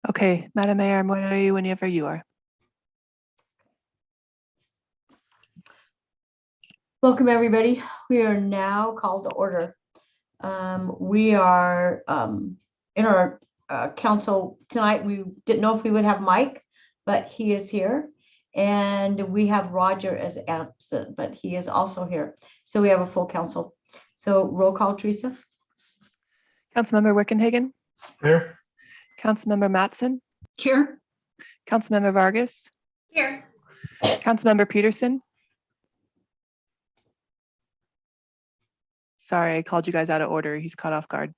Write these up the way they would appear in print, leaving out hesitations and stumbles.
Okay, Madam Mayor, I'm ready whenever you are. Welcome, everybody. We are now called to order. We are in our council tonight. We didn't know if we would have Mike, but he is here. And we have Roger as absent, but he is also here. So we have a full council. So roll call, Teresa. Councilmember Wickenhagen, Here. Councilmember Mattson, Here. Councilmember Vargas, Here. Councilmember Peterson. Sorry, I called you guys out of order. He's caught off guard.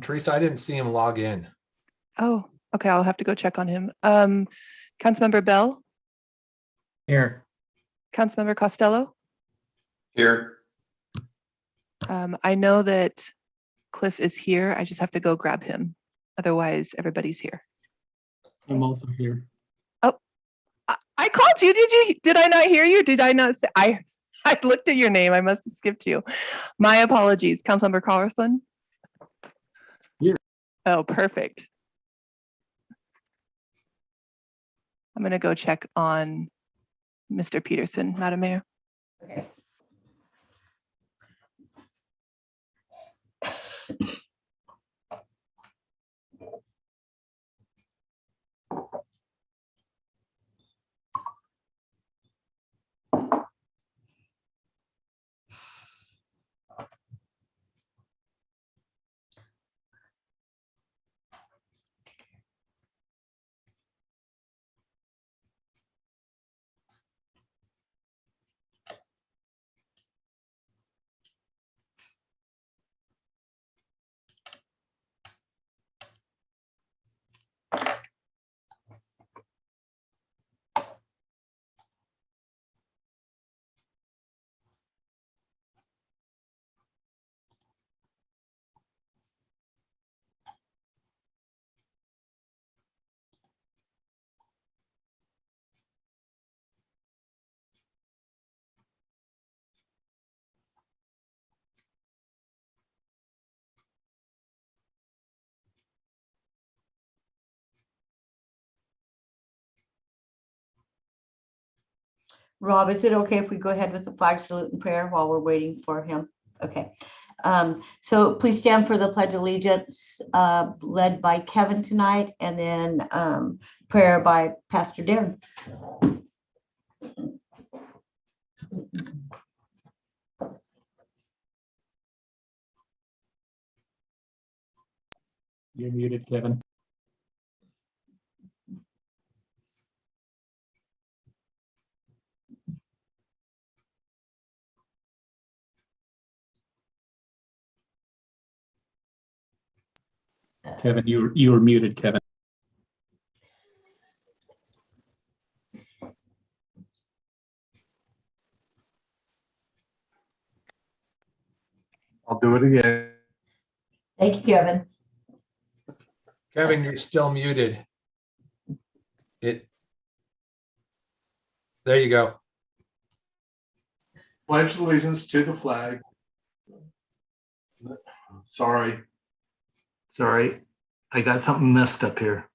Teresa, I didn't see him log in. Oh, okay, I'll have to go check on him. Councilmember Bell, Here. Councilmember Costello. Here. I know that Cliff is here. I just have to go grab him. Otherwise, everybody's here. I'm also here. I called you. Did I not hear you? Did I not say? I looked at your name. I must have skipped you. My apologies. Councilmember Carlson. Here. Oh, perfect. I'm going to go check on Mr. Peterson, Madam Mayor. Okay. Rob, is it okay if we go ahead with the flag salute and prayer while we're waiting for him? Okay. So please stand for the Pledge of Allegiance led by Kevin tonight, and then prayer by Pastor Darren. You're muted, Kevin. Kevin, you were muted, Kevin. I'll do it again. Thank you, Kevin. Kevin, you're still muted. There you go. Pledge allegiance to the flag. Sorry, I got something messed up here.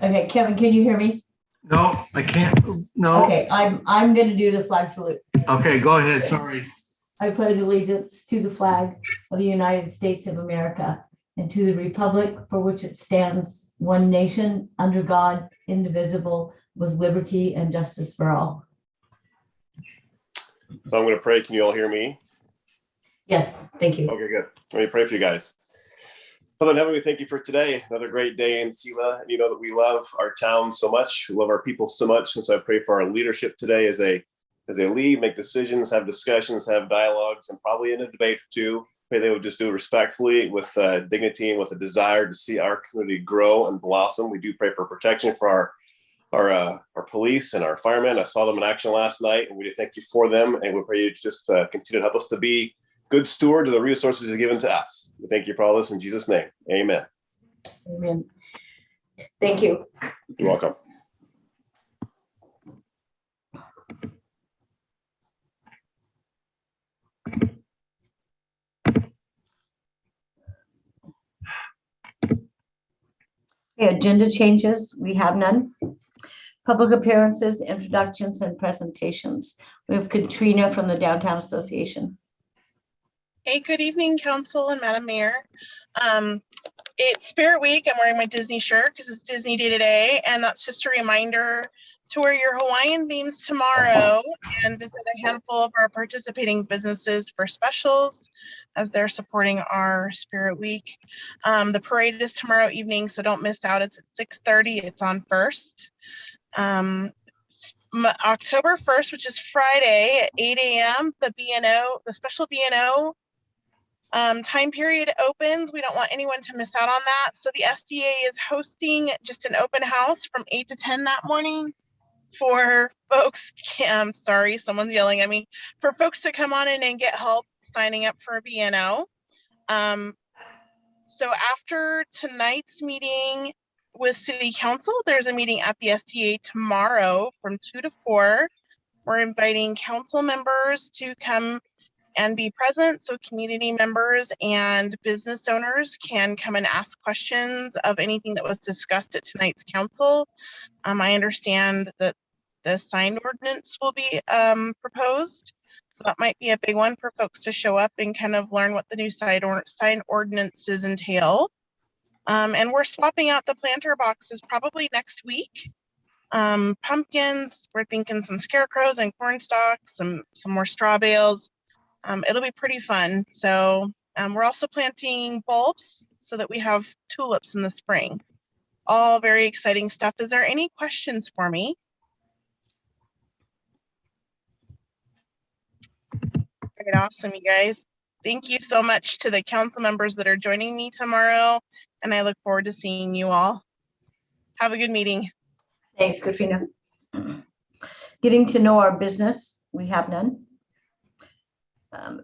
Okay, Kevin, can you hear me? No, I can't. No. Okay, I'm going to do the flag salute. Okay, go ahead. Sorry. I pledge allegiance to the flag of the United States of America and to the republic for which it stands, one nation, under God, indivisible, with liberty and justice for all. So I'm going to pray. Can you all hear me? Yes, thank you. Okay, good. Let me pray for you guys. Father in heaven, we thank you for today, another great day in Selah. And you know that we love our town so much. We love our people so much. And so I pray for our leadership today as they as they lead, make decisions, have discussions, have dialogues, and probably in a debate or two. Pray they would just do it respectfully, with dignity, and with a desire to see our community grow and blossom. We do pray for protection for our police and our firemen. I saw them in action last night, and we do thank you for them. And we pray you just continue to help us to be good stewards of the resources you've given to us. We thank you for all this in Jesus' name. Amen. Amen. Thank you. You're welcome. Okay, agenda changes, we have none. Public appearances, introductions, and presentations. We have Katrina from the Downtown Association. Hey, good evening, Council and Madam Mayor. It's Spirit Week. I'm wearing my Disney shirt because it's Disney Day today, and that's just a reminder to wear your Hawaiian themes tomorrow and visit a handful of our participating businesses for specials as they're supporting our Spirit Week. The parade is tomorrow evening, so don't miss out. It's at 6:30. It's on First. October 1st, which is Friday at 8 a.m., the special B&O time period opens. We don't want anyone to miss out on that. So the SDA is hosting just an open house from 8 to 10 that morning for folks. I'm sorry, someone's yelling at me. For folks to come on in and get help signing up for a B&O. So after tonight's meeting with City Council, there's a meeting at the SDA tomorrow from 2 to 4. We're inviting council members to come and be present, so community members and business owners can come and ask questions of anything that was discussed at tonight's council. I understand that the sign ordinance will be proposed, so that might be a big one for folks to show up and kind of learn what the new sign ordinances entail. And we're swapping out the planter boxes probably next week. Pumpkins, we're thinking some scarecrows and corn stalks, some more straw bales. It'll be pretty fun. So we're also planting bulbs so that we have tulips in the spring. All very exciting stuff. Is there any questions for me? Great, awesome, you guys. Thank you so much to the council members that are joining me tomorrow, and I look forward to seeing you all. Have a good meeting. Thanks, Katrina. Getting to know our business, we have none.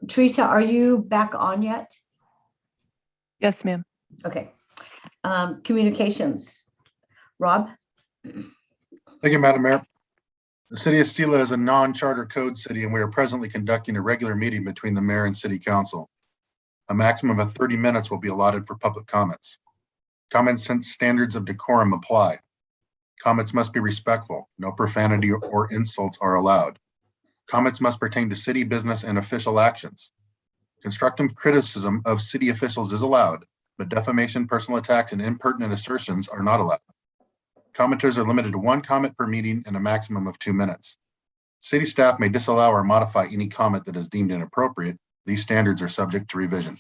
Teresa, are you back on yet? Yes, ma'am. Okay. Communications. Rob? Thank you, Madam Mayor. The city of Selah is a non-charter code city, and we are presently conducting a regular meeting between the mayor and city council. A maximum of 30 minutes will be allotted for public comments. Common sense standards of decorum apply. Comments must be respectful. No profanity or insults are allowed. Comments must pertain to city business and official actions. Constructive criticism of city officials is allowed, but defamation, personal attacks, and impertinent assertions are not allowed. Commenters are limited to 1 comment per meeting and a maximum of 2 minutes. City staff may disallow or modify any comment that is deemed inappropriate. These standards are subject to revision.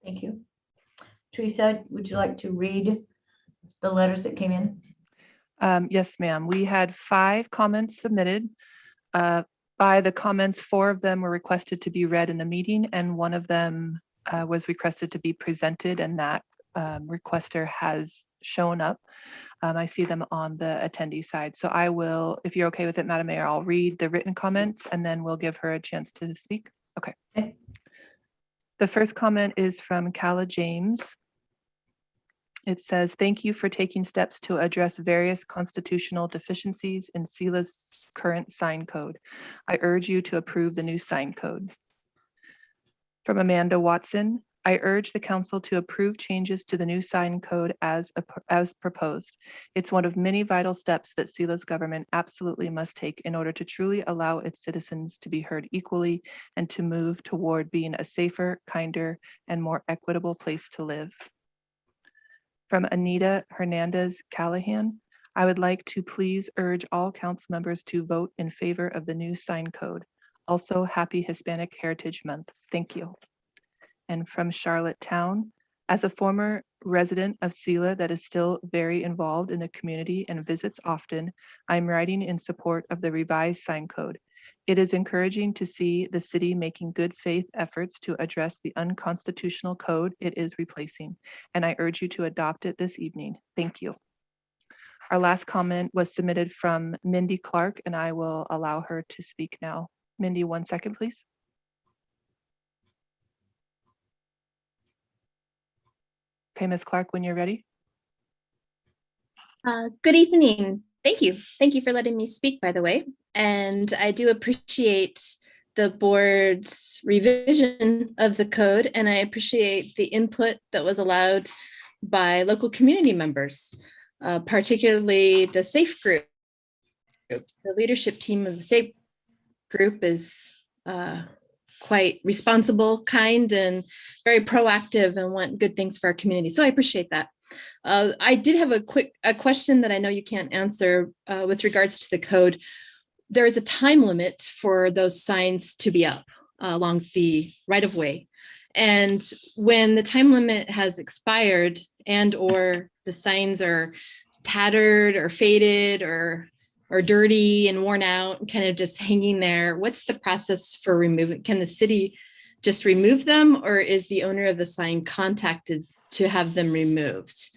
Thank you. Teresa, would you like to read the letters that came in? Yes, ma'am. We had 5 comments submitted. By the comments, 4 of them were requested to be read in the meeting, and 1 of them was requested to be presented, and that requester has shown up. I see them on the attendee side. So I will, if you're okay with it, Madam Mayor, I'll read the written comments and then we'll give her a chance to speak. Okay. Okay. The first comment is from Calla James. It says, thank you for taking steps to address various constitutional deficiencies in Selah's current sign code. I urge you to approve the new sign code. From Amanda Watson, I urge the council to approve changes to the new sign code as proposed. It's one of many vital steps that Selah's government absolutely must take in order to truly allow its citizens to be heard equally and to move toward being a safer, kinder, and more equitable place to live. From Anita Hernandez Callahan, I would like to please urge all council members to vote in favor of the new sign code. Also, happy Hispanic Heritage Month. Thank you. And from Charlotte Town, As a former resident of Selah that is still very involved in the community and visits often, I'm writing in support of the revised sign code. It is encouraging to see the city making good faith efforts to address the unconstitutional code it is replacing, and I urge you to adopt it this evening. Thank you. Our last comment was submitted from Mindy Clark, and I will allow her to speak now. Mindy, 1 second, please. Okay, Ms. Clark, when you're ready. Good evening. Thank you. Thank you for letting me speak, by the way. And I do appreciate the board's revision of the code, and I appreciate the input that was allowed by local community members, particularly the SAFE group. The leadership team of the SAFE group is quite responsible, kind, and very proactive and want good things for our community. So I appreciate that. I did have a question that I know you can't answer with regards to the code. There is a time limit for those signs to be up along the right of way. And when the time limit has expired and or the signs are tattered or faded or dirty and worn out and kind of just hanging there, what's the process for removing? Can the city just remove them, or is the owner of the sign contacted to have them removed?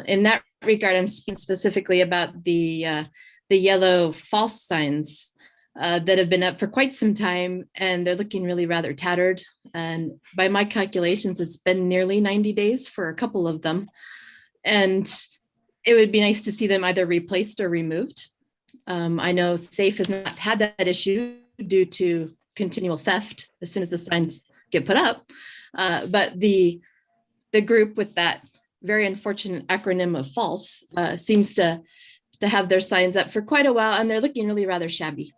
In that regard, I'm speaking specifically about the yellow false signs that have been up for quite some time, and they're looking really rather tattered. And by my calculations, it's been nearly 90 days for a couple of them. And it would be nice to see them either replaced or removed. I know SAFE has not had that issue due to continual theft as soon as the signs get put up. But the group with that very unfortunate acronym of false seems to have their signs up for quite a while, and they're looking really rather shabby.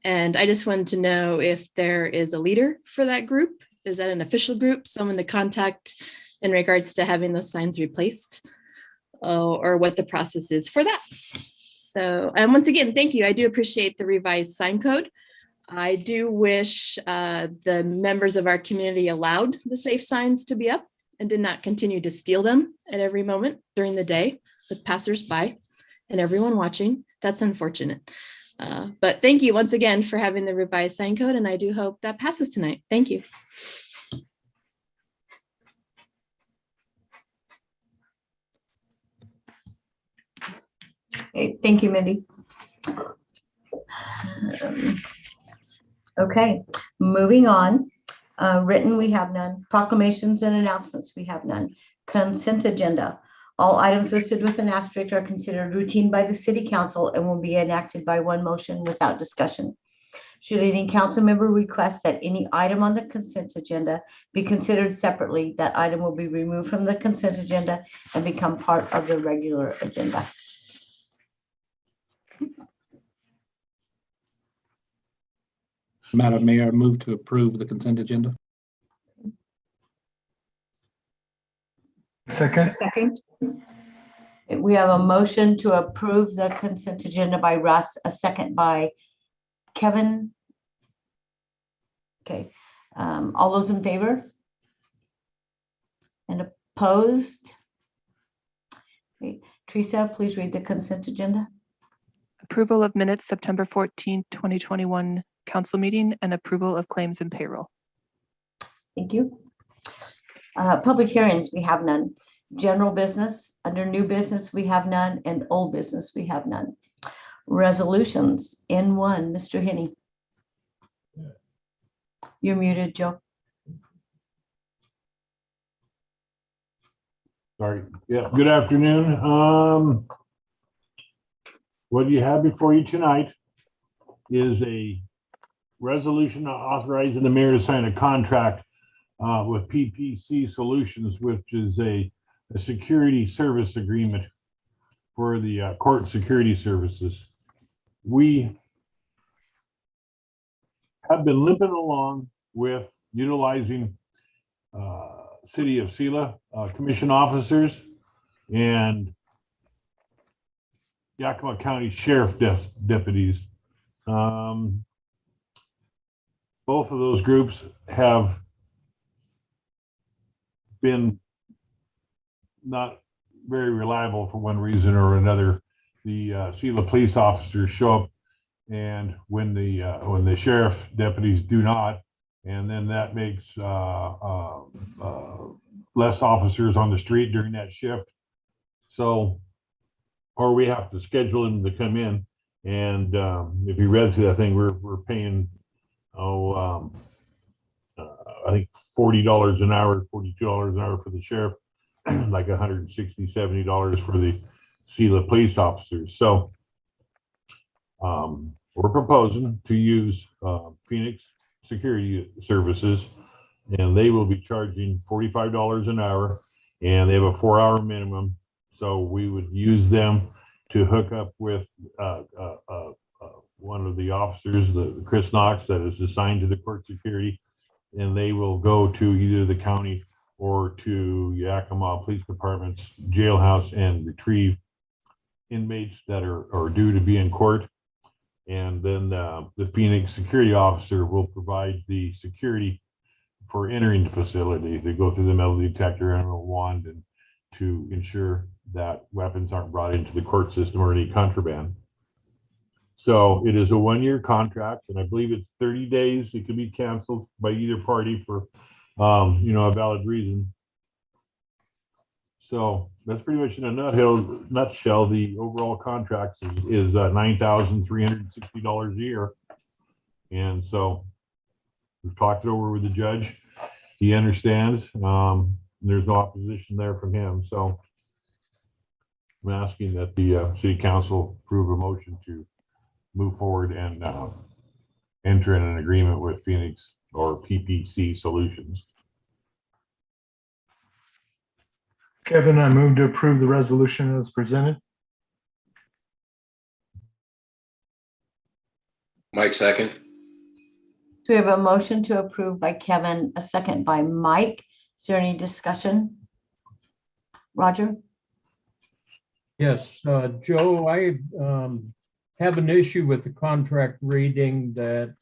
And I just wanted to know if there is a leader for that group. Is that an official group, someone to contact in regards to having those signs replaced, or what the process is for that? So, and once again, thank you. I do appreciate the revised sign code. I do wish the members of our community allowed the SAFE signs to be up and did not continue to steal them at every moment during the day with passersby and everyone watching. That's unfortunate. But thank you once again for having the revised sign code, and I do hope that passes tonight. Thank you. Okay, thank you, Mindy. Okay, moving on. Written, we have none. Proclamations and announcements, we have none. Consent agenda. All items listed with an asterisk are considered routine by the city council and will be enacted by one motion without discussion. Should any council member request that any item on the consent agenda be considered separately, that item will be removed from the consent agenda and become part of the regular agenda. Madam Mayor, I move to approve the consent agenda. Second. We have a motion to approve the consent agenda by Russ, a second by Kevin. Okay, all those in favor? And opposed? Okay. Teresa, please read the consent agenda. Approval of minutes, September 14, 2021 council meeting, and approval of claims and payroll. Thank you. Public hearings, we have none. General business, under new business, we have none, and old business, we have none. Resolutions, N1, Mr. Henney. You're muted, Joe. Sorry. Yeah, good afternoon. What you have before you tonight is a resolution authorizing the mayor to sign a contract with PPC Solutions, which is a security service agreement for the court security services. We have been limping along with utilizing City of Selah commission officers and Yakima County Sheriff deputies. Both of those groups have been not very reliable for one reason or another. The Selah police officers show up, and when the sheriff deputies do not, and then that makes less officers on the street during that shift. So, or we have to schedule them to come in. And if you read through that thing, we're paying I think $40 an hour, $42 an hour for the sheriff, like $160, $70 for the Selah police officers. So we're proposing to use Phoenix Security Services, and they will be charging $45 an hour, and they have a 4-hour minimum. So we would use them to hook up with one of the officers, the Chris Knox, that is assigned to the court security, and they will go to either the county or to Yakima Police Department's jailhouse and retrieve inmates that are due to be in court. And then the Phoenix security officer will provide the security for entering the facility. They go through the metal detector and a wand, and to ensure that weapons aren't brought into the court system or any contraband. So it is a 1-year contract, and I believe it's 30 days. It can be canceled by either party for, a valid reason. So that's pretty much in a nutshell. The overall contract is $9,360 a year. And so we've talked it over with the judge. He understands. There's no opposition there from him. So I'm asking that the city council approve a motion to move forward and enter in an agreement with Phoenix or PPC Solutions. Kevin, I move to approve the resolution as presented. Mike, second. So we have a motion to approve by Kevin, a second by Mike. Is there any discussion? Roger? Yes, Joe, I have an issue with the contract reading that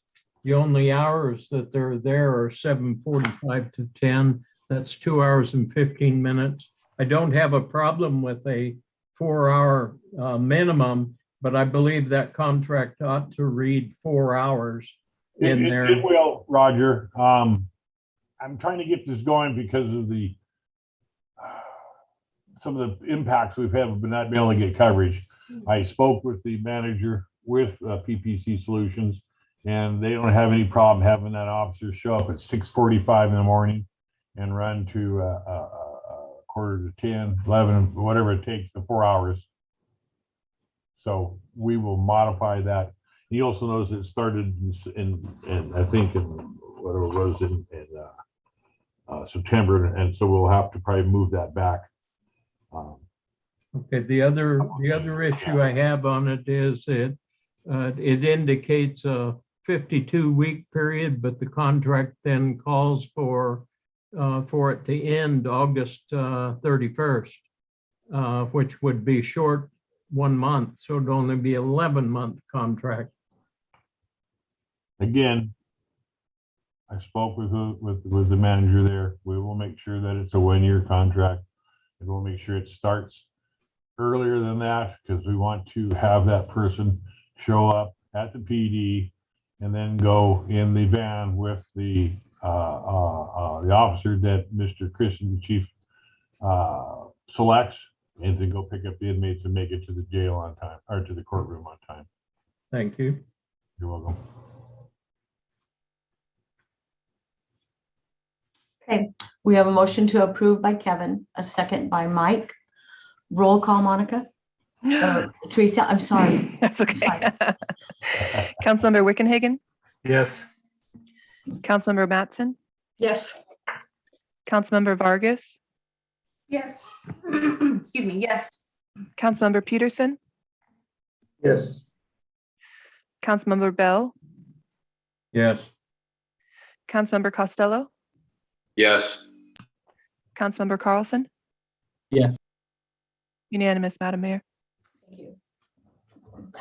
the only hours that they're there are 7:45 to 10. That's 2 hours and 15 minutes. I don't have a problem with a 4-hour minimum, but I believe that contract ought to read 4 hours in there. It will, Roger. I'm trying to get this going because of some of the impacts we've had, but not being able to get coverage. I spoke with the manager with PPC Solutions, and they don't have any problem having that officer show up at 6:45 in the morning and run to quarter to 10, 11, whatever it takes, the 4 hours. So we will modify that. He also knows it started in I think in whatever it was in September, and so we'll have to probably move that back. Okay, the other issue I have on it is it indicates a 52-week period, but the contract then calls for it to end August 31st, which would be short 1 month, so it'd only be 11-month contract. Again, I spoke with the manager there. We will make sure that it's a 1-year contract, and we'll make sure it starts earlier than that, because we want to have that person show up at the PD and then go in the van with the officer that Mr. Christian, the chief, selects, and then go pick up the inmates and make it to the jail on time, or to the courtroom on time. Thank you. You're welcome. Okay, we have a motion to approve by Kevin, a second by Mike. Roll call, Monica. Teresa, I'm sorry. That's okay. Councilmember Wickenhagen, Yes. Councilmember Mattson, Yes. Councilmember Vargas, Yes. Excuse me. Yes. Councilmember Peterson, Yes. Councilmember Bell, Yes. Councilmember Costello, Yes. Councilmember Carlson. Yes. Unanimous, Madam Mayor. Thank you.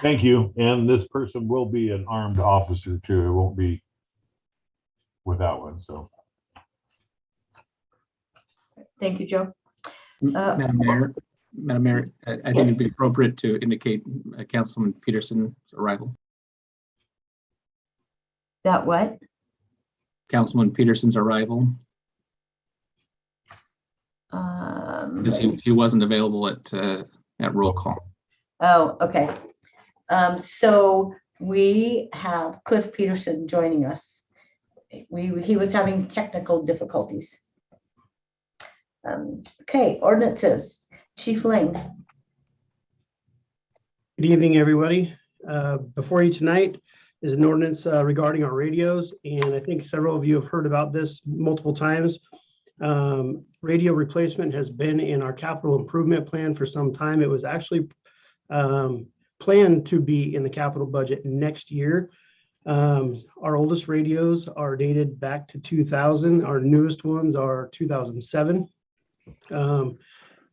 Thank you. And this person will be an armed officer too. It won't be without one. So Thank you, Joe. Madam Mayor, I think it'd be appropriate to indicate Councilman Peterson's arrival. That what? Councilman Peterson's arrival, because he wasn't available at roll call. Oh, okay. So we have Cliff Peterson joining us. He was having technical difficulties. Okay, ordinances. Chief Ling. Good evening, everybody. Before you tonight is an ordinance regarding our radios, and I think several of you have heard about this multiple times. Radio replacement has been in our capital improvement plan for some time. It was actually planned to be in the capital budget next year. Our oldest radios are dated back to 2000. Our newest ones are 2007.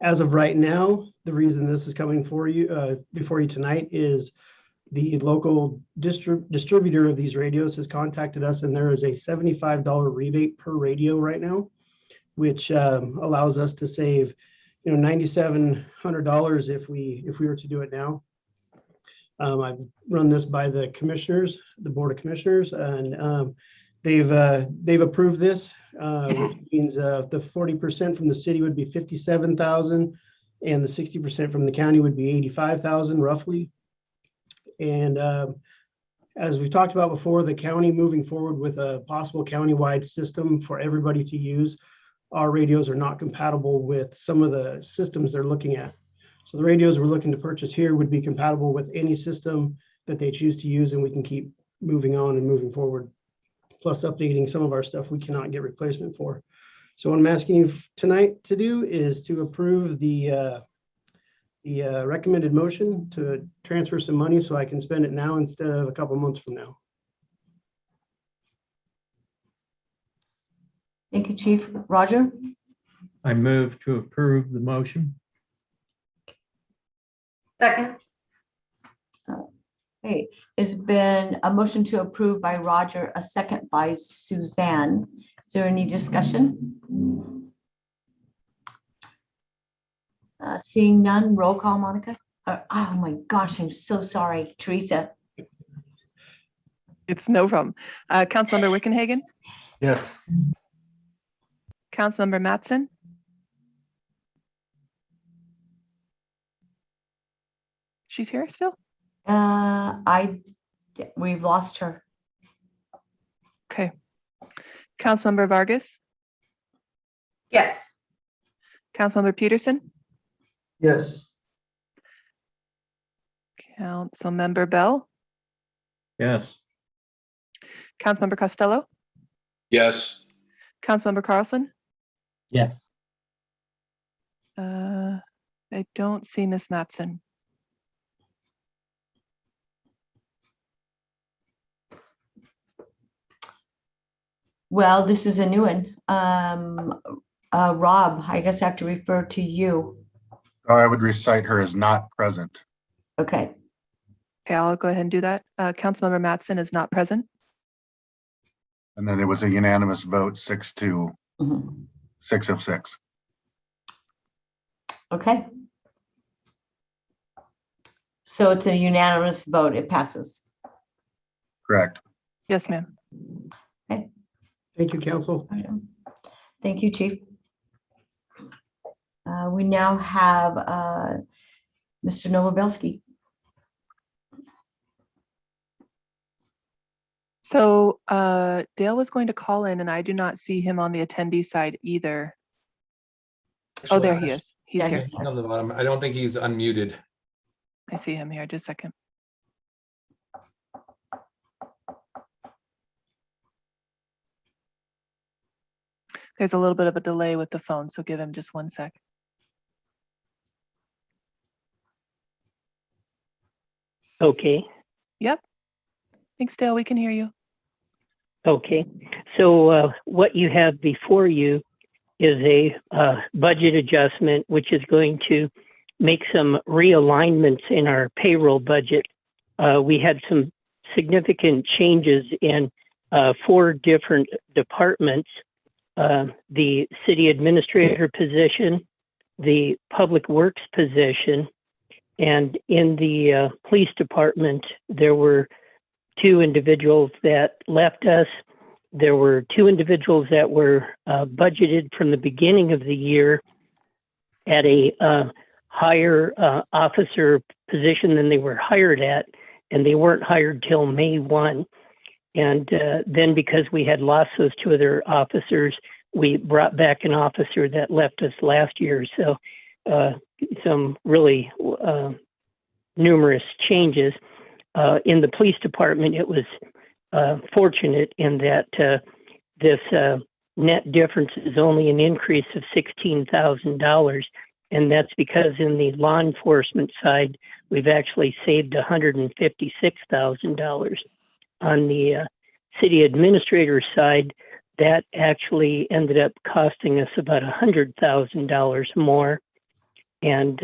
As of right now, the reason this is coming for you before you tonight is the local distributor of these radios has contacted us, and there is a $75 rebate per radio right now, which allows us to save, $9,700 if we were to do it now. I've run this by the commissioners, the Board of Commissioners, and they've approved this, which means the 40% from the city would be 57,000, and the 60% from the county would be 85,000 roughly. And as we've talked about before, the county moving forward with a possible countywide system for everybody to use, our radios are not compatible with some of the systems they're looking at. So the radios we're looking to purchase here would be compatible with any system that they choose to use, and we can keep moving on and moving forward, plus updating some of our stuff we cannot get replacement for. So what I'm asking you tonight to do is to approve the recommended motion to transfer some money so I can spend it now instead of a couple months from now. Thank you, Chief. Roger? I move to approve the motion. Second. Hey, there's been a motion to approve by Roger, a second by Suzanne. Is there any discussion? Seeing none, roll call, Monica. Oh my gosh, I'm so sorry, Teresa. It's no problem. Councilmember Wickenhagen, Yes. Councilmember Mattson, she's here still? We've lost her. Okay. Councilmember Vargas, Yes. Councilmember Peterson, Yes. Councilmember Bell, Yes. Councilmember Costello, Yes. Councilmember Carlson. Yes. I don't see Miss Mattson. Well, this is a new one. Rob, I guess I have to refer to you. Or I would recite her as not present. Okay. Okay, I'll go ahead and do that. Councilmember Mattson is not present. And then it was a unanimous vote, 6-2, Mhm. 6 of 6. Okay. So it's a unanimous vote. It passes. Correct. Yes, ma'am. Thank you, council. Thank you, Chief. We now have Mr. Novobelski. So Dale was going to call in, and I do not see him on the attendee side either. Oh, there he is. He's Yeah, here. He's on the bottom. I don't think he's unmuted. I see him here. Just a second. There's a little bit of a delay with the phone, so give him just 1 sec. Okay. Yep. Thanks, Dale. We can hear you. Okay. So what you have before you is a budget adjustment, which is going to make some realignments in our payroll budget. We had some significant changes in 4 different departments. The city administrator position, the public works position. And in the police department, there were 2 individuals that left us. There were 2 individuals that were budgeted from the beginning of the year at a higher officer position than they were hired at, and they weren't hired till May 1. And then because we had lost those 2 other officers, we brought back an officer that left us last year. So some really numerous changes. In the police department, it was fortunate in that this net difference is only an increase of $16,000. And that's because in the law enforcement side, we've actually saved $156,000. On the city administrator side, that actually ended up costing us about $100,000 more. And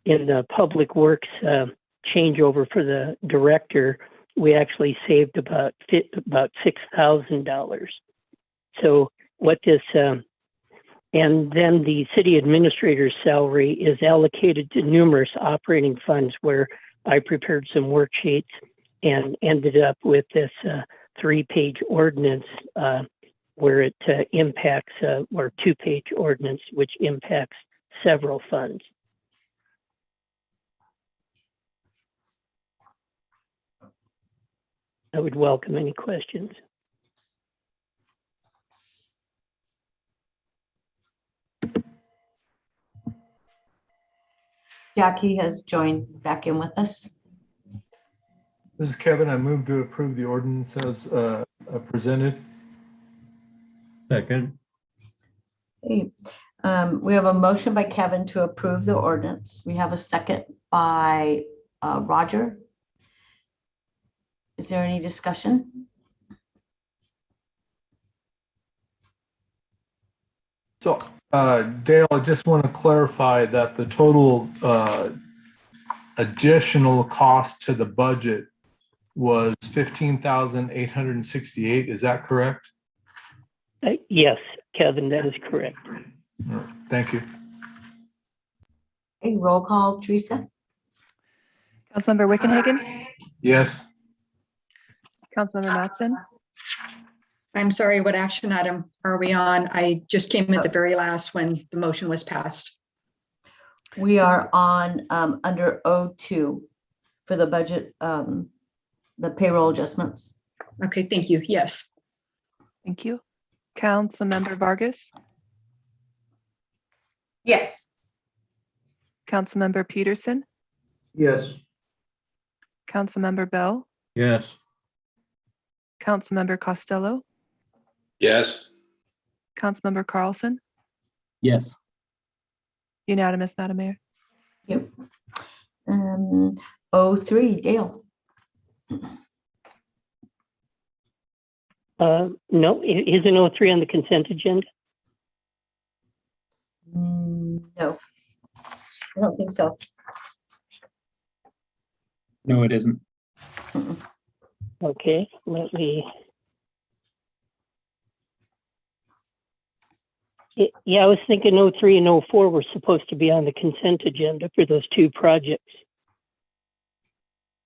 in the public works changeover for the director, we actually saved about $6,000. So what this, and then the city administrator's salary is allocated to numerous operating funds where I prepared some worksheets and ended up with this 3-page ordinance where it impacts, or 2-page ordinance, which impacts several funds. I would welcome any questions. Jackie has joined back in with us. This is Kevin. I move to approve the ordinance as presented. Second. Okay. We have a motion by Kevin to approve the ordinance. We have a second by Roger. Is there any discussion? So, Dale, I just want to clarify that the total additional cost to the budget was $15,868. Is that correct? Yes, Kevin, that is correct. All right, thank you. Okay, roll call, Teresa. Councilmember Wickenhagen, Yes. Councilmember Mattson, I'm sorry, what action item are we on? I just came at the very last when the motion was passed. We are on under O2 for the budget, the payroll adjustments. Okay, thank you. Yes. thank you. Councilmember Vargas, Yes. Councilmember Peterson, Yes. Councilmember Bell, Yes. Councilmember Costello, Yes. Councilmember Carlson, Yes. unanimous, Madam Mayor. Yep. O3, Dale. No, isn't 03 on the consent agenda? No, I don't think so. No, it isn't. Okay, let me. Yeah, I was thinking 03 and 04 were supposed to be on the consent agenda for those 2 projects.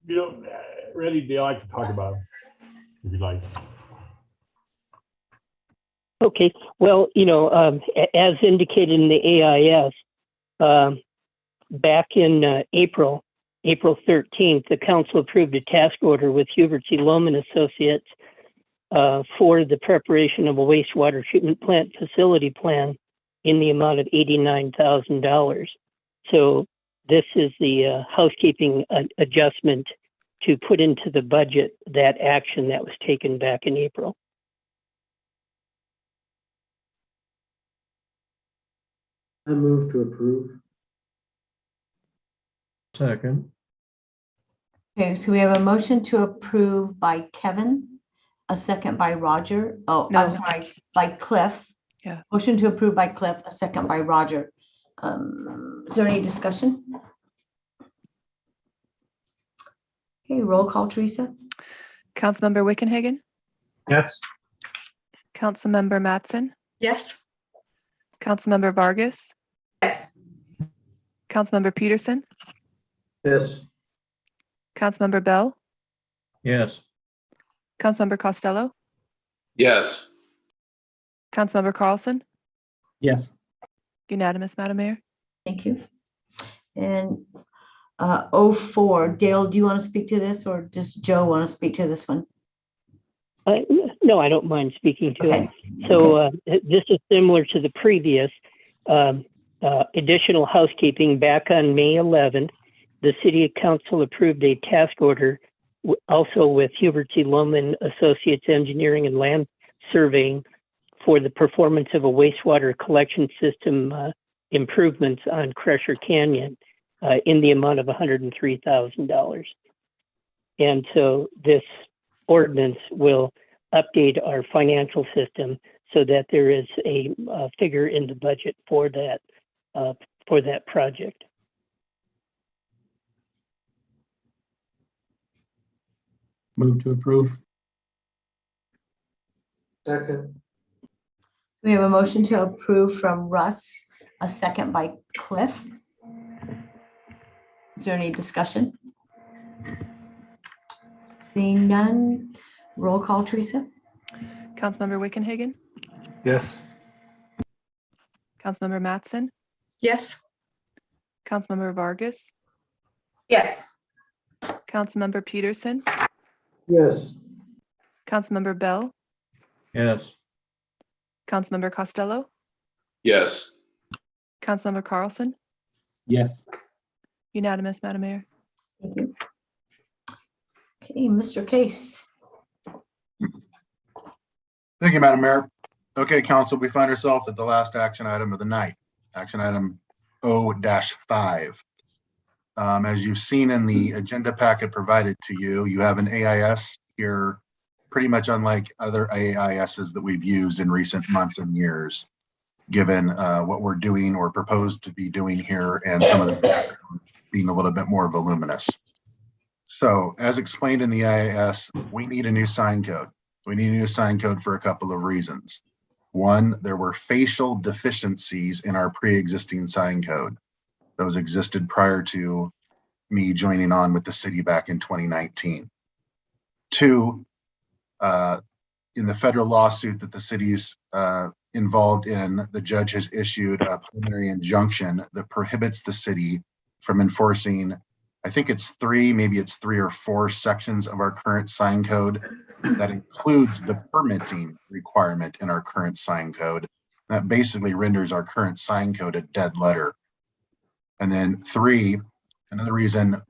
You know, ready, Dale, I can talk about them if you like. Okay, well, you know, as indicated in the AIS, back in April 13th, the council approved a task order with Hubert C. Lohman Associates for the preparation of a wastewater treatment plant facility plan in the amount of $89,000. So this is the housekeeping adjustment to put into the budget that action that was taken back in April. I move to approve. Second. Okay, so we have a motion to approve by Kevin, a second by Roger. Oh, No. I'm sorry, by Cliff. Yeah. Motion to approve by Cliff, a second by Roger. Is there any discussion? Okay, roll call, Teresa. Councilmember Wickenhagen, Yes. Councilmember Mattson, Yes. Councilmember Vargas, Yes. Councilmember Peterson, Yes. Councilmember Bell, Yes. Councilmember Costello, Yes. Councilmember Carlson, Yes. unanimous, Madam Mayor. Thank you. And 04, Dale, do you want to speak to this or does Joe want to speak to this one? No, I don't mind speaking to Okay. it. So this is similar to the previous additional housekeeping. Back on May 11th, the City Council approved a task order also with Hubert C. Lohman Associates Engineering and Land Surveying for the performance of a wastewater collection system improvements on Crusher Canyon in the amount of $103,000. And so this ordinance will update our financial system so that there is a figure in the budget for that project. Move to approve. Second. We have a motion to approve from Russ, a second by Cliff. Is there any discussion? Seeing none, roll call, Teresa. Councilmember Wickenhagen, Yes. Councilmember Mattson, Yes. Councilmember Vargas, Yes. Councilmember Peterson, Yes. Councilmember Bell, Yes. Councilmember Costello, Yes. Councilmember Carlson, Yes. unanimous, Madam Mayor. Thank you. Okay, Mr. Case. Thank you, Madam Mayor. Okay, council, we find ourselves at the last action item of the night, action item O-5. As you've seen in the agenda packet provided to you, you have an AIS here, pretty much unlike other AISs that we've used in recent months and years, given what we're doing or proposed to be doing here and some of the being a little bit more voluminous. So as explained in the AIS, we need a new sign code. We need a new sign code for a couple of reasons. One, there were facial deficiencies in our pre-existing sign code. Those existed prior to me joining on with the city back in 2019. Two, in the federal lawsuit that the city's involved in, the judge has issued a preliminary injunction that prohibits the city from enforcing, I think it's maybe it's 3 or 4 sections of our current sign code that includes the permitting requirement in our current sign code. That basically renders our current sign code a dead letter. And then 3, another reason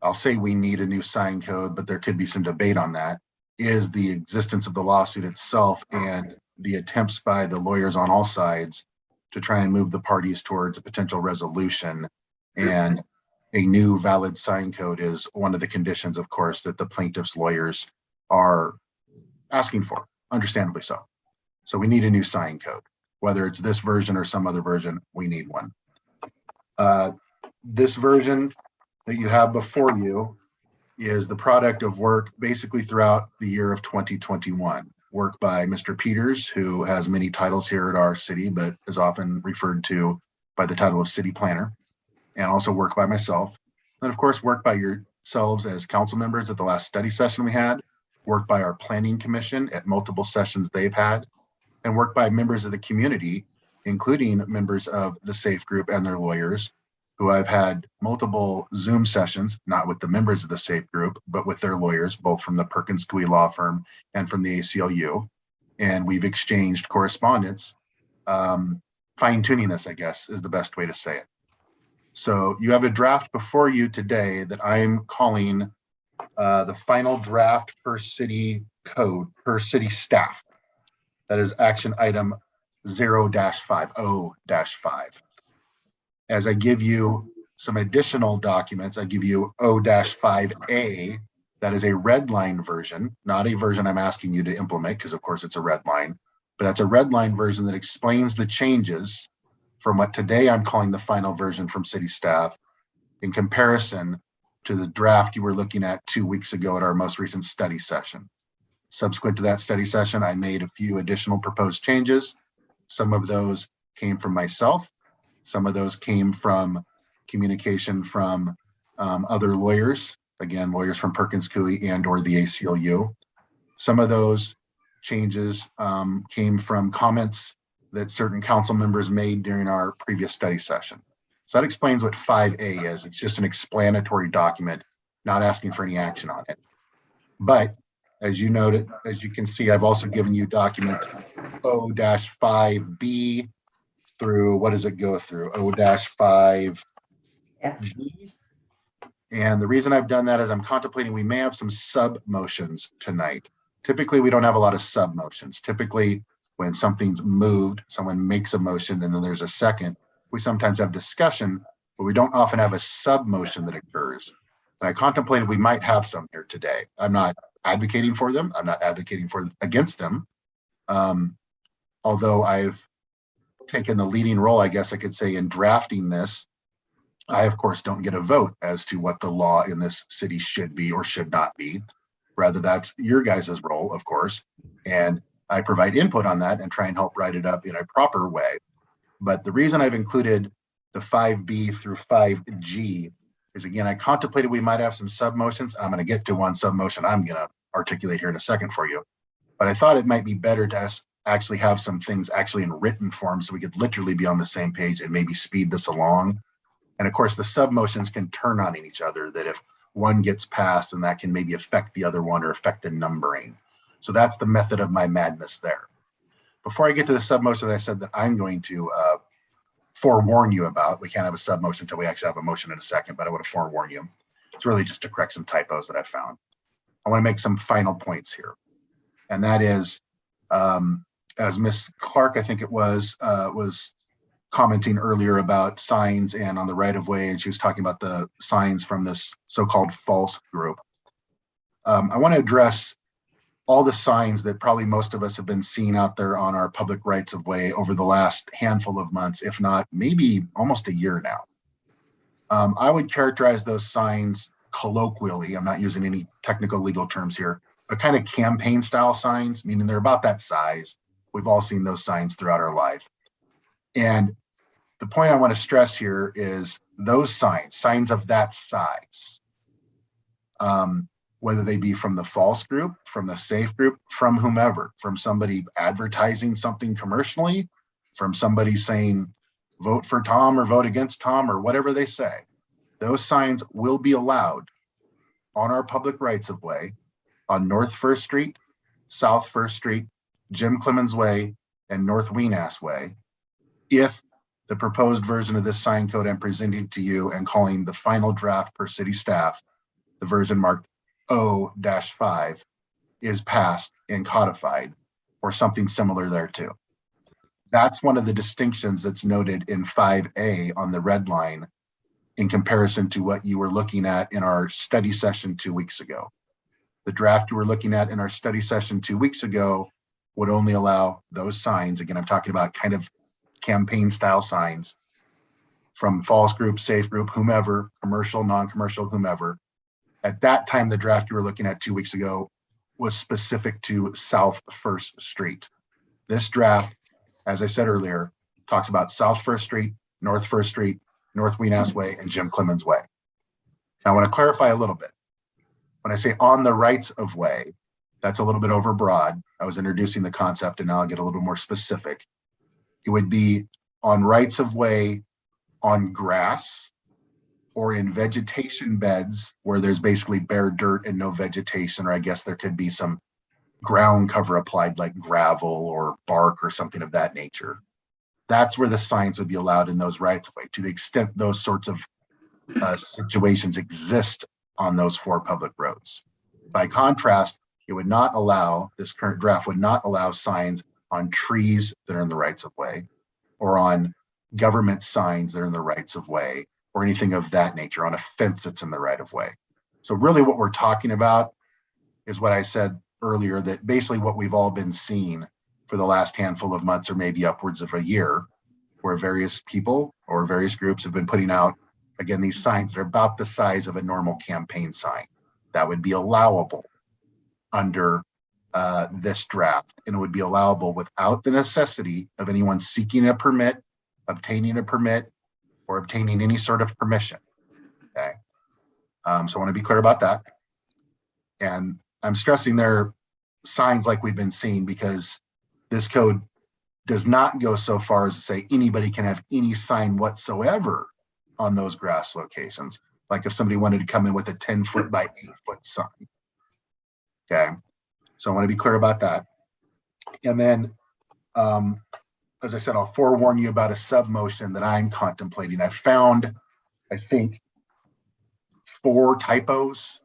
I'll say we need a new sign code, but there could be some debate on that, is the existence of the lawsuit itself and the attempts by the lawyers on all sides to try and move the parties towards a potential resolution. And a new valid sign code is one of the conditions, of course, that the plaintiff's lawyers are asking for, understandably so. So we need a new sign code, whether it's this version or some other version, we need one. This version that you have before you is the product of work basically throughout the year of 2021. Work by Mr. Peters, who has many titles here at our city, but is often referred to by the title of city planner, and also work by myself. And of course, work by yourselves as council members at the last study session we had, work by our planning commission at multiple sessions they've had, and work by members of the community, including members of the SAFE group and their lawyers, who I've had multiple Zoom sessions, not with the members of the SAFE group, but with their lawyers, both from the Perkins Coie law firm and from the ACLU. And we've exchanged correspondence, fine-tuning this, I guess, is the best way to say it. So you have a draft before you today that I'm calling the final draft per city code, per city staff. That is action item 0-5, O-5. As I give you some additional documents, I give you O-5A. That is a red line version, not a version I'm asking you to implement, because of course it's a red line, but that's a red line version that explains the changes from what today I'm calling the final version from city staff in comparison to the draft you were looking at 2 weeks ago at our most recent study session. Subsequent to that study session, I made a few additional proposed changes. Some of those came from myself. Some of those came from communication from other lawyers, again, lawyers from Perkins Coie and or the ACLU. Some of those changes came from comments that certain council members made during our previous study session. So that explains what 5A is. It's just an explanatory document, not asking for any action on it. But as you noted, as you can see, I've also given you document O-5B through, what does it go through? O-5G. And the reason I've done that is I'm contemplating we may have some sub motions tonight. Typically, we don't have a lot of sub motions. Typically, when something's moved, someone makes a motion and then there's a second, we sometimes have discussion, but we don't often have a sub motion that occurs. And I contemplated we might have some here today. I'm not advocating for them. I'm not advocating against them. Although I've taken the leading role, I guess I could say, in drafting this, I, of course, don't get a vote as to what the law in this city should be or should not be. Rather, that's your guys' role, of course. And I provide input on that and try and help write it up in a proper way. But the reason I've included the 5B through 5G is, again, I contemplated we might have some sub motions. I'm going to get to one sub motion I'm going to articulate here in a second for you. But I thought it might be better to actually have some things actually in written form so we could literally be on the same page and maybe speed this along. And of course, the sub motions can turn on each other, that if one gets passed, and that can maybe affect the other one or affect the numbering. So that's the method of my madness there. Before I get to the sub motions, I said that I'm going to forewarn you about. We can't have a sub motion until we actually have a motion in a second, but I want to forewarn you. It's really just to correct some typos that I found. I want to make some final points here. And that is, as Ms. Clark, I think it was commenting earlier about signs and on the right of way, and she was talking about the signs from this so-called false group. I want to address all the signs that probably most of us have been seeing out there on our public rights of way over the last handful of months, if not maybe almost a year now. I would characterize those signs colloquially, I'm not using any technical legal terms here, but kind of campaign style signs, meaning they're about that size. We've all seen those signs throughout our life. And the point I want to stress here is those signs of that size, whether they be from the false group, from the safe group, from whomever, from somebody advertising something commercially, from somebody saying, vote for Tom or vote against Tom or whatever they say, those signs will be allowed on our public rights of way on North First Street, South First Street, Jim Clemens Way, and North Weenass Way, if the proposed version of this sign code I'm presenting to you and calling the final draft per city staff, the version marked O-5, is passed and codified, or something similar there too. That's one of the distinctions that's noted in 5A on the red line in comparison to what you were looking at in our study session 2 weeks ago. The draft you were looking at in our study session 2 weeks ago would only allow those signs. Again, I'm talking about kind of campaign style signs from false group, safe group, whomever, commercial, non-commercial, whomever. At that time, the draft you were looking at 2 weeks ago was specific to South First Street. This draft, as I said earlier, talks about South First Street, North First Street, North Weenass Way, and Jim Clemens Way. Now, I want to clarify a little bit. When I say on the rights of way, that's a little bit overbroad. I was introducing the concept, and now I'll get a little more specific. It would be on rights of way on grass or in vegetation beds where there's basically bare dirt and no vegetation, or I guess there could be some ground cover applied like gravel or bark or something of that nature. That's where the signs would be allowed in those rights of way, to the extent those sorts of situations exist on those 4 public roads. By contrast, it would not allow, this current draft would not allow signs on trees that are in the rights of way, or on government signs that are in the rights of way, or anything of that nature, on a fence that's in the right of way. So really what we're talking about is what I said earlier, that basically what we've all been seeing for the last handful of months or maybe upwards of a year, where various people or various groups have been putting out, again, these signs that are about the size of a normal campaign sign. That would be allowable under this draft, and it would be allowable without the necessity of anyone seeking a permit, obtaining a permit or obtaining any sort of permission. Okay. So I want to be clear about that. And I'm stressing their signs like we've been seeing, because this code does not go so far as to say anybody can have any sign whatsoever on those grass locations. Like if somebody wanted to come in with a 10-foot by 8-foot sign. Okay. So I want to be clear about that. And then, as I said, I'll forewarn you about a sub motion that I'm contemplating. I found, I think, 4 typos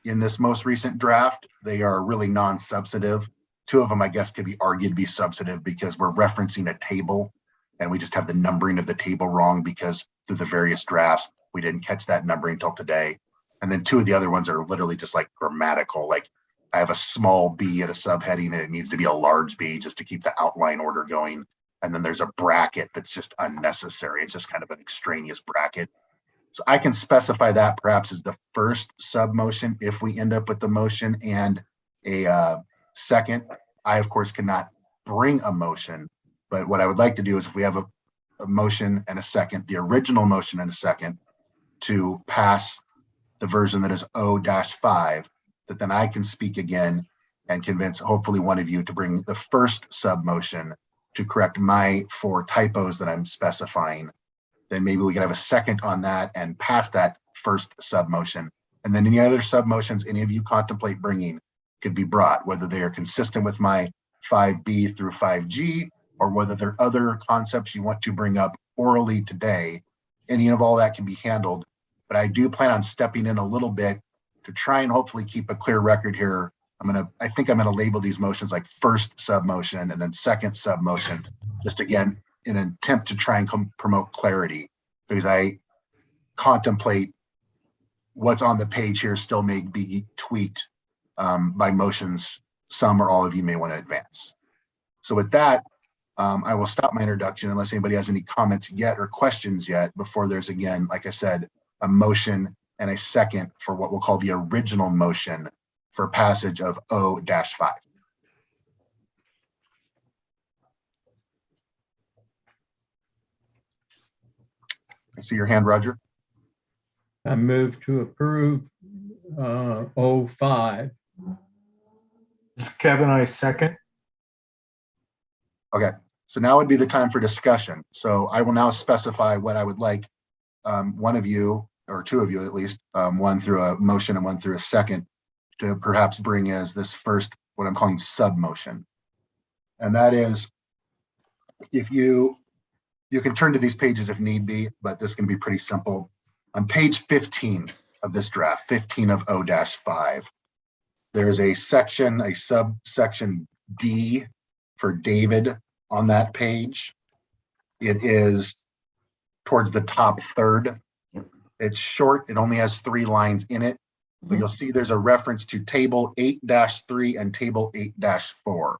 in this most recent draft. They are really non-substantive. 2 of them, I guess, could be argued to be substantive because we're referencing a table and we just have the numbering of the table wrong because through the various drafts, we didn't catch that numbering until today. And then 2 of the other ones are literally just like grammatical. Like I have a small b at a subheading and it needs to be a large B just to keep the outline order going. And then there's a bracket that's just unnecessary. It's just kind of an extraneous bracket. So I can specify that perhaps as the first sub motion if we end up with the motion and a second. I, of course, cannot bring a motion, but what I would like to do is if we have a motion and a second, the original motion and a second to pass the version that is O-5, that then I can speak again and convince hopefully one of you to bring the first sub motion to correct my 4 typos that I'm specifying. Then maybe we can have a second on that and pass that first sub motion. And then any other sub motions any of you contemplate bringing could be brought, whether they are consistent with my 5B through 5G, or whether there are other concepts you want to bring up orally today. Any of all that can be handled. But I do plan on stepping in a little bit to try and hopefully keep a clear record here. I think I'm gonna label these motions like first sub motion and then second sub motion, just again, in an attempt to try and promote clarity, because I contemplate what's on the page here still may be tweaked by motions some or all of you may want to advance. So with that, I will stop my introduction unless anybody has any comments yet or questions yet before there's, again, like I said, a motion and a second for what we'll call the original motion for passage of O-5. I see your hand, Roger. I move to approve O-5. This is Kevin, I second. Okay, so now would be the time for discussion. So I will now specify what I would like one of you, or 2 of you at least, one through a motion and one through a second, to perhaps bring as this first, what I'm calling sub motion. And that is, if you can turn to these pages if need be, but this can be pretty simple. On page 15 of this draft, 15 of O-5, there's a section, a subsection D for David on that page. It is towards the top third. It's short, it only has 3 lines in it, but you'll see there's a reference to table 8-3 and table 8-4.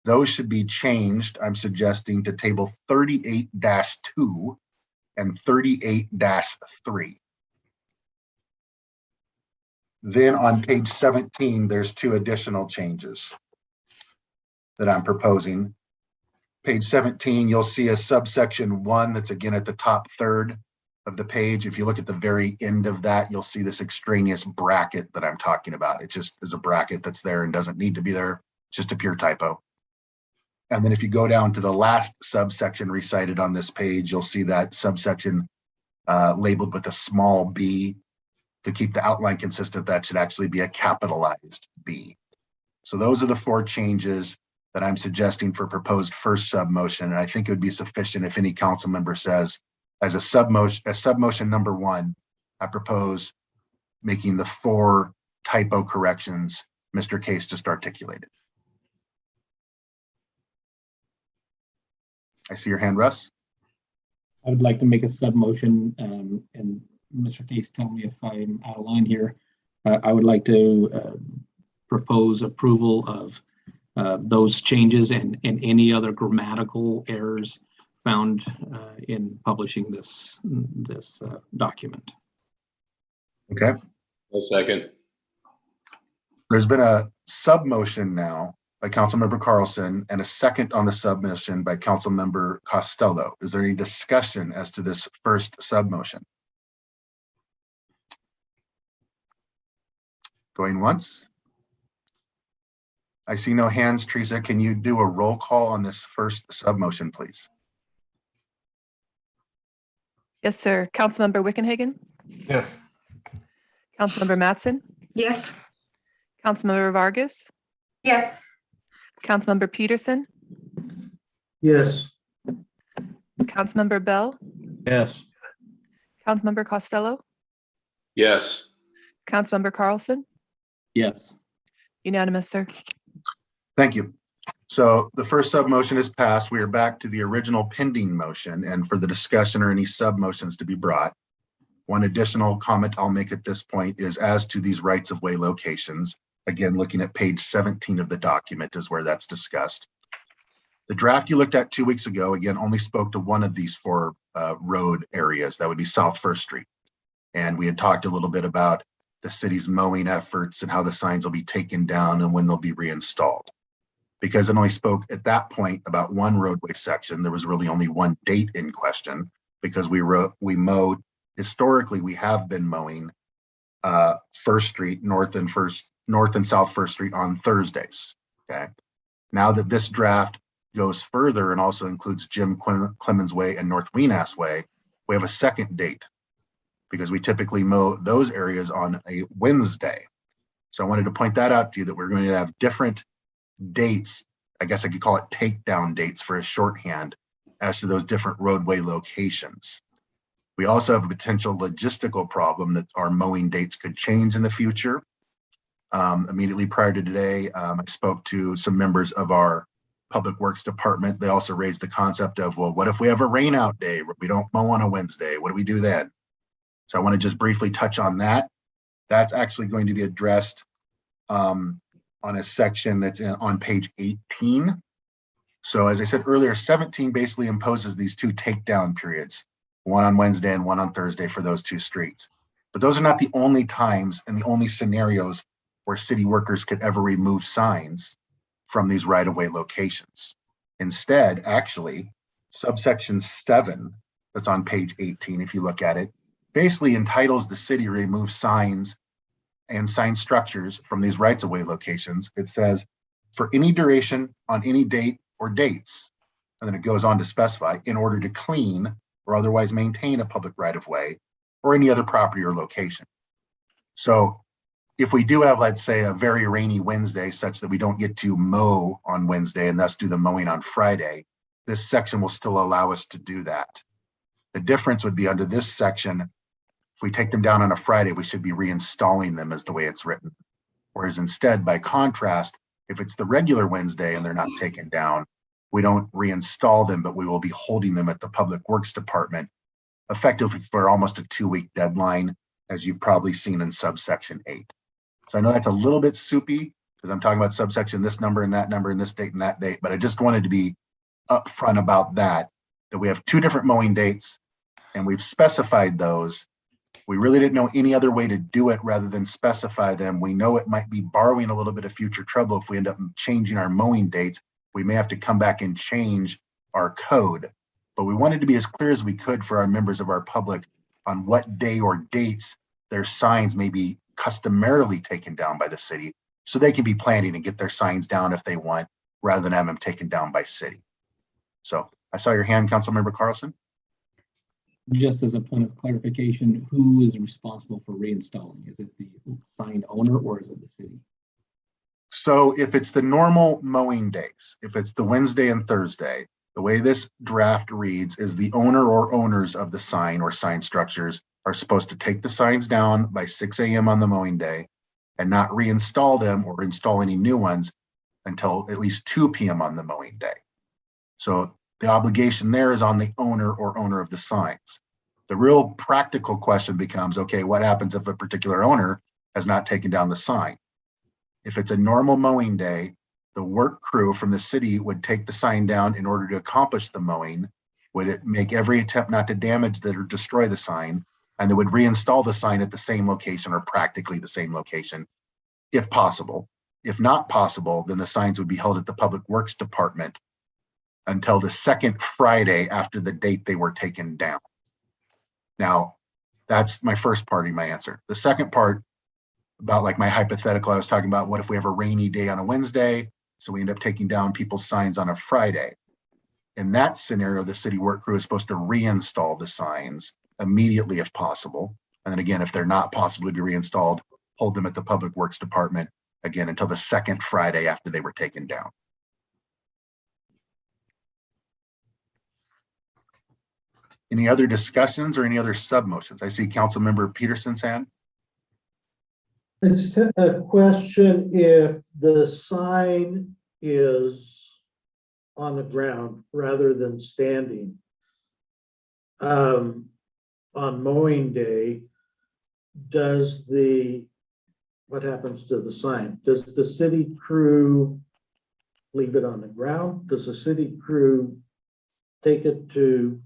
Those should be changed, I'm suggesting, to table 38-2 and 38-3. Then on page 17, there's 2 additional changes that I'm proposing. Page 17, you'll see a subsection 1 that's again at the top third of the page. If you look at the very end of that, you'll see this extraneous bracket that I'm talking about. It just is a bracket that's there and doesn't need to be there. It's just a pure typo. And then if you go down to the last subsection recited on this page, you'll see that subsection labeled with a small b. To keep the outline consistent, that should actually be a capitalized B. So those are the 4 changes that I'm suggesting for proposed first sub motion. And I think it would be sufficient if any council member says, as a sub motion number 1, I propose making the 4 typo corrections Mr. Case just articulated. I see your hand, Russ. I would like to make a sub motion, and Mr. Case, tell me if I'm out of line here. I would like to propose approval of those changes and any other grammatical errors found in publishing this document. Okay. A second. There's been a sub motion now by Councilmember Carlson and a second on the submission by Councilmember Costello. Is there any discussion as to this first submotion? Going once? I see no hands. Teresa, can you do a roll call on this first submotion, please? Yes, sir. Councilmember Wickenhagen, Yes. Councilmember Mattson, Yes. Councilmember Vargas, Yes. Councilmember Peterson, Yes. Councilmember Bell, Yes. Councilmember Costello, Yes. Councilmember Carlson. Yes. Unanimous, sir. Thank you. So the first submotion is passed. We are back to the original pending motion and for the discussion or any submotions to be brought. One additional comment I'll make at this point is as to these rights of way locations. Again, looking at page 17 of the document is where that's discussed. The draft you looked at 2 weeks ago, again, only spoke to one of these four road areas. That would be South First Street. And we had talked a little bit about the city's mowing efforts and how the signs will be taken down and when they'll be reinstalled. Because it only spoke at that point about one roadway section, there was really only one date in question because we mowed, historically, we have been mowing First Street, North and South First Street on Thursdays, okay? Now that this draft goes further and also includes Jim Clemens Way and North Weenass Way, we have a second date because we typically mow those areas on a Wednesday. So I wanted to point that out to you that we're going to have different dates. I guess I could call it takedown dates for a shorthand as to those different roadway locations. We also have a potential logistical problem that our mowing dates could change in the future. Immediately prior to today, I spoke to some members of our Public Works Department. They also raised the concept of, well, what if we have a rain out day where we don't mow on a Wednesday? What do we do then? So I want to just briefly touch on that. That's actually going to be addressed on a section that's on page 18. So as I said earlier, 17 basically imposes these two takedown periods, one on Wednesday and one on Thursday for those two streets. But those are not the only times and the only scenarios where city workers could ever remove signs from these right-of-way locations. Instead, actually, subsection 7, that's on page 18, if you look at it, basically entitles the city to remove signs and sign structures from these rights-of-way locations. It says, for any duration on any date or dates, and then it goes on to specify, in order to clean or otherwise maintain a public right-of-way or any other property or location. So if we do have, let's say, a very rainy Wednesday such that we don't get to mow on Wednesday and thus do the mowing on Friday, this section will still allow us to do that. The difference would be under this section, if we take them down on a Friday, we should be reinstalling them as the way it's written. Whereas instead, by contrast, if it's the regular Wednesday and they're not taken down, we don't reinstall them, but we will be holding them at the Public Works Department effectively for almost a 2-week deadline, as you've probably seen in subsection 8. So I know that's a little bit soupy because I'm talking about subsection this number and this date and that date, but I just wanted to be upfront about that we have two different mowing dates and we've specified those. We really didn't know any other way to do it rather than specify them. We know it might be borrowing a little bit of future trouble if we end up changing our mowing dates. We may have to come back and change our code, but we wanted to be as clear as we could for our members of our public on what day or dates their signs may be customarily taken down by the city so they can be planning and get their signs down if they want rather than have them taken down by city. So I saw your hand, Councilmember Carlson. Just as a point of clarification, who is responsible for reinstalling? Is it the sign owner or is it the city? So if it's the normal mowing days, if it's the Wednesday and Thursday, the way this draft reads is the owner or owners of the sign or sign structures are supposed to take the signs down by 6 a.m. on the mowing day and not reinstall them or install any new ones until at least 2 p.m. on the mowing day. So the obligation there is on the owner or owner of the signs. The real practical question becomes, okay, what happens if a particular owner has not taken down the sign? If it's a normal mowing day, the work crew from the city would take the sign down in order to accomplish the mowing, would it make every attempt not to damage that or destroy the sign, and they would reinstall the sign at the same location or practically the same location, if possible. If not possible, then the signs would be held at the Public Works Department until the second Friday after the date they were taken down. Now, that's my first part of my answer. The second part about like my hypothetical, I was talking about what if we have a rainy day on a Wednesday, so we end up taking down people's signs on a Friday. In that scenario, the city work crew is supposed to reinstall the signs immediately if possible. And then again, if they're not possible to be reinstalled, hold them at the Public Works Department again until the second Friday after they were taken down. Any other discussions or any other sub-motions? I see Councilmember Peterson's hand. It's a question if the sign is on the ground rather than standing. On mowing day, what happens to the sign? Does the city crew leave it on the ground? Does the city crew take it to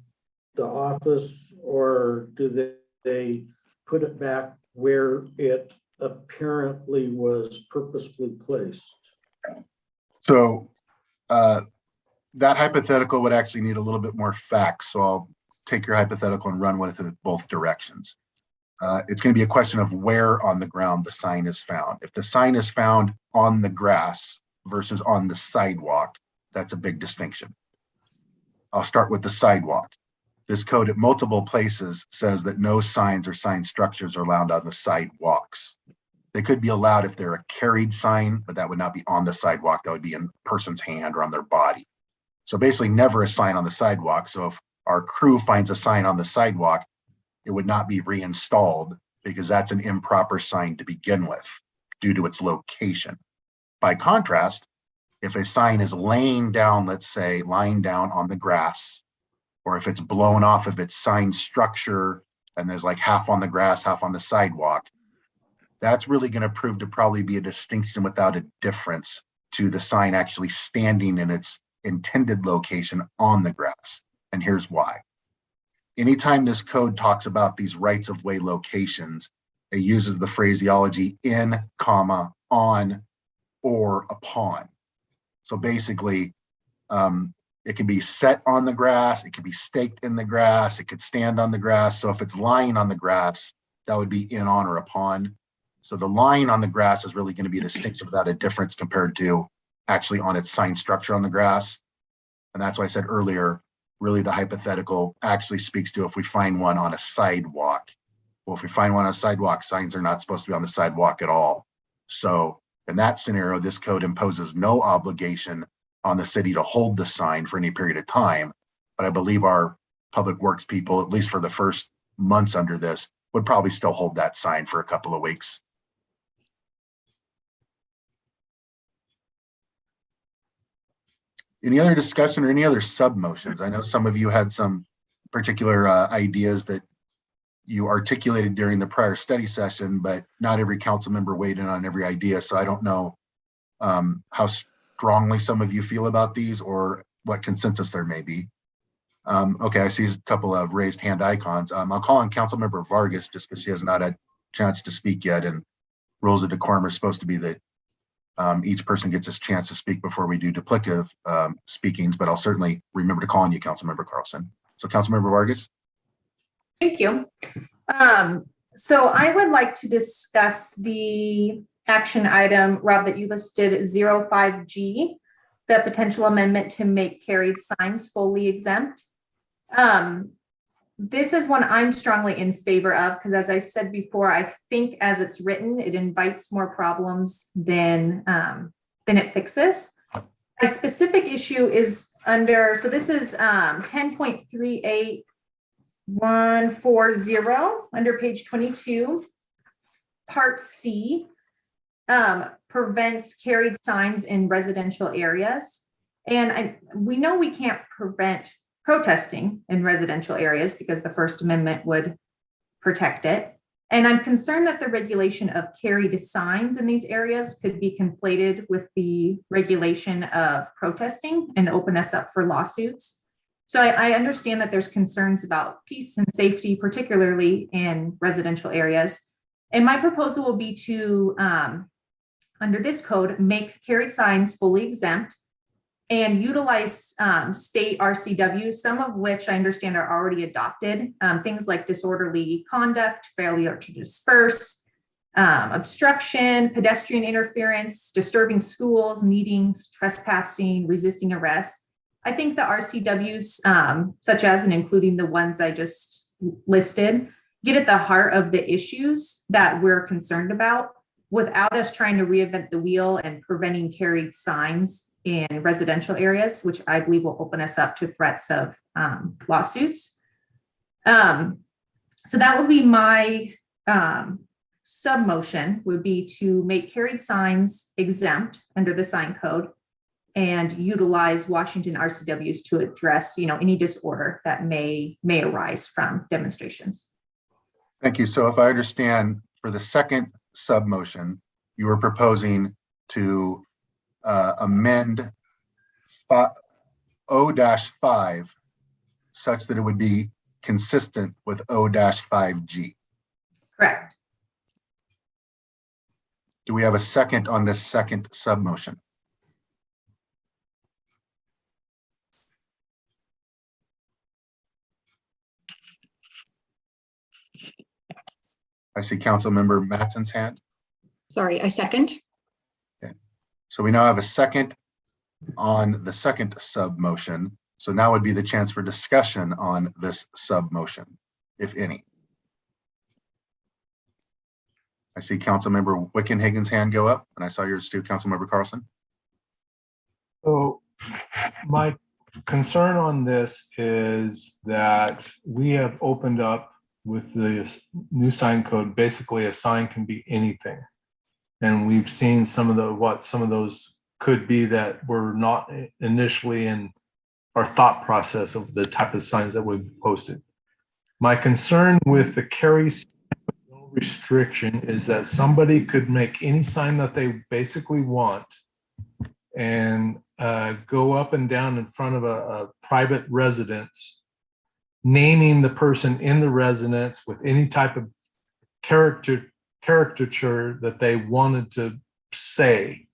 the office, or do they put it back where it apparently was purposefully placed? So that hypothetical would actually need a little bit more facts. So I'll take your hypothetical and run with it both directions. It's going to be a question of where on the ground the sign is found. If the sign is found on the grass versus on the sidewalk, that's a big distinction. I'll start with the sidewalk. This code at multiple places says that no signs or sign structures are allowed on the sidewalks. They could be allowed if they're a carried sign, but that would not be on the sidewalk. That would be in a person's hand or on their body. So basically never a sign on the sidewalk. So if our crew finds a sign on the sidewalk, it would not be reinstalled because that's an improper sign to begin with due to its location. By contrast, if a sign is laying down, let's say lying down on the grass, or if it's blown off of its sign structure and there's like half on the grass, half on the sidewalk, that's really going to prove to probably be a distinction without a difference to the sign actually standing in its intended location on the grass. And here's why. Anytime this code talks about these rights of way locations, it uses the phraseology in, comma, on, or upon. So basically, it can be set on the grass, it could be staked in the grass, it could stand on the grass. So if it's lying on the grass, that would be in, on, or upon. So the lying on the grass is really going to be a distinction without a difference compared to actually on its sign structure on the grass. And that's why I said earlier, really the hypothetical actually speaks to if we find one on a sidewalk. Well, if we find one on a sidewalk, signs are not supposed to be on the sidewalk at all. So in that scenario, this code imposes no obligation on the city to hold the sign for any period of time. But I believe our public works people, at least for the first months under this, would probably still hold that sign for a couple of weeks. Any other discussion or any other sub motions? I know some of you had some particular ideas that you articulated during the prior study session, but not every council member weighed in on every idea. So I don't know how strongly some of you feel about these or what consensus there may be. Okay, I see a couple of raised hand icons. I'll call on Councilmember Vargas just because she has not had a chance to speak yet, and rules of decorum are supposed to be that each person gets a chance to speak before we do duplicative speakings, but I'll certainly remember to call on you, Councilmember Carlson. So Councilmember Vargas. Thank you. So I would like to discuss the action item, Rob, that you listed 05G, the potential amendment to make carried signs fully exempt. This is one I'm strongly in favor of because, as I said before, I think as it's written, it invites more problems than it fixes. My specific issue is under, so this is 10.38140 under page 22, part C, prevents carried signs in residential areas. And we know we can't prevent protesting in residential areas because the First Amendment would protect it. And I'm concerned that the regulation of carried signs in these areas could be conflated with the regulation of protesting and open us up for lawsuits. So I understand that there's concerns about peace and safety, particularly in residential areas. And my proposal will be to under this code, make carried signs fully exempt and utilize state RCW, some of which I understand are already adopted, things like disorderly conduct, failure to disperse, obstruction, pedestrian interference, disturbing schools, meetings, trespassing, resisting arrest. I think the RCWs, such as and including the ones I just listed, get at the heart of the issues that we're concerned about without us trying to reinvent the wheel and preventing carried signs in residential areas, which I believe will open us up to threats of lawsuits. So that would be my sub motion, would be to make carried signs exempt under the sign code and utilize Washington RCWs to address, any disorder that may arise from demonstrations. Thank you. So if I understand, for the second sub motion, you were proposing to amend O-5 such that it would be consistent with O-5G. Correct. Do we have a second on this second sub motion? I see Councilmember Mattson's hand. Sorry, I second. So we now have a second on the second sub motion. So now would be the chance for discussion on this sub motion, if any. I see Councilmember Wickenhagen's hand go up, and I saw yours too, Councilmember Carlson. So my concern on this is that we have opened up with the new sign code. Basically, a sign can be anything. And we've seen some of those could be that were not initially in our thought process of the type of signs that we've posted. My concern with the carry no restriction is that somebody could make any sign that they basically want and go up and down in front of a private residence, naming the person in the residence with any type of caricature that they wanted to say.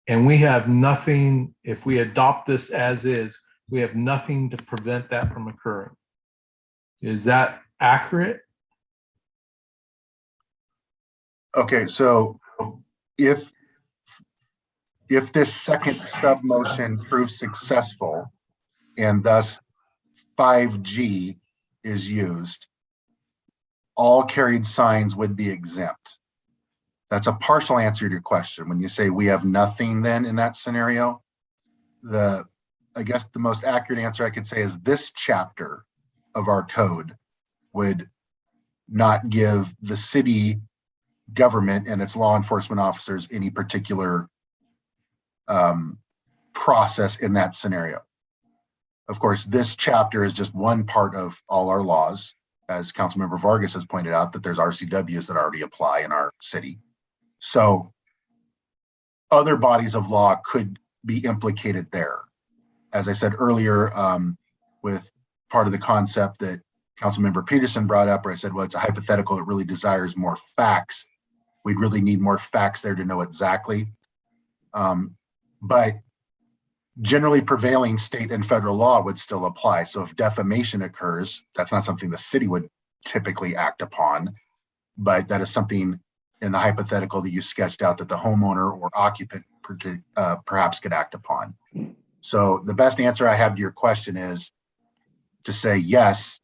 And we have nothing, if we adopt this as is, we have nothing to prevent that from occurring. Is that accurate? Okay, so if this second sub motion proves successful and thus 5G is used, all carried signs would be exempt. That's a partial answer to your question. When you say we have nothing then in that scenario, I guess the most accurate answer I could say is this chapter of our code would not give the city government and its law enforcement officers any particular process in that scenario. Of course, this chapter is just one part of all our laws. As Councilmember Vargas has pointed out, that there's RCWs that already apply in our city. So other bodies of law could be implicated there. As I said earlier, with part of the concept that Councilmember Peterson brought up, where I said, well, it's a hypothetical, it really desires more facts. We'd really need more facts there to know exactly. But generally prevailing state and federal law would still apply. So if defamation occurs, that's not something the city would typically act upon, but that is something in the hypothetical that you sketched out that the homeowner or occupant perhaps could act upon. So the best answer I have to your question is to say yes,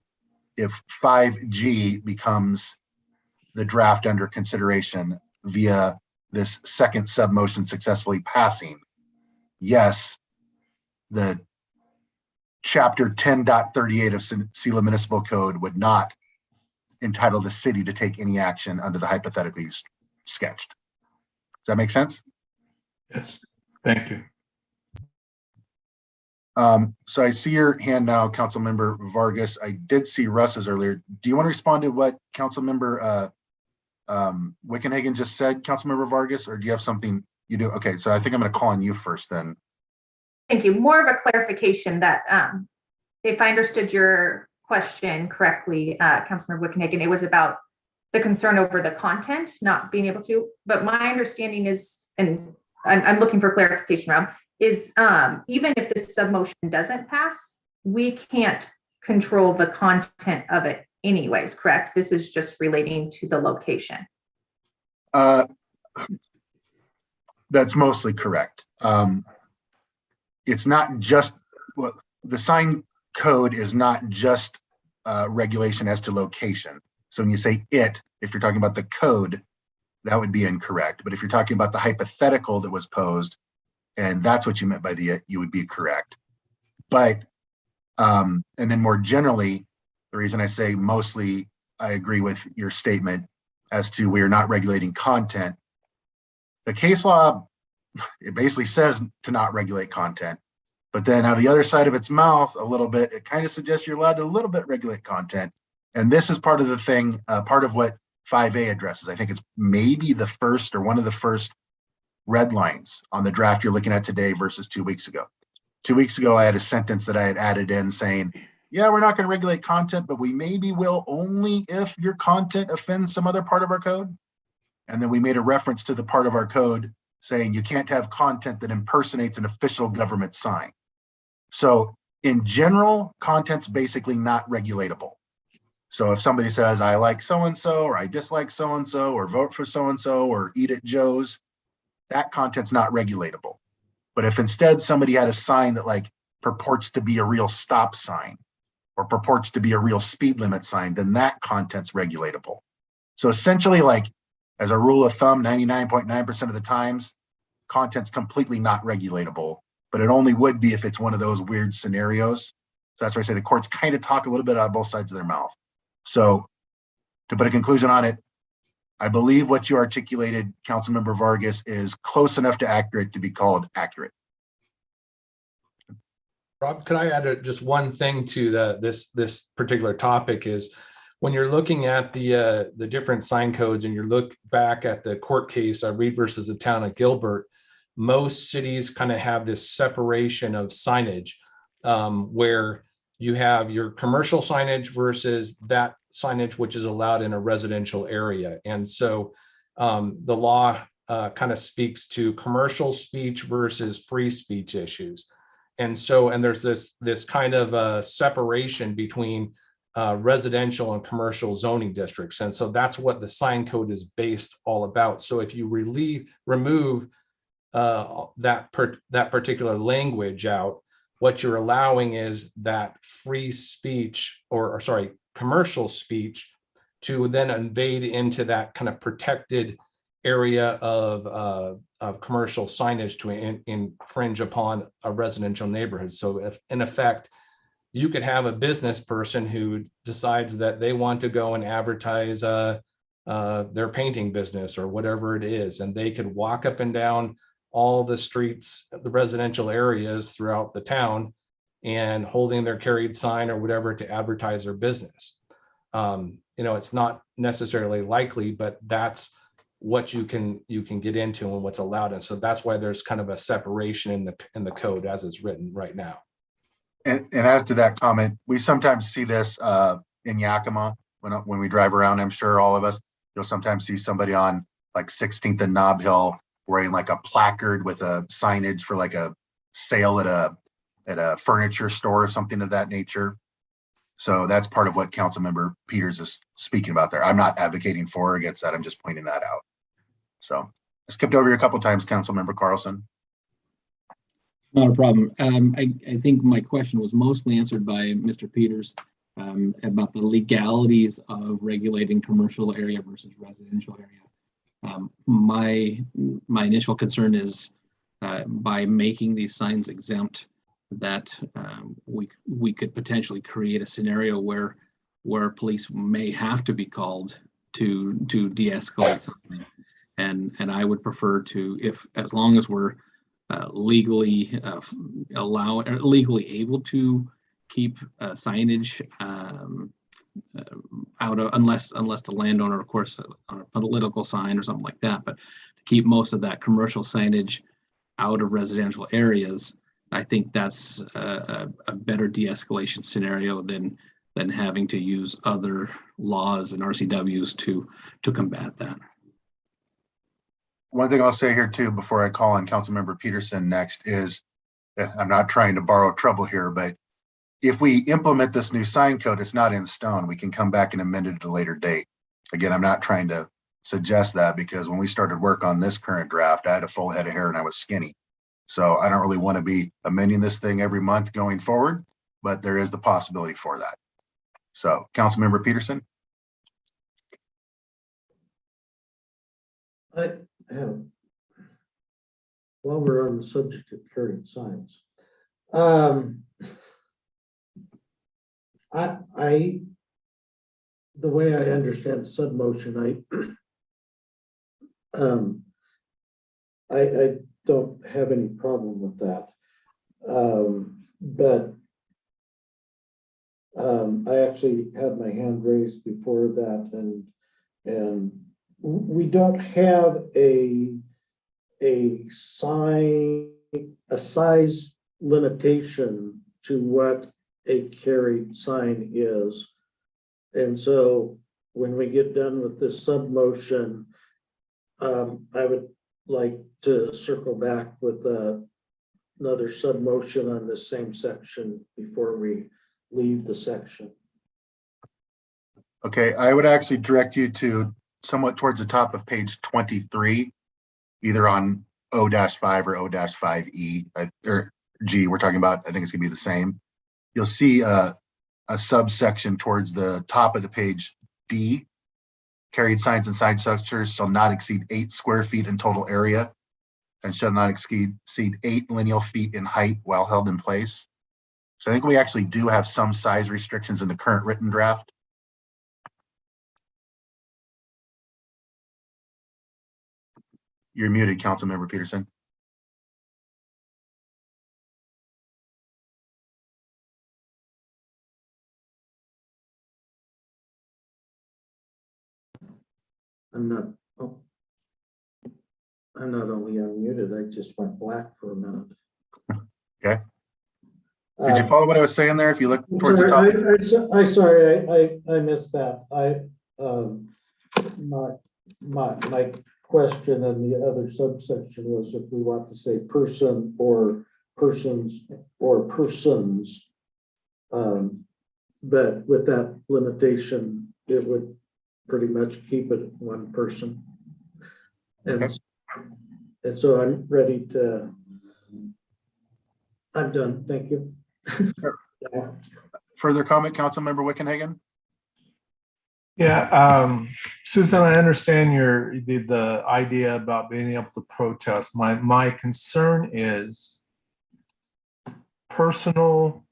if 5G becomes the draft under consideration via this second sub motion successfully passing, yes, the chapter 10.38 of Selah Municipal Code would not entitle the city to take any action under the hypothetical you sketched. Does that make sense? Yes, thank you. So I see your hand now, Councilmember Vargas. I did see Russ's earlier. Do you want to respond to what Councilmember Wickenhagen just said, Councilmember Vargas, or do you have something you do? Okay, so I think I'm going to call on you first then. Thank you. More of a clarification that if I understood your question correctly, Councilmember Wickenhagen, it was about the concern over the content not being able to, but my understanding is and I'm looking for clarification, Rob, is even if this sub-motion doesn't pass, we can't control the content of it anyways, correct? This is just relating to the location. That's mostly correct. It's not just, well, the sign code is not just regulation as to location. So when you say it, if you're talking about the code, that would be incorrect. But if you're talking about the hypothetical that was posed, and that's what you meant by the it, you would be correct. But, and then more generally, the reason I say mostly I agree with your statement as to we are not regulating content. The case law, it basically says to not regulate content, but then out of the other side of its mouth a little bit, it kind of suggests you're allowed to a little bit regulate content. And this is part of the thing, part of what 5A addresses. I think it's maybe the first or one of the first red lines on the draft you're looking at today versus 2 weeks ago. 2 weeks ago, I had a sentence that I had added in saying, yeah, we're not going to regulate content, but we maybe will only if your content offends some other part of our code. And then we made a reference to the part of our code saying you can't have content that impersonates an official government sign. So in general, content's basically not regulatable. So if somebody says, I like so-and-so, or I dislike so-and-so, or vote for so-and-so, or eat at Joe's, that content's not regulatable. But if instead somebody had a sign that like purports to be a real stop sign or purports to be a real speed limit sign, then that content's regulatable. So essentially, like as a rule of thumb, 99.9% of the times, content's completely not regulatable, but it only would be if it's one of those weird scenarios. So that's why I say the courts kind of talk a little bit out of both sides of their mouth. So to put a conclusion on it, I believe what you articulated, Councilmember Vargas, is close enough to accurate to be called accurate. Rob, could I add just one thing to this particular topic is when you're looking at the different sign codes and you look back at the court case, Reed versus the town of Gilbert, most cities kind of have this separation of signage where you have your commercial signage versus that signage which is allowed in a residential area. And so the law kind of speaks to commercial speech versus free speech issues. And so, and there's this kind of separation between residential and commercial zoning districts. And so that's what the sign code is based all about. So if you remove that particular language out, what you're allowing is that free speech or sorry, commercial speech to then invade into that kind of protected area of commercial signage to infringe upon a residential neighborhood. So if in effect, you could have a business person who decides that they want to go and advertise their painting business or whatever it is, and they could walk up and down all the streets, the residential areas throughout the town and holding their carried sign or whatever to advertise their business. It's not necessarily likely, but that's what you can get into and what's allowed. And so that's why there's kind of a separation in the code as it's written right now. And as to that comment, we sometimes see this in Yakima when we drive around. I'm sure all of us, you'll sometimes see somebody on like 16th and Nob Hill wearing like a placard with a signage for like a sale at a furniture store or something of that nature. So that's part of what Councilmember Peters is speaking about there. I'm not advocating for or against that. I'm just pointing that out. So I skipped over you a couple of times, Councilmember Carlson. Not a problem. I think my question was mostly answered by Mr. Peters about the legalities of regulating commercial area versus residential area. My initial concern is by making these signs exempt, that we could potentially create a scenario where police may have to be called to de-escalate something. And I would prefer to, as long as we're legally able to keep signage out of, unless the landowner, of course, on a political sign or something like that, but to keep most of that commercial signage out of residential areas, I think that's a better de-escalation scenario than having to use other laws and RCWs to combat that. One thing I'll say here too, before I call on Councilmember Peterson next is, and I'm not trying to borrow trouble here, but if we implement this new sign code, it's not in stone. We can come back and amend it at a later date. Again, I'm not trying to suggest that, because when we started work on this current draft, I had a full head of hair and I was skinny. So I don't really want to be amending this thing every month going forward, but there is the possibility for that. So Councilmember Peterson. I have, while we're on the subject of carrying signs, the way I understand submotion, I don't have any problem with that. But I actually had my hand raised before that, and we don't have a size limitation to what a carried sign is. And so when we get done with this submotion, I would like to circle back with another submotion on this same section before we leave the section. Okay, I would actually direct you to somewhat towards the top of page 23, either on O-5 or O-5E, or G, we're talking about, I think it's gonna be the same. You'll see a subsection towards the top of the page, D. Carried signs and sign structures shall not exceed 8 square feet in total area and shall not exceed 8 lineal feet in height while held in place. So I think we actually do have some size restrictions in the current written draft. You're muted, Councilmember Peterson. I'm not only unmuted, I just went black for a minute. Okay. Did you follow what I was saying there? If you look towards the top. I missed that. My question in the other subsection was if we want to say person or persons or persons. But with that limitation, it would pretty much keep it one person. And so I'm ready to, I'm done. Thank you. Further comment, Councilmember Wickenhagen? Yeah, Susan, I understand the idea about being able to protest. My concern is personal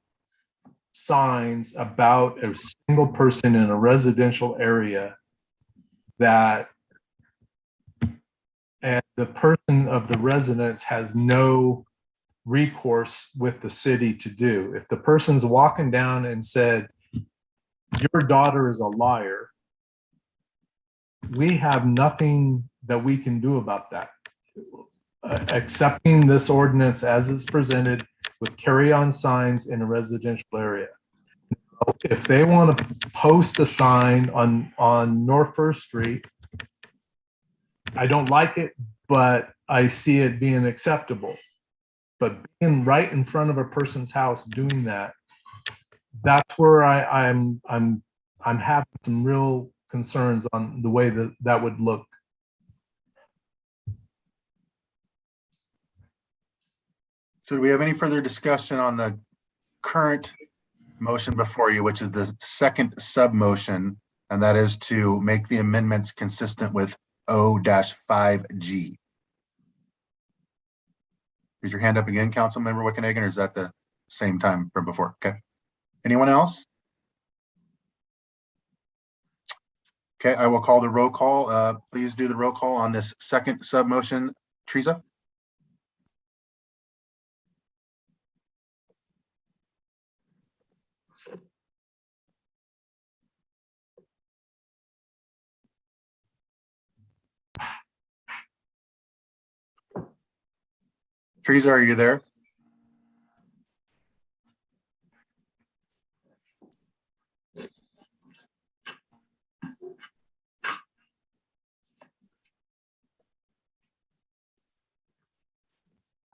signs about a single person in a residential area that, and the person of the residence has no recourse with the city to do. If the person's walking down and said, your daughter is a liar, we have nothing that we can do about that. Accepting this ordinance as is presented with carry-on signs in a residential area. If they want to post a sign on North First Street, I don't like it, but I see it being acceptable. But being right in front of a person's house doing that, that's where I'm having some real concerns on the way that would look. So do we have any further discussion on the current motion before you, which is the second sub motion, and that is to make the amendments consistent with O-5G? Is your hand up again, Councilmember Wickenhagen, or is that the same time from before? Okay. Anyone else? Okay, I will call the roll call. Please do the roll call on this second sub motion. Teresa? Teresa, are you there?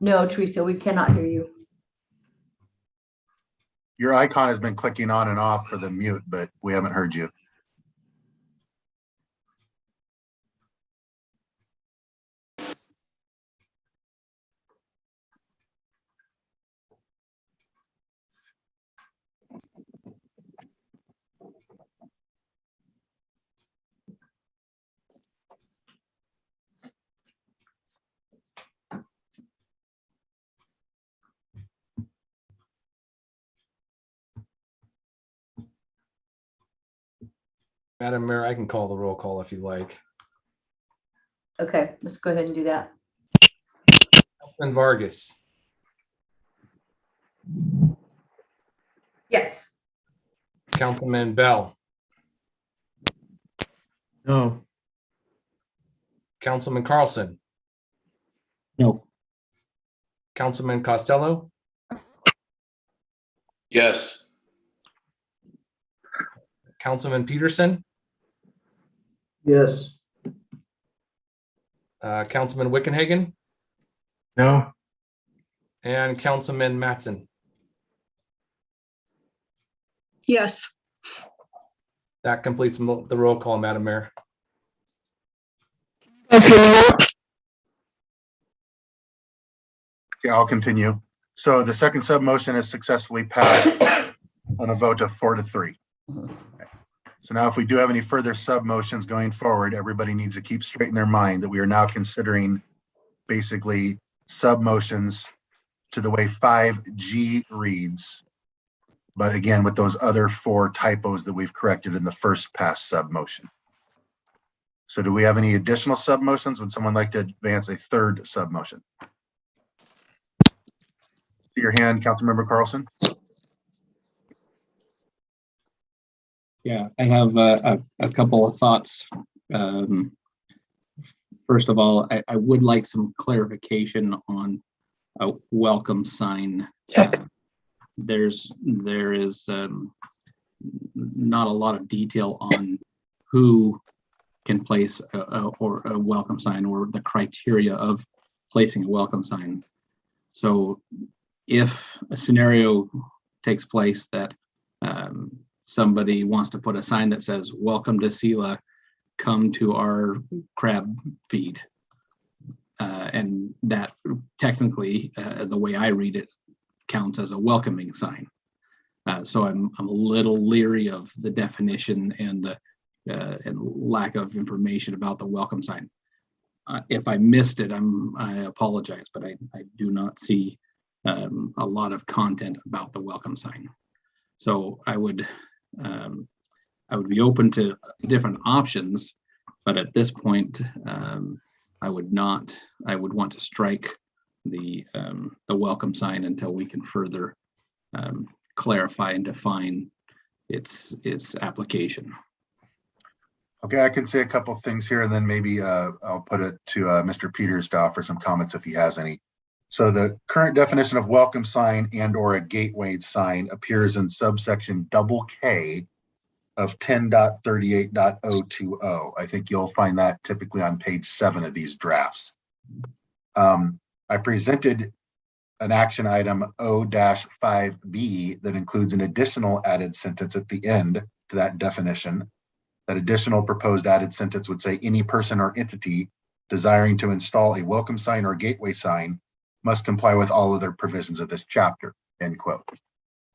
No, Teresa, we cannot hear you. Your icon has been clicking on and off for the mute, but we haven't heard you. Madam Mayor, I can call the roll call if you like. Okay, let's go ahead and do that. Councilman Vargas, Yes. Councilman Bell, No. Councilman Carlson, No. Councilman Costello, Yes. Councilman Peterson, Yes. Councilman Wickenhagen, No. and Councilman Mattson. Yes. That completes the roll call, Madam Mayor. Okay, I'll continue. So the second sub-motion is successfully passed on a vote of 4-3. Okay. So now if we do have any further sub-motions going forward, everybody needs to keep straight in their mind that we are now considering basically sub-motions to the way 5G reads. But again, with those other 4 typos that we've corrected in the first pass sub-motion. So do we have any additional sub-motions? Would someone like to advance a third sub-motion? See your hand, Councilmember Carlson. Yeah, I have a couple of thoughts. First of all, I would like some clarification on a welcome sign. There is not a lot of detail on who can place a welcome sign or the criteria of placing a welcome sign. So if a scenario takes place that somebody wants to put a sign that says, "Welcome to Selah, come to our crab feed." And that technically, the way I read it, counts as a welcoming sign. So I'm a little leery of the definition and the and lack of information about the welcome sign. If I missed it, I apologize, but I do not see a lot of content about the welcome sign. So I would be open to different options, but at this point, I would want to strike the welcome sign until we can further clarify and define its application. Okay, I can say a couple of things here, and then maybe I'll put it to Mr. Peters to offer some comments if he has any. So the current definition of welcome sign and or a gateway sign appears in subsection K of 10.38.020. I think you'll find that typically on page 7 of these drafts. I presented an action item O-5B that includes an additional added sentence at the end to that definition. That additional proposed added sentence would say any person or entity desiring to install a welcome sign or gateway sign must comply with all other provisions of this chapter, end quote.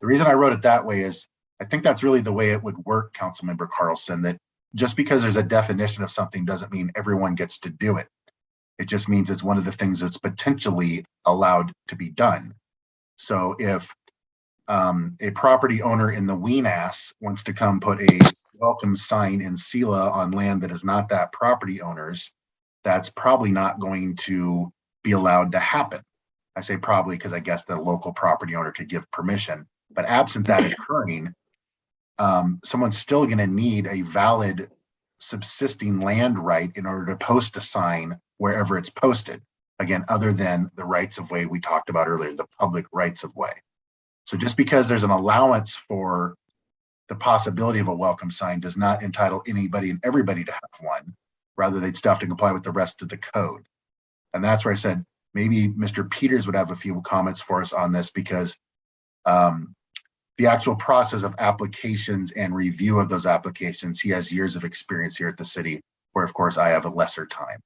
The reason I wrote it that way is I think that's really the way it would work, Councilmember Carlson, that just because there's a definition of something doesn't mean everyone gets to do it. It just means it's one of the things that's potentially allowed to be done. So if a property owner in the Weenass wants to come put a welcome sign in Selah on land that is not that property owner's, that's probably not going to be allowed to happen. I say probably because I guess the local property owner could give permission, but absent that occurring, someone's still going to need a valid subsisting land right in order to post a sign wherever it's posted. Again, other than the rights of way we talked about earlier, the public rights of way. So just because there's an allowance for the possibility of a welcome sign does not entitle anybody and everybody to have one. Rather, they'd still have to comply with the rest of the code. And that's where I said, maybe Mr. Peters would have a few comments for us on this, because the actual process of applications and review of those applications, he has years of experience here at the city, where of course I have a lesser time.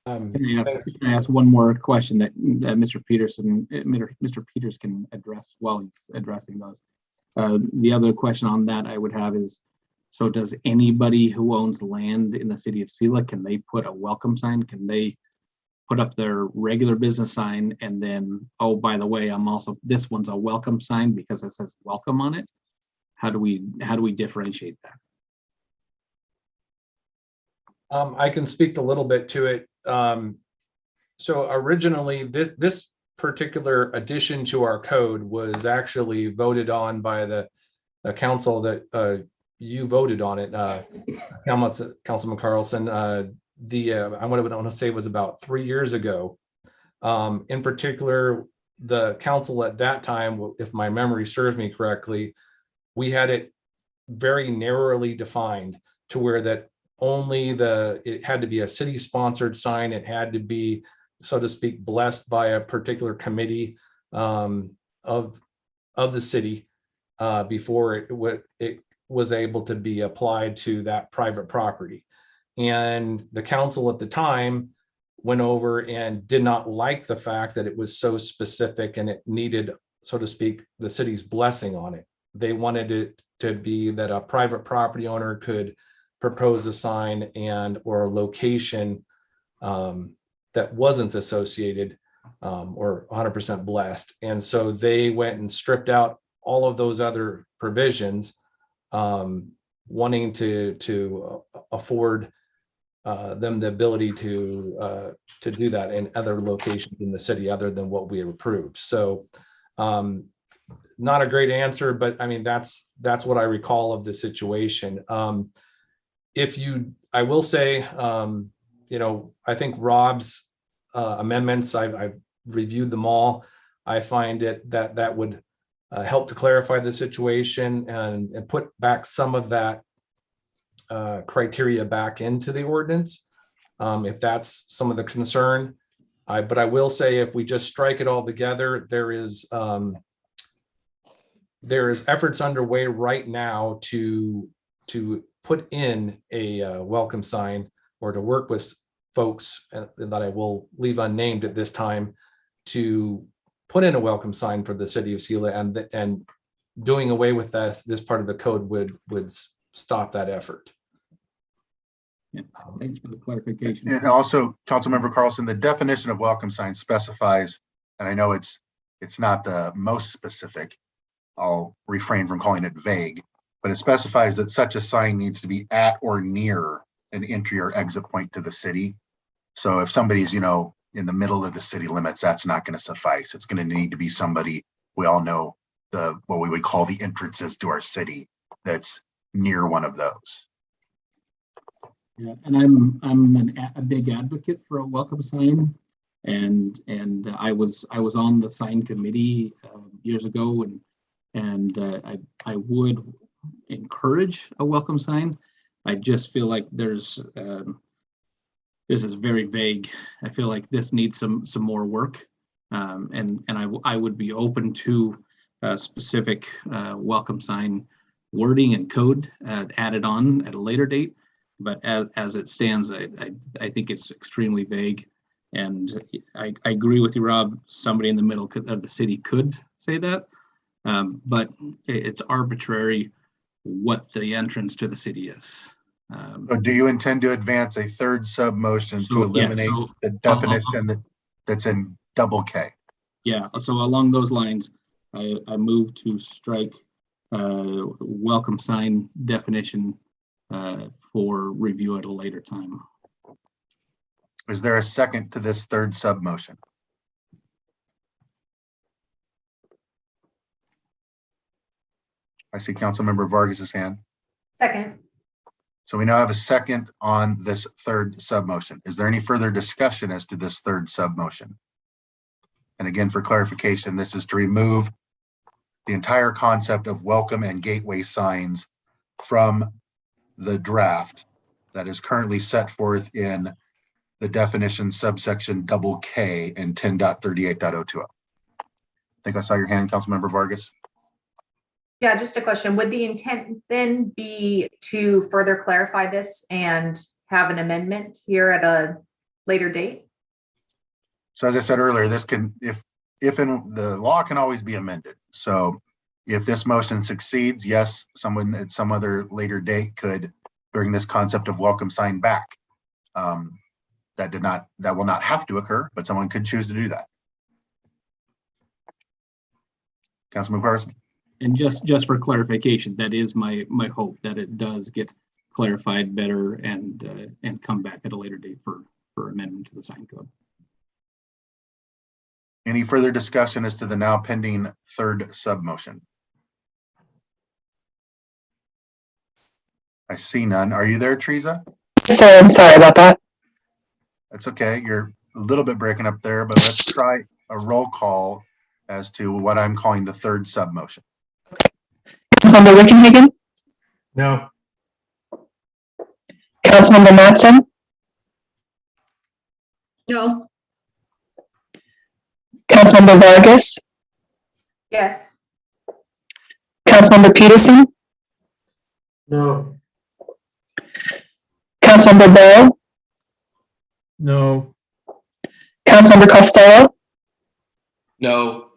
Can I ask one more question that Mr. Peters can address while he's addressing those? The other question on that I would have is, so does anybody who owns land in the city of Selah, can they put a welcome sign? Can they put up their regular business sign and then, oh, by the way, this one's a welcome sign because it says welcome on it? How do we differentiate that? I can speak a little bit to it. So originally, this particular addition to our code was actually voted on by the council that you voted on it, Councilman Carlson. I want to say it was about 3 years ago. In particular, the council at that time, if my memory serves me correctly, we had it very narrowly defined to where that only it had to be a city sponsored sign. It had to be, so to speak, blessed by a particular committee of the city before it was able to be applied to that private property. And the council at the time went over and did not like the fact that it was so specific and it needed, so to speak, the city's blessing on it. They wanted it to be that a private property owner could propose a sign and or a location that wasn't associated or 100% blessed. And so they went and stripped out all of those other provisions, wanting to afford them the ability to do that in other locations in the city other than what we have approved. So not a great answer, but I mean, that's what I recall of the situation. I will say, I think Rob's amendments, I've reviewed them all. I find that would help to clarify the situation and put back some of that criteria back into the ordinance, if that's some of the concern. But I will say, if we just strike it all together, there is efforts underway right now to put in a welcome sign, or to work with folks that I will leave unnamed at this time to put in a welcome sign for the city of Selah, and doing away with this part of the code would stop that effort. Yeah, thanks for the clarification. And also, Councilmember Carlson, the definition of welcome sign specifies, and I know it's not the most specific, I'll refrain from calling it vague, but it specifies that such a sign needs to be at or near an entry or exit point to the city. So if somebody's, in the middle of the city limits, that's not going to suffice. It's going to need to be somebody, we all know what we would call the entrances to our city, that's near one of those. Yeah, and I'm a big advocate for a welcome sign, and I was on the sign committee years ago, and I would encourage a welcome sign. I just feel like this is very vague. I feel like this needs some more work, and I would be open to specific welcome sign wording and code added on at a later date. But as it stands, I think it's extremely vague, and I agree with you, Rob. Somebody in the middle of the city could say that, but it's arbitrary what the entrance to the city is. So do you intend to advance a third sub motion to eliminate the definition that's in double K? Yeah, so along those lines, I move to strike welcome sign definition for review at a later time. Is there a second to this third sub motion? I see Councilmember Vargas's hand. Second. So we now have a second on this third sub motion. Is there any further discussion as to this third sub motion? And again, for clarification, this is to remove the entire concept of welcome and gateway signs from the draft that is currently set forth in the definition subsection double K in 10.38.020. I think I saw your hand, Councilmember Vargas. Yeah, just a question. Would the intent then be to further clarify this and have an amendment here at a later date? So as I said earlier, this can, if in the law can always be amended. So if this motion succeeds, yes, someone at some other later date could bring this concept of welcome sign back. That will not have to occur, but someone could choose to do that. Councilman Carson. And just for clarification, that is my hope that it does get clarified better and come back at a later date for amendment to the sign code. Any further discussion as to the now pending third submotion? I see none. Are you there, Teresa? Sorry, I'm sorry about that. That's okay. You're a little bit breaking up there, but let's try a roll call as to what I'm calling the third submotion. Councilmember Wickenhagen, No. Councilmember Matson, No. Councilmember Vargas, Yes. Councilmember Peterson, No. Councilmember Bell, No. Councilmember Costello, No.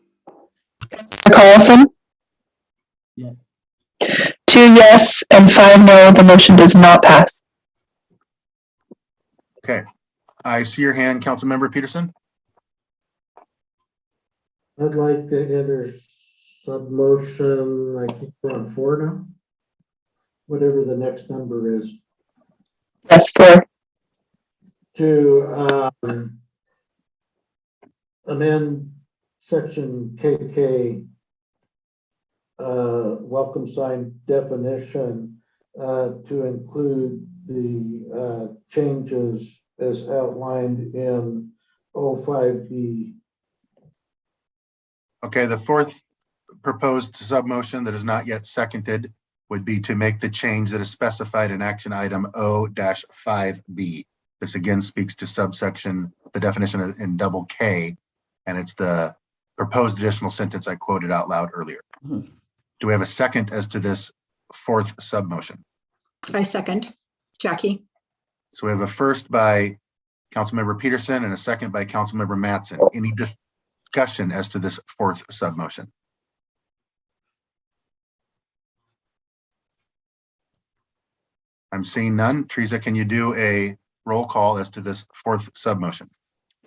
Carlson. Yes. 2 yes and 5 no. The motion does not pass. Okay. I see your hand, Councilmember Peterson. I'd like to enter submotion, I think we're on 4 now. Whatever the next number is. Yes, 4. To amend section KK welcome sign definition to include the changes as outlined in 05B. Okay, the fourth proposed submotion that is not yet seconded would be to make the change that is specified in action item O-5B. This again speaks to subsection, the definition in double K, and it's the proposed additional sentence I quoted out loud earlier. Do we have a second as to this fourth submotion? I second. Jackie. So we have a first by Councilmember Peterson and a second by Councilmember Matson. Any discussion as to this fourth submotion? I'm seeing none. Teresa, can you do a roll call as to this fourth submotion?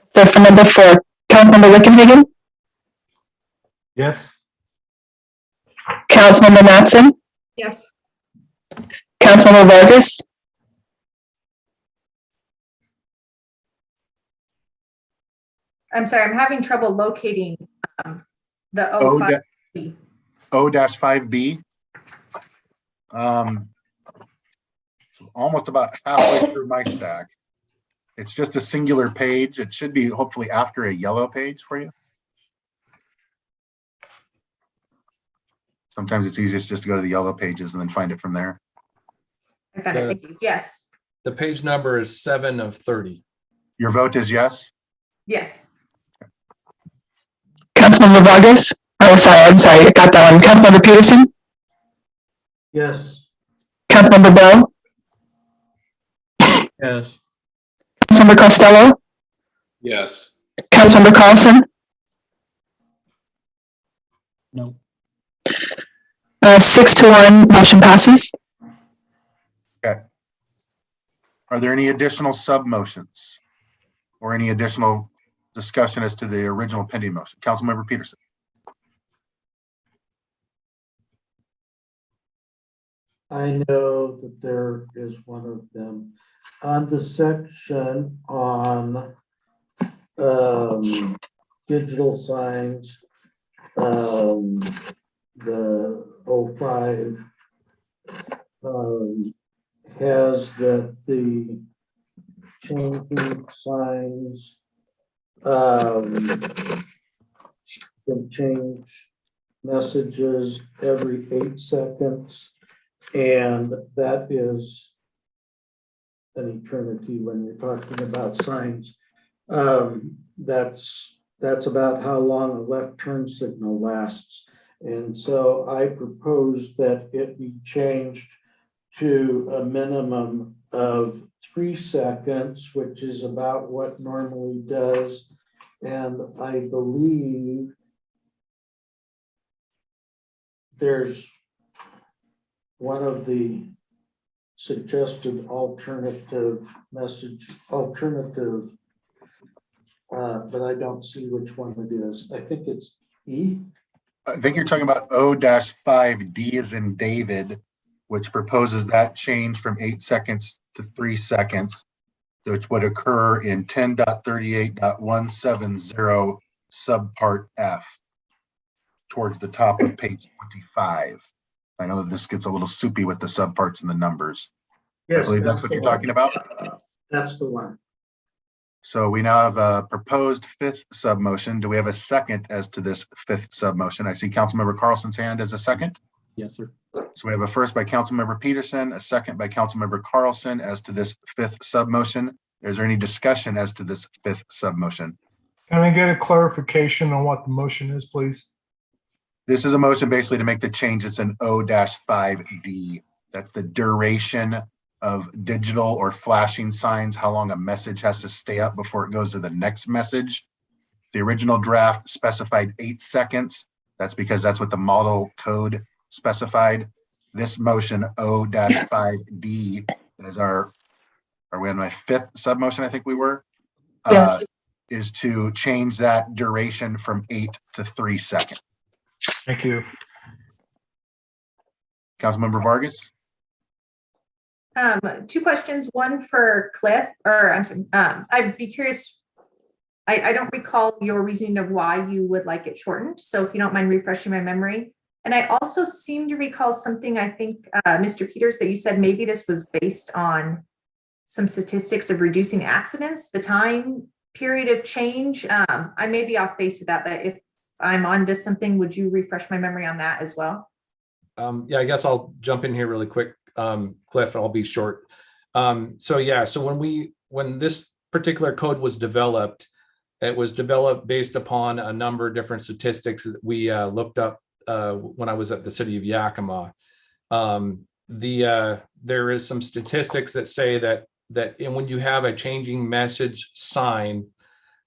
So for number 4, Councilmember Wickenhagen, Yes. Councilmember Matson, Yes. Councilmember Vargas, I'm sorry, I'm having trouble locating the O5B. O-5B. Almost about halfway through my stack. It's just a singular page. It should be hopefully after a yellow page for you. Sometimes it's easiest just to go to the yellow pages and then find it from there. I found it. Thank you. Yes. The page number is 7 of 30. Your vote is yes? Yes. Councilmember Vargas. Oh, sorry, I'm sorry, I got that one. Councilmember Peterson, Yes. Councilmember Bell, Yes. Councilmember Costello, Yes. Councilmember Carlson, No. 6 to 1, motion passes. Okay. Are there any additional sub-motions or any additional discussion as to the original pending motion? Councilmember Peterson. I know that there is one of them. On the section on digital signs, the 05 has that the changing signs can change messages every 8 seconds. And that is an eternity when you're talking about signs. That's about how long a left turn signal lasts. And so I propose that it be changed to a minimum of 3 seconds, which is about what normally does. And I believe there's one of the suggested alternative, but I don't see which one it is. I think it's E. I think you're talking about O-5D as in David, which proposes that change from 8 seconds to 3 seconds, which would occur in 10.38.170 subpart F towards the top of page 25. I know that this gets a little soupy with the subparts and the numbers. I believe that's what you're talking about. That's the one. So we now have a proposed 5th submotion. Do we have a second as to this 5th submotion? I see Councilmember Carlson's hand as a second. Yes, sir. So we have a first by Councilmember Peterson, a second by Councilmember Carlson as to this 5th submotion. Is there any discussion as to this 5th submotion? Can I get a clarification on what the motion is, please? This is a motion basically to make the change. It's an O-5D. That's the duration of digital or flashing signs, how long a message has to stay up before it goes to the next message. The original draft specified 8 seconds. That's because that's what the model code specified. This motion O-5D is are we on my 5th submotion? I think we were. Yes. Is to change that duration from 8 to 3 seconds. Thank you. Councilmember Vargas. 2 questions, one for Cliff, or I'm sorry, I'd be curious. I don't recall your reasoning of why you would like it shortened. So if you don't mind refreshing my memory. And I also seem to recall something, I think, Mr. Peters, that you said maybe this was based on some statistics of reducing accidents, the time period of change. I may be off base with that, but if I'm onto something, would you refresh my memory on that as well? Yeah, I guess I'll jump in here really quick, Cliff. I'll be short. So when this particular code was developed, it was developed based upon a number of different statistics that we looked up when I was at the city of Yakima. There is some statistics that say that when you have a changing message sign,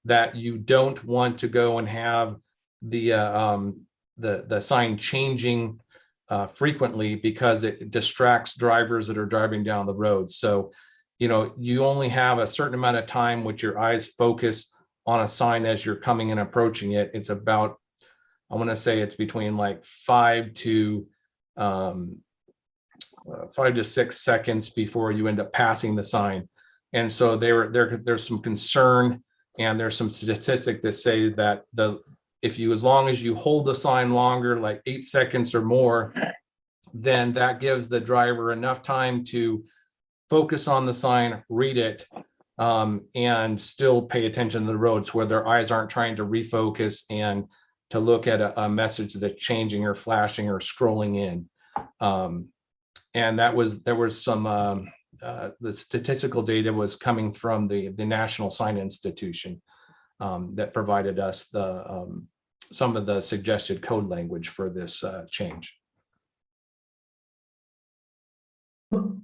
that you don't want to go and have the sign changing frequently, because it distracts drivers that are driving down the road. So, you only have a certain amount of time with your eyes focus on a sign as you're coming and approaching it. It's about, I want to say it's between like 5 to 6 seconds before you end up passing the sign. And so there's some concern, and there's some statistic that say that as long as you hold the sign longer, like 8 seconds or more, then that gives the driver enough time to focus on the sign, read it, and still pay attention to the roads, where their eyes aren't trying to refocus and to look at a message that's changing or flashing or scrolling in. And there was some, the statistical data was coming from the National Sign Institution that provided us some of the suggested code language for this change.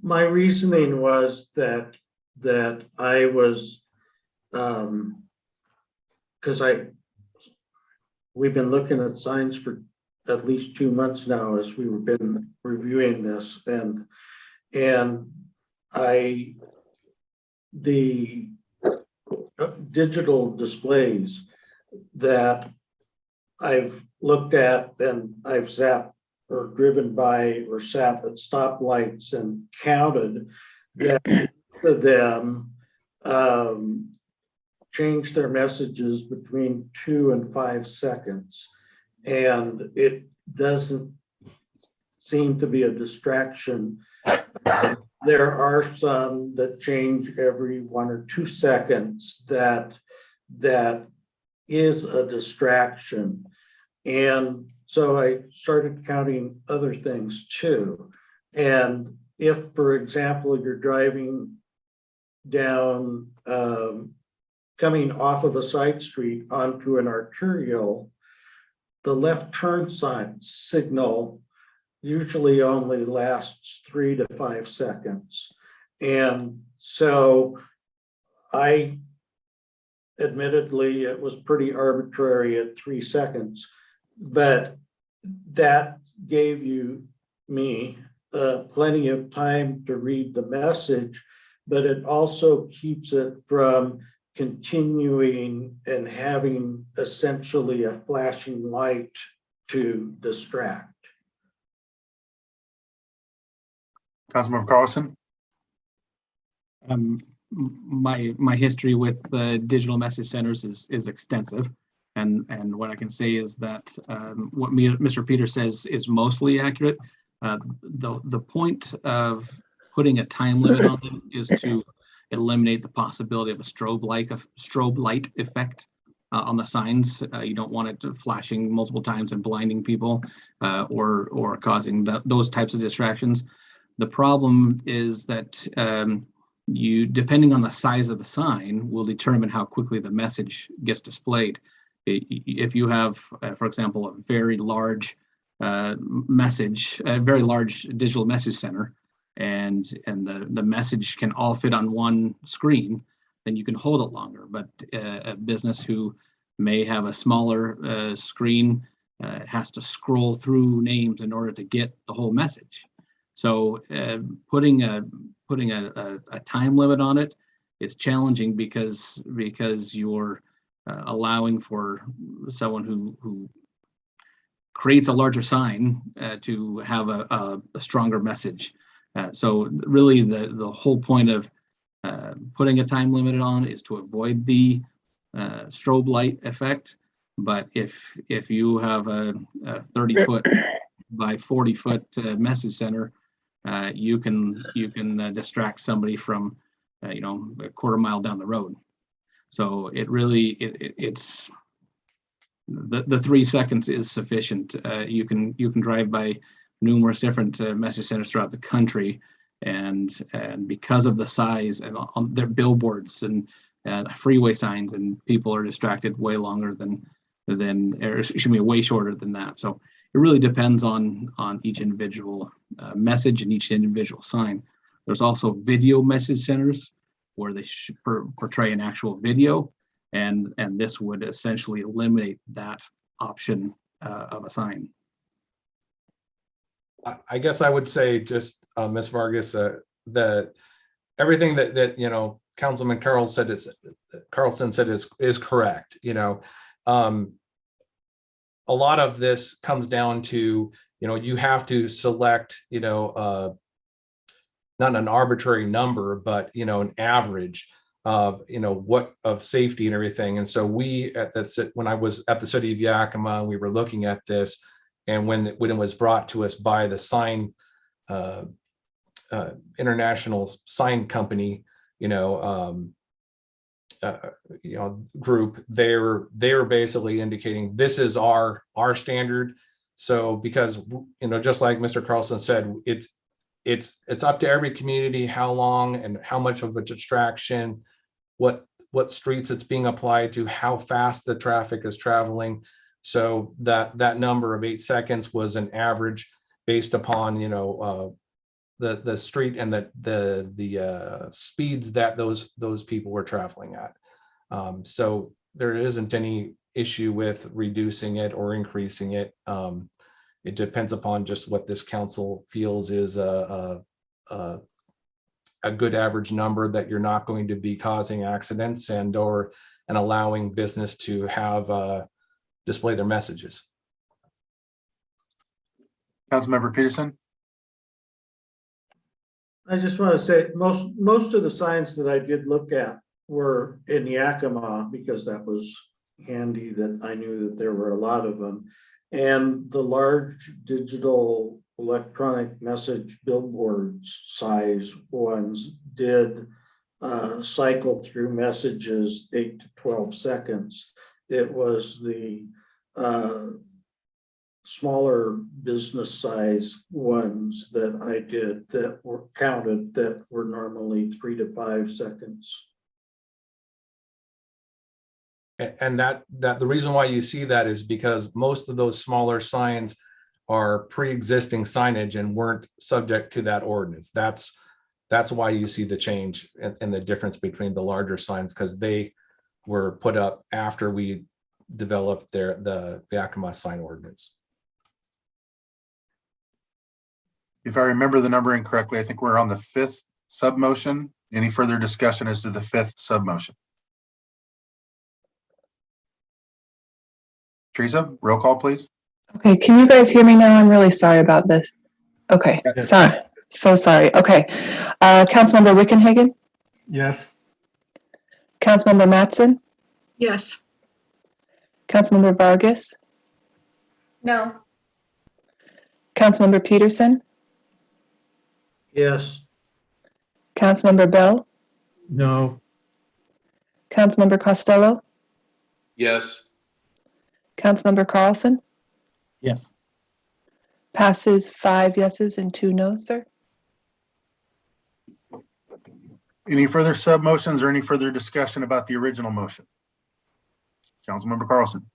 My reasoning was that I was, because we've been looking at signs for at least 2 months now as we've been reviewing this, and the digital displays that I've looked at, and I've sat or driven by or sat at stoplights and counted that them change their messages between 2 and 5 seconds, and it doesn't seem to be a distraction. There are some that change every 1 or 2 seconds that is a distraction. And so I started counting other things too. And if, for example, you're driving down, coming off of a side street onto an arterial, the left turn sign signal usually only lasts 3 to 5 seconds. And so admittedly, it was pretty arbitrary at 3 seconds, but that gave me plenty of time to read the message, but it also keeps it from continuing and having essentially a flashing light to distract. Councilmember Carlson? My history with digital message centers is extensive. And what I can say is that what Mr. Peters says is mostly accurate. The point of putting a time limit on them is to eliminate the possibility of a strobe light effect on the signs. You don't want it flashing multiple times and blinding people or causing those types of distractions. The problem is that depending on the size of the sign, will determine how quickly the message gets displayed. If you have, for example, a very large very large digital message center, and the message can all fit on one screen, then you can hold it longer. But a business who may have a smaller screen has to scroll through names in order to get the whole message. So putting a time limit on it is challenging because you're allowing for someone who creates a larger sign to have a stronger message. So really the whole point of putting a time limit on is to avoid the strobe light effect. But if you have a 30-foot by 40-foot message center, you can distract somebody from a quarter mile down the road. So it's the 3 seconds is sufficient. You can drive by numerous different message centers throughout the country, and because of the size and on their billboards and freeway signs, and people are distracted way longer way shorter than that. So it really depends on each individual message and each individual sign. There's also video message centers where they portray an actual video, and this would essentially eliminate that option of a sign. I guess I would say just Ms. Vargas, that everything that Councilman Carlson said is correct. A lot of this comes down to you have to select not an arbitrary number, but an average of what of safety and everything. And so when I was at the city of Yakima, we were looking at this, and when it was brought to us by the sign international sign company group, they were basically indicating this is our standard. So because just like Mr. Carlson said, it's up to every community how long and how much of a distraction, what streets it's being applied to, how fast the traffic is traveling. So that number of 8 seconds was an average based upon the street and the speeds that those people were traveling at. So there isn't any issue with reducing it or increasing it. It depends upon just what this council feels is a good average number, that you're not going to be causing accidents and allowing business to have display their messages. Councilmember Peterson? I just want to say most of the signs that I did look at were in Yakima, because that was handy, that I knew that there were a lot of them. And the large digital electronic message billboards size ones did cycle through messages 8 to 12 seconds. It was the smaller business size ones that I did that were counted that were normally 3 to 5 seconds. And that the reason why you see that is because most of those smaller signs are pre-existing signage and weren't subject to that ordinance. That's why you see the change and the difference between the larger signs, because they were put up after we developed the Yakima sign ordinance. If I remember the numbering correctly, I think we're on the 5th submotion. Any further discussion as to the 5th submotion? Teresa, roll call, please. Okay, can you guys hear me now? I'm really sorry about this. Okay, Yes. sorry. So sorry. Okay. Councilmember Wickenhagen, Yes. Councilmember Matson, Yes. Councilmember Vargas, No. Councilmember Peterson, Yes. Councilmember Bell, No. Councilmember Costello, Yes. Councilmember Carlson. Yes. Passes 5 yeses and 2 nos, sir. Any further submotions or any further discussion about the original motion? Councilmember Carlson.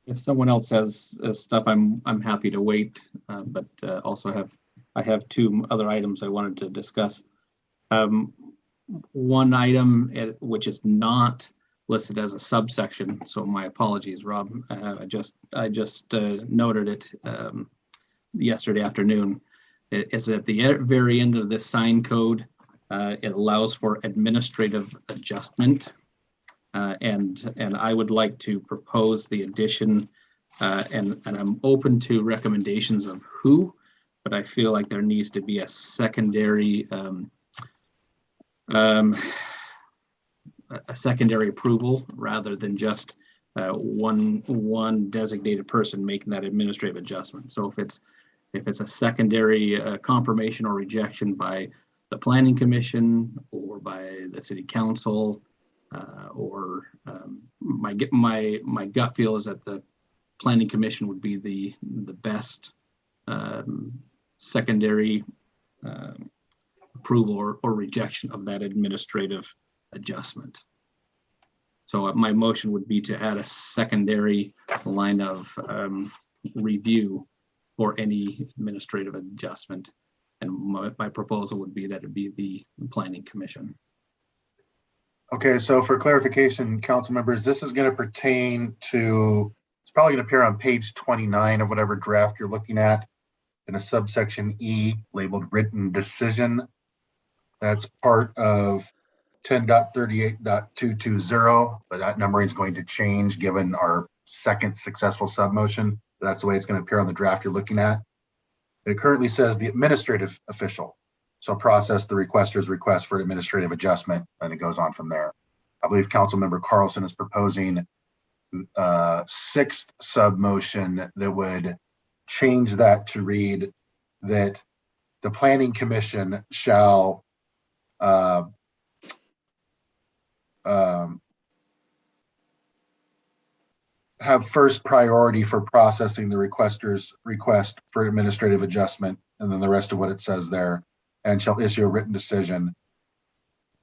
If someone else has stuff, I'm happy to wait, but also I have 2 other items I wanted to discuss. One item which is not listed as a subsection, so my apologies, Rob. I just noted it yesterday afternoon. It's at the very end of this sign code. It allows for administrative adjustment. And I would like to propose the addition, and I'm open to recommendations of who, but I feel like there needs to be a secondary approval rather than just one designated person making that administrative adjustment. So if it's a secondary confirmation or rejection by the Planning Commission or by the City Council, my gut feel is that the Planning Commission would be the best secondary approval or rejection of that administrative adjustment. So my motion would be to add a secondary line of review for any administrative adjustment. And my proposal would be that it be the Planning Commission. Okay, so for clarification, council members, this is going to pertain to, it's probably going to appear on page 29 of whatever draft you're looking at in a subsection E labeled written decision. That's part of 10.38.220, but that numbering is going to change given our second successful submotion. That's the way it's going to appear on the draft you're looking at. It currently says the administrative official shall process the requester's request for administrative adjustment, and it goes on from there. I believe Councilmember Carlson is proposing sixth submotion that would change that to read that the Planning Commission shall have first priority for processing the requester's request for administrative adjustment, and then the rest of what it says there, and shall issue a written decision.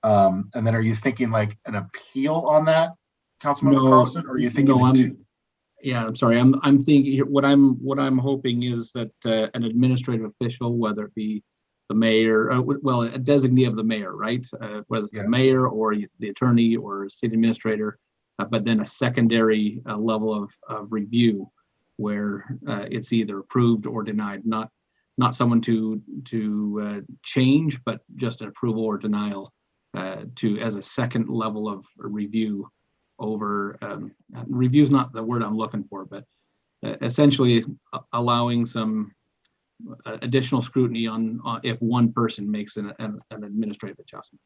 And then are you thinking like an appeal on that, Councilmember Carlson, or are you thinking? No, I'm sorry. I'm thinking what I'm hoping is that an administrative official, whether it be the mayor, a designee of the mayor, right? Whether it's a mayor or the attorney or city administrator, but then a secondary level of review where it's either approved or denied, not someone to change, but just an approval or denial as a second level of review over, review is not the word I'm looking for, but essentially allowing some additional scrutiny on if one person makes an administrative adjustment.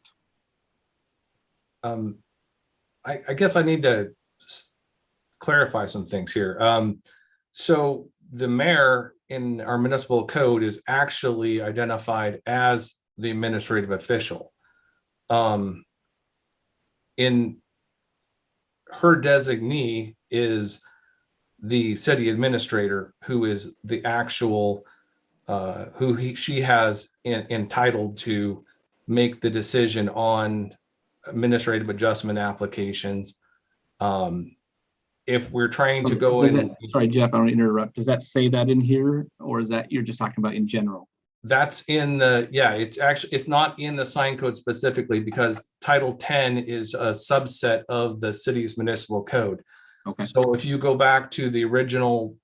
I guess I need to clarify some things here. So the mayor in our municipal code is actually identified as the administrative official. In her designee is the city administrator, who is the actual, she has entitled to make the decision on administrative adjustment applications. If we're trying to go in. Sorry, Jeff, I don't interrupt. Does that say that in here, or is that you're just talking about in general? That's in the, yeah, it's not in the sign code specifically, because Title 10 is a subset of the city's municipal code. Okay. So if you go back to the original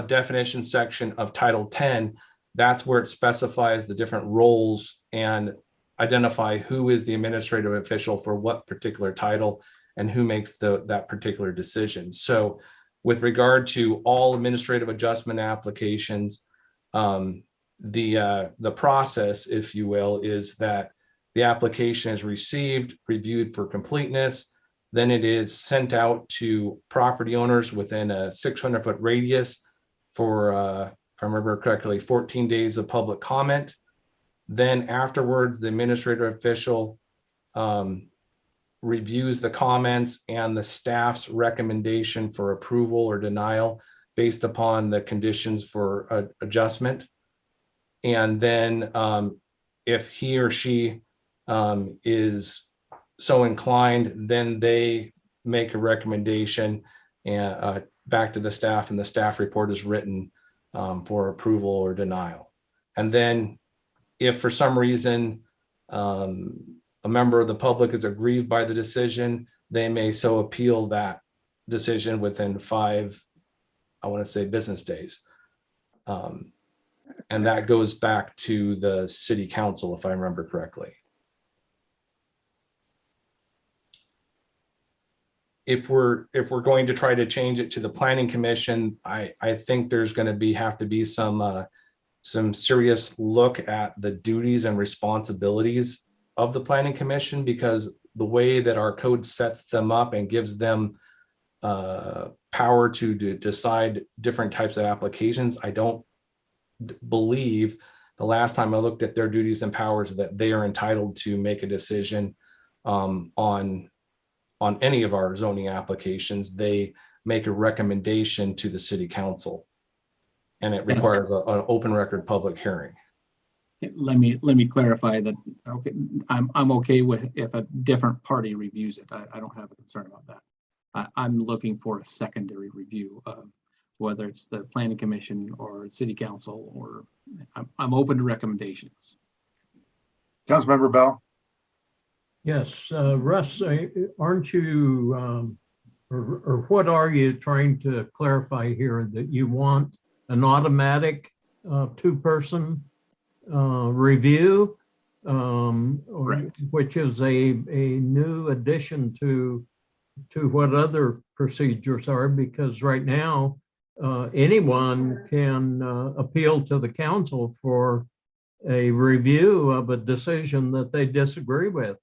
definition section of Title 10, that's where it specifies the different roles and identify who is the administrative official for what particular title and who makes that particular decision. So with regard to all administrative adjustment applications, the process, if you will, is that the application is received, reviewed for completeness, then it is sent out to property owners within a 600-foot radius for, if I remember correctly, 14 days of public comment. Then afterwards, the administrative official reviews the comments and the staff's recommendation for approval or denial based upon the conditions for adjustment. And then if he or she is so inclined, then they make a recommendation and back to the staff, and the staff report is written for approval or denial. And then if for some reason a member of the public is aggrieved by the decision, they may so appeal that decision within 5, I want to say, business days. And that goes back to the city council, if I remember correctly. If we're going to try to change it to the planning commission, I think there's going to have to be some serious look at the duties and responsibilities of the planning commission, because the way that our code sets them up and gives them power to decide different types of applications, I don't believe, the last time I looked at their duties and powers, that they are entitled to make a decision on any of our zoning applications. They make a recommendation to the city council, and it requires an open record public hearing. Let me clarify that. Okay, I'm okay with if a different party reviews it. I don't have a concern about that. I'm looking for a secondary review of whether it's the planning commission or city council, or I'm open to recommendations. Councilmember Bell. Yes, Russ, aren't you, or what are you trying to clarify here? That you want an automatic 2-person review, which is a new addition to what other procedures are, because right now anyone can appeal to the council for a review of a decision that they disagree with.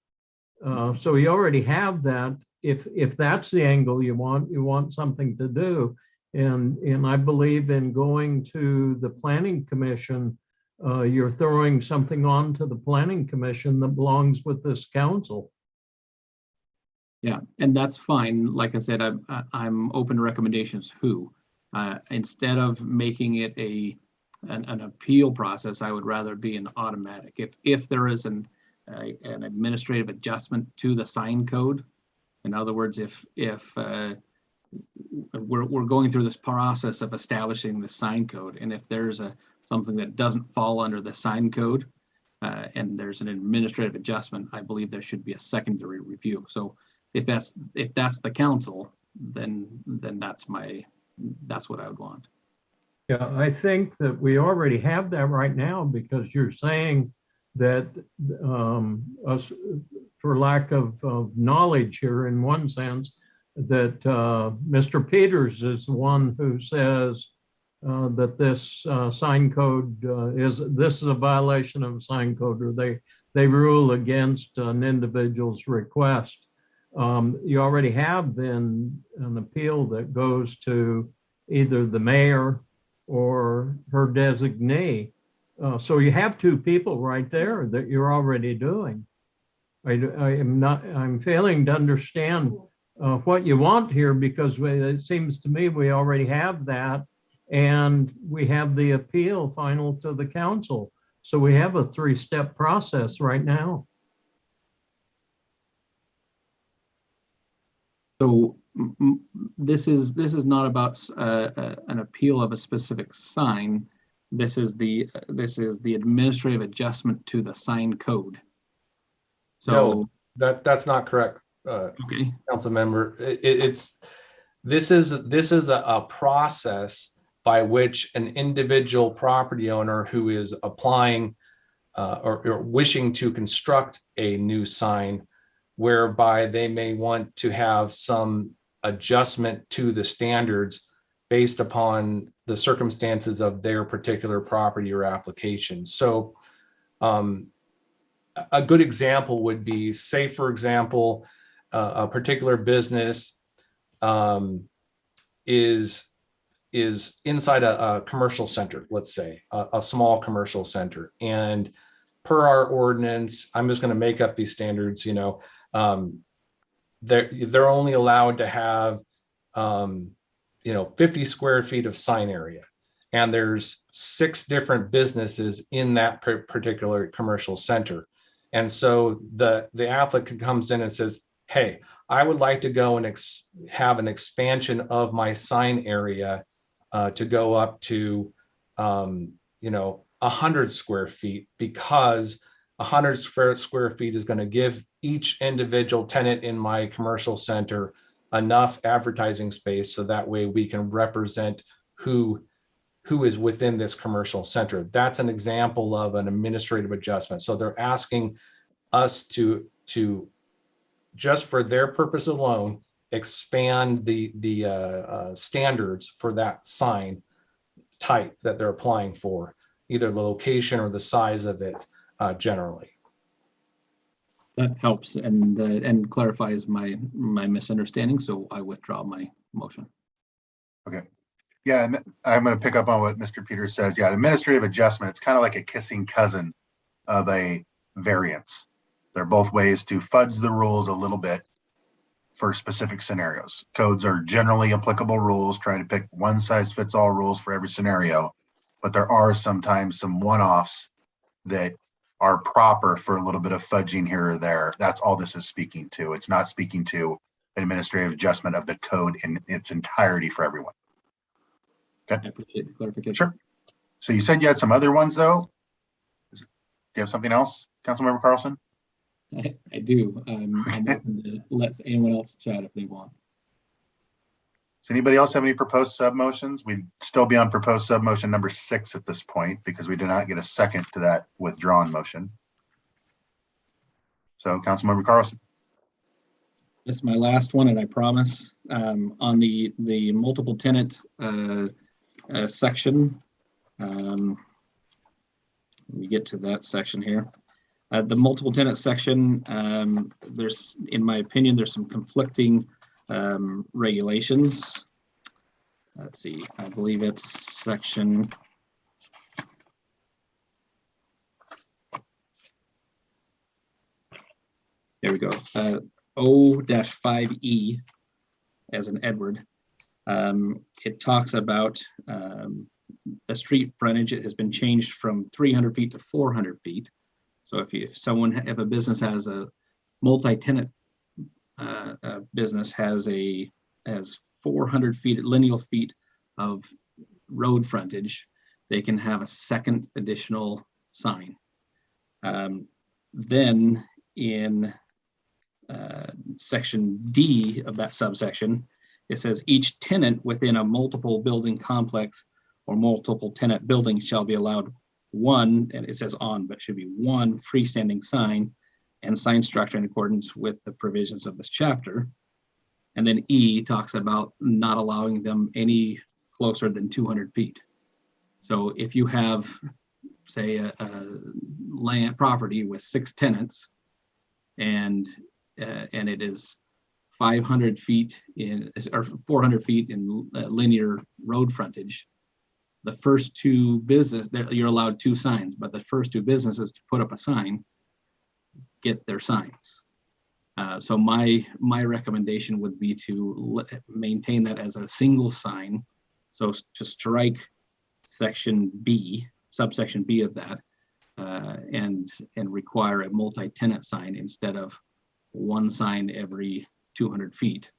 So you already have that. If that's the angle you want something to do. And I believe in going to the planning commission, you're throwing something on to the planning commission that belongs with this council. Yeah, and that's fine. Like I said, I'm open to recommendations. Instead of making it an appeal process, I would rather be an automatic. If there is an administrative adjustment to the sign code, in other words, if we're going through this process of establishing the sign code, and if there's something that doesn't fall under the sign code, and there's an administrative adjustment, I believe there should be a secondary review. So if that's the council, then that's what I would want. Yeah, I think that we already have that right now, because you're saying that us, for lack of knowledge here, in one sense, that Mr. Peters is the one who says that this sign code this is a violation of sign code, or they rule against an individual's request. You already have then an appeal that goes to either the mayor or her designee. So you have 2 people right there that you're already doing. I'm failing to understand what you want here, because it seems to me we already have that, and we have the appeal final to the council. So we have a 3-step process right now. So this is not about an appeal of a specific sign. This is the administrative adjustment to the sign code. So No, that's not correct, okay, council member. This is a process by which an individual property owner who is applying or wishing to construct a new sign, whereby they may want to have some adjustment to the standards based upon the circumstances of their particular property or application. So a good example would be, say, for example, a particular business is inside a commercial center, let's say, a small commercial center. And per our ordinance, I'm just going to make up these standards, they're only allowed to have 50 square feet of sign area. And there's 6 different businesses in that particular commercial center. And so the applicant comes in and says, hey, I would like to go and have an expansion of my sign area to go up to 100 square feet, because 100 square feet is going to give each individual tenant in my commercial center enough advertising space, so that way we can represent who is within this commercial center. That's an example of an administrative adjustment. So they're asking us to just for their purpose alone, expand the standards for that sign type that they're applying for, either the location or the size of it generally. that helps and clarifies my misunderstanding. So I withdraw my motion. Okay. Yeah, and I'm going to pick up on what Mr. Peters says. Yeah, administrative adjustment, it's kind of like a kissing cousin of a variance. They're both ways to fudge the rules a little bit for specific scenarios. Codes are generally applicable rules, trying to pick one size fits all rules for every scenario, but there are sometimes some one-offs that are proper for a little bit of fudging here or there. That's all this is speaking to. It's not speaking to administrative adjustment of the code in its entirety for everyone. Okay. I appreciate the clarification. Sure. So you said you had some other ones though? Do you have something else, Councilmember Carlson? I do. I'm open to let anyone else chat if they want. Does anybody else have any proposed sub motions? We'd still be on proposed sub motion number 6 at this point because we did not get a second to that withdrawn motion. So Councilmember Carlson. This is my last one, and I promise. On the multiple tenant section, let me get to that section here. The multiple tenant section, there's, in my opinion, there's some conflicting regulations. Let's see, I believe it's section. There we go. O-5E as in Edward. It talks about a street frontage. It has been changed from 300 feet to 400 feet. So if a business has a multi-tenant business has 400 feet, lineal feet of road frontage, they can have a second additional sign. Then in section D of that subsection, it says each tenant within a multiple building complex or multiple tenant building shall be allowed one, and it says on, but should be one freestanding sign and sign structure in accordance with the provisions of this chapter. And then E talks about not allowing them any closer than 200 feet. So if you have, say, a land property with 6 tenants and it is 500 feet in, or 400 feet in linear road frontage, the first 2 business, you're allowed 2 signs, but the first 2 businesses to put up a sign get their signs. So my recommendation would be to maintain that as a single sign. So to strike section B, subsection B of that, and require a multi-tenant sign instead of one sign every 200 feet,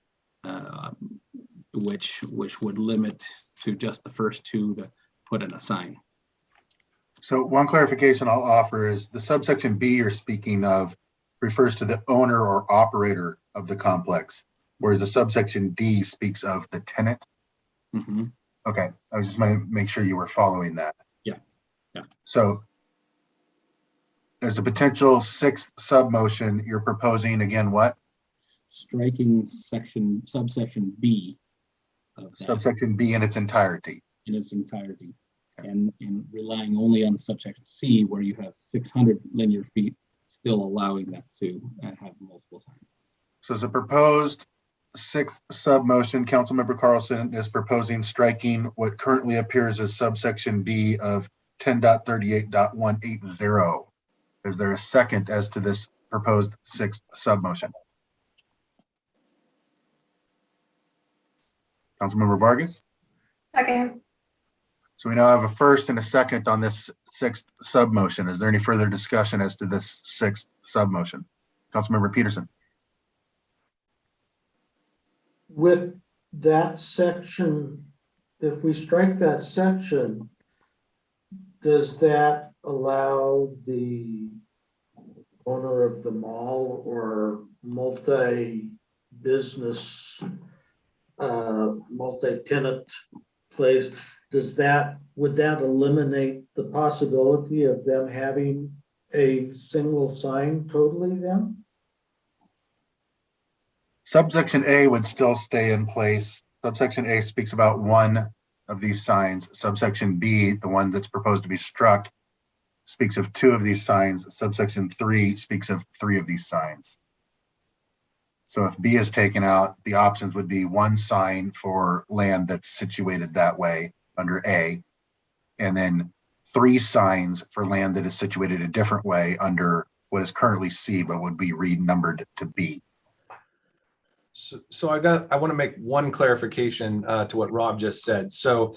which would limit to just the first two to put in a sign. So one clarification I'll offer is the subsection B you're speaking of refers to the owner or operator of the complex, whereas the subsection D speaks of the tenant. Mm-hmm. Okay, I was just going to make sure you were following that. Yeah. So as a potential sixth sub-motion, you're proposing again what? Striking subsection B of that. Subsection B in its entirety. In its entirety. And relying only on subsection C, where you have 600 linear feet, still allowing that to have multiple signs. So as a proposed sixth sub-motion, Councilmember Carlson is proposing striking what currently appears as subsection B of 10.38.180. Is there a second as to this proposed sixth sub-motion? Councilmember Vargas? Second. So we now have a first and a second on this sixth sub-motion. Is there any further discussion as to this sixth sub-motion? Councilmember Peterson? With that section, if we strike that section, does that allow the owner of the mall or multi-business, multi-tenant place, would that eliminate the possibility of them having a single sign totally then? Subsection A would still stay in place. Subsection A speaks about one of these signs. Subsection B, the one that's proposed to be struck, speaks of two of these signs. Subsection 3 speaks of three of these signs. So if B is taken out, the options would be one sign for land that's situated that way under A, and then three signs for land that is situated a different way under what is currently C, but would be renumbered to B. So I want to make one clarification to what Rob just said. So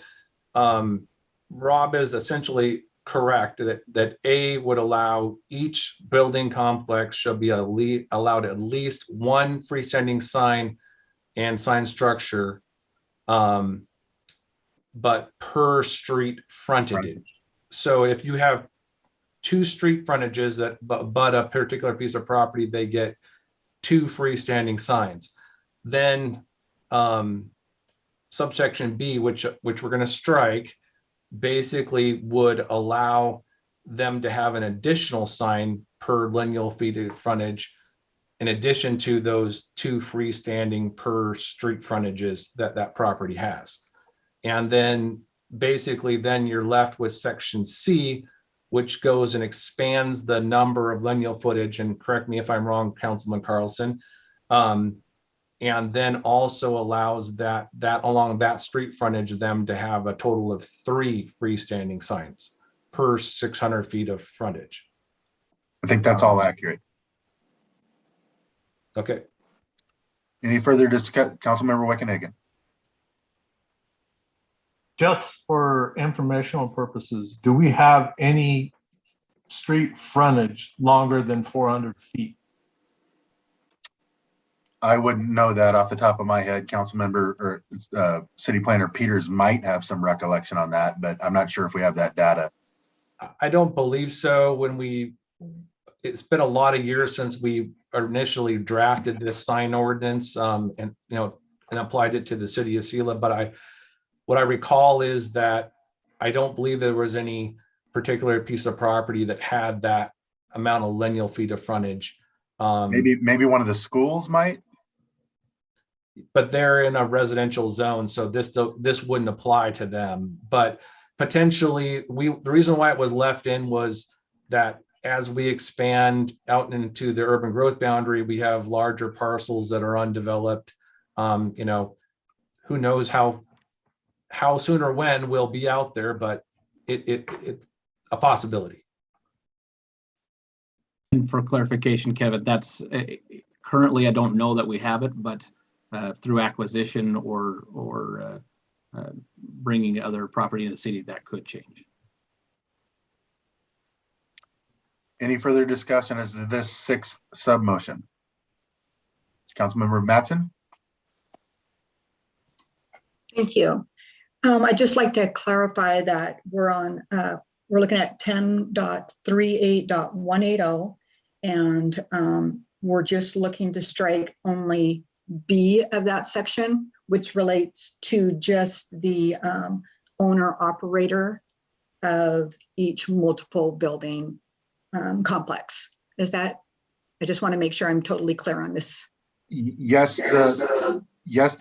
Rob is essentially correct that A would allow each building complex shall be allowed at least one freestanding sign and sign structure, but per street frontage. Right. So if you have two street frontages that butt a particular piece of property, they get two freestanding signs. Then subsection B, which we're going to strike, basically would allow them to have an additional sign per lineal feet of frontage in addition to those two freestanding per street frontages that property has. And then basically then you're left with section C, which goes and expands the number of lineal footage, and correct me if I'm wrong, Councilman Carlson, and then also allows that along that street frontage them to have a total of three freestanding signs per 600 feet of frontage. I think that's all accurate. Okay. Any further discussion? Councilmember Wickenhagen. Just for informational purposes, do we have any street frontage longer than 400 feet? I wouldn't know that off the top of my head. Councilmember or City Planner Peters might have some recollection on that, but I'm not sure if we have that data. I don't believe so. It's been a lot of years since we initially drafted this sign ordinance and applied it to the city of Selah. But what I recall is that I don't believe there was any particular piece of property that had that amount of lineal feet of frontage. Maybe one of the schools might. But they're in a residential zone, so this wouldn't apply to them. But potentially, the reason why it was left in was that as we expand out into the urban growth boundary, we have larger parcels that are undeveloped. Who knows how soon or when we'll be out there, but it's a possibility. And for clarification, Kevin, that's Currently, I don't know that we have it, but through acquisition or bringing other property in the city, that could change. Any further discussion as to this sixth sub-motion? Councilmember Mattson? Thank you. I'd just like to clarify that we're looking at 10.38.180, and we're just looking to strike only B of that section, which relates to just the owner operator of each multiple building complex. Is that, I just want to make sure I'm totally clear on this. Yes, the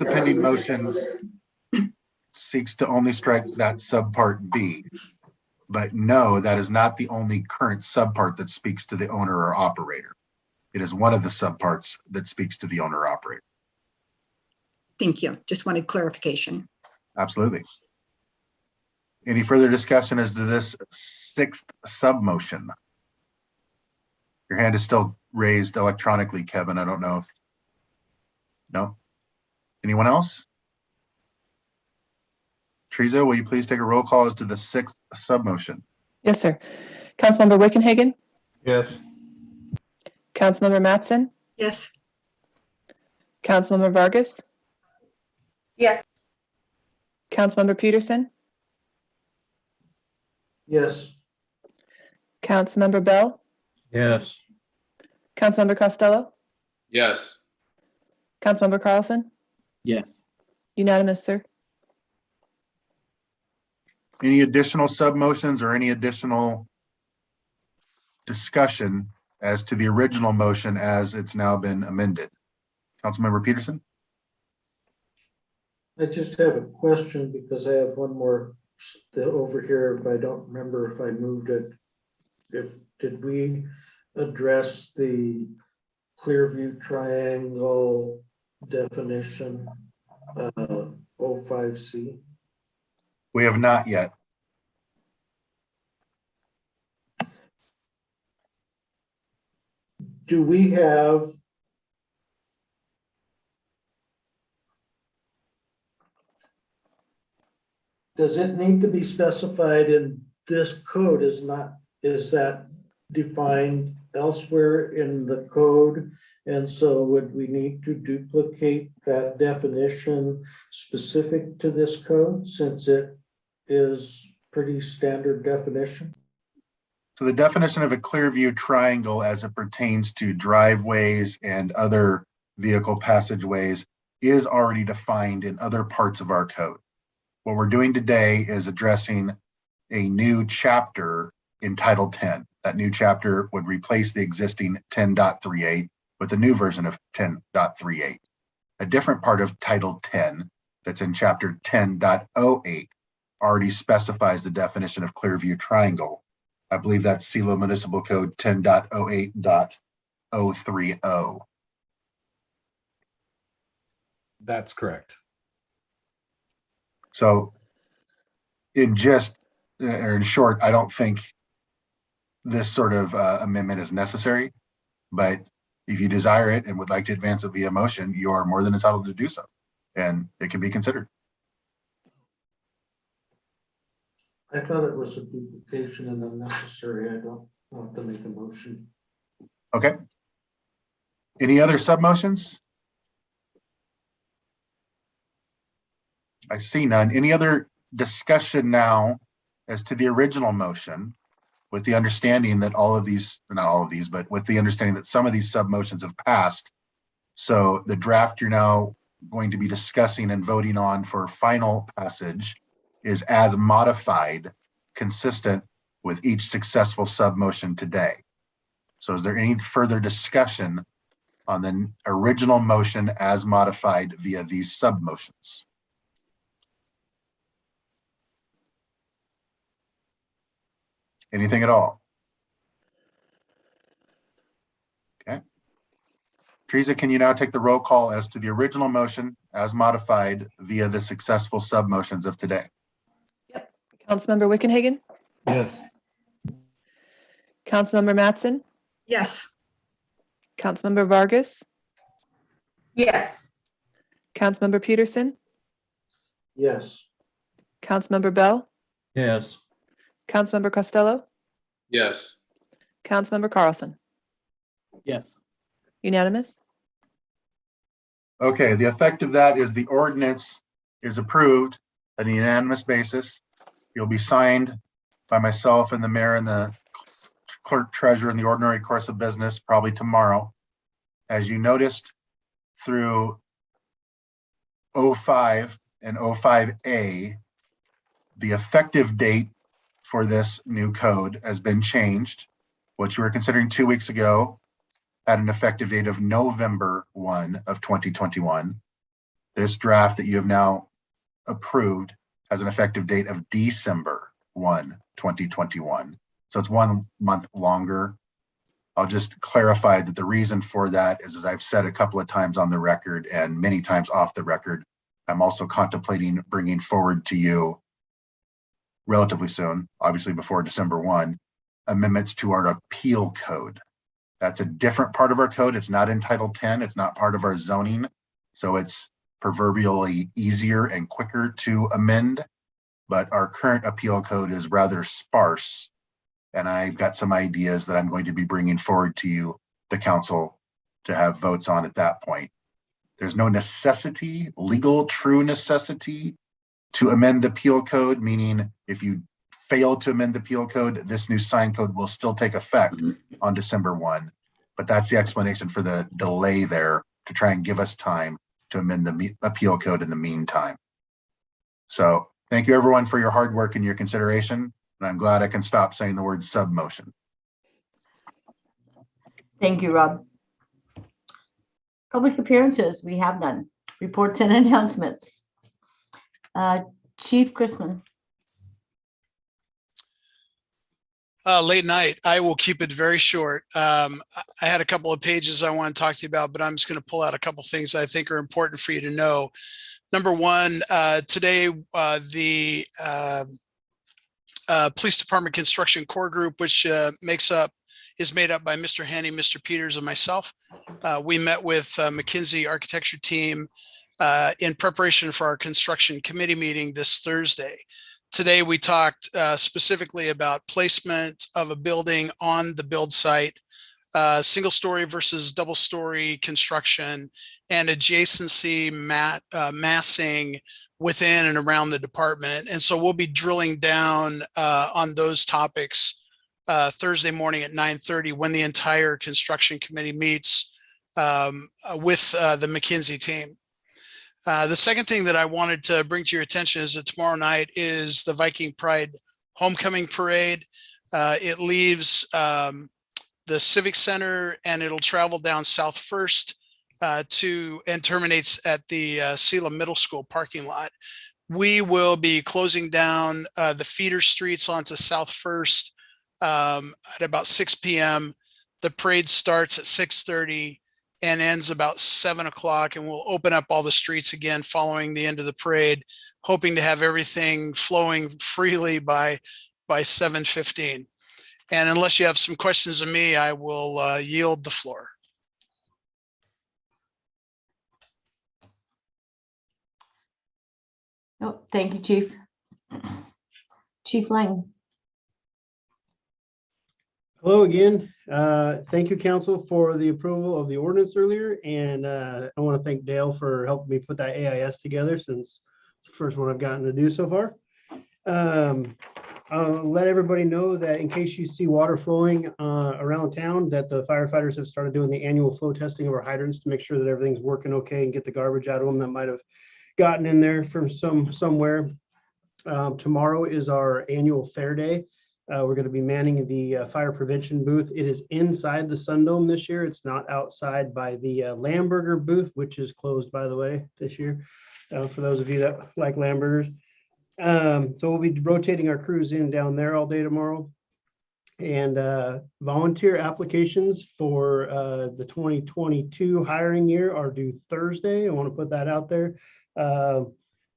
pending motion seeks to only strike that subpart B. But no, that is not the only current subpart that speaks to the owner or operator. It is one of the subparts that speaks to the owner or operator. Thank you. Just wanted clarification. Absolutely. Any further discussion as to this sixth sub-motion? Your hand is still raised electronically, Kevin. I don't know if, no? Anyone else? Teresa, will you please take a roll call as to the sixth sub-motion? Yes, sir. Councilmember Wickenhagen, Yes. Councilmember Mattson, Yes. Councilmember Vargas, Yes. Councilmember Peterson, Yes. Councilmember Bell, Yes. Councilmember Costello, Yes. Councilmember Carlson. Yes. Unanimous, sir. Any additional sub-motions or any additional discussion as to the original motion as it's now been amended? Councilmember Peterson? I just have a question because I have one more over here. If I don't remember if I moved it, did we address the Clearview triangle definition, 05C? We have not yet. Do we have does it need to be specified in this code? Is that defined elsewhere in the code? And so would we need to duplicate that definition specific to this code since it is pretty standard definition? So the definition of a clear view triangle as it pertains to driveways and other vehicle passageways is already defined in other parts of our code. What we're doing today is addressing a new chapter in Title 10. That new chapter would replace the existing 10.38 with a new version of 10.38. A different part of Title 10 that's in Chapter 10.08 already specifies the definition of clear view triangle. I believe that's Selah Municipal Code 10.08.030. That's correct. So in short, I don't think this sort of amendment is necessary, but if you desire it and would like to advance it via motion, you are more than entitled to do so, and it can be considered. I thought it was a duplication and unnecessary. I don't want to make a motion. Okay. Any other sub-motions? I see none. Any other discussion now as to the original motion, with the understanding that all of these, not all of these, but with the understanding that some of these sub-motions have passed. So the draft you're now going to be discussing and voting on for final passage is as modified, consistent with each successful sub-motion today. So is there any further discussion on the original motion as modified via these sub-motions? Anything at all? Okay. Teresa, can you now take the roll call as to the original motion as modified via the successful sub-motions of today? Yep. Councilmember Wickenhagen, Yes. Councilmember Mattson, Yes. Councilmember Vargas, Yes. Councilmember Peterson, Yes. Councilmember Bell, Yes. Councilmember Costello, Yes. Councilmember Carlson. Yes. Unanimous? Okay, the effect of that is the ordinance is approved on a unanimous basis. It'll be signed by myself and the mayor and the clerk treasurer in the ordinary course of business, probably tomorrow. As you noticed through 05 and 05A, the effective date for this new code has been changed. What you were considering 2 weeks ago had an effective date of November 1 of 2021. This draft that you have now approved has an effective date of December 1, 2021. So it's 1 month longer. I'll just clarify that the reason for that is, as I've said a couple of times on the record and many times off the record, I'm also contemplating bringing forward to you relatively soon, obviously before December 1, amendments to our appeal code. That's a different part of our code. It's not in Title 10. It's not part of our zoning. So it's proverbially easier and quicker to amend. But our current appeal code is rather sparse. And I've got some ideas that I'm going to be bringing forward to you, the council, to have votes on at that point. There's no necessity, legal, true necessity to amend the appeal code, meaning if you fail to amend the appeal code, this new sign code will still take effect on December 1. But that's the explanation for the delay there, to try and give us time to amend the appeal code in the meantime. So thank you everyone for your hard work and your consideration. And I'm glad I can stop saying the word sub motion. Thank you, Rob. Public appearances, we have none. Reports and announcements. Chief Chrisman. Late night. I will keep it very short. I had a couple of pages I want to talk to you about, but I'm just going to pull out a couple of things I think are important for you to know. Number one, today, the Police Department Construction Core Group, which is made up by Mr. Haney, Mr. Peters, and myself. We met with McKinsey Architecture team in preparation for our construction committee meeting this Thursday. Today, we talked specifically about placement of a building on the build site, single story versus double story construction, and adjacency massing within and around the department. And so we'll be drilling down on those topics Thursday morning at 9:30 when the entire construction committee meets with the McKinsey team. The second thing that I wanted to bring to your attention is that tomorrow night is the Viking Pride Homecoming Parade. It leaves the Civic Center and it'll travel down South First and terminates at the Selah Middle School parking lot. We will be closing down the feeder streets onto South First at about 6 p.m. The parade starts at 6:30 and ends about 7 o'clock, and we'll open up all the streets again following the end of the parade, hoping to have everything flowing freely by 7:15. And unless you have some questions of me, I will yield the floor. Oh, thank you, Chief. Chief Lang. Hello again. Thank you, Council, for the approval of the ordinance earlier. And I want to thank Dale for helping me put that AIS together, since it's the first one I've gotten to do so far. I'll let everybody know that in case you see water flowing around town, that the firefighters have started doing the annual flow testing of our hydrants to make sure that everything's working okay and get the garbage out of them that might have gotten in there from somewhere. Tomorrow is our annual fair day. We're going to be manning the fire prevention booth. It is inside the Sundome this year. It's not outside by the Lamburger booth, which is closed, by the way, this year, for those of you that like Lamburgers. So we'll be rotating our crews in down there all day tomorrow. And volunteer applications for the 2022 hiring year are due Thursday. I want to put that out there.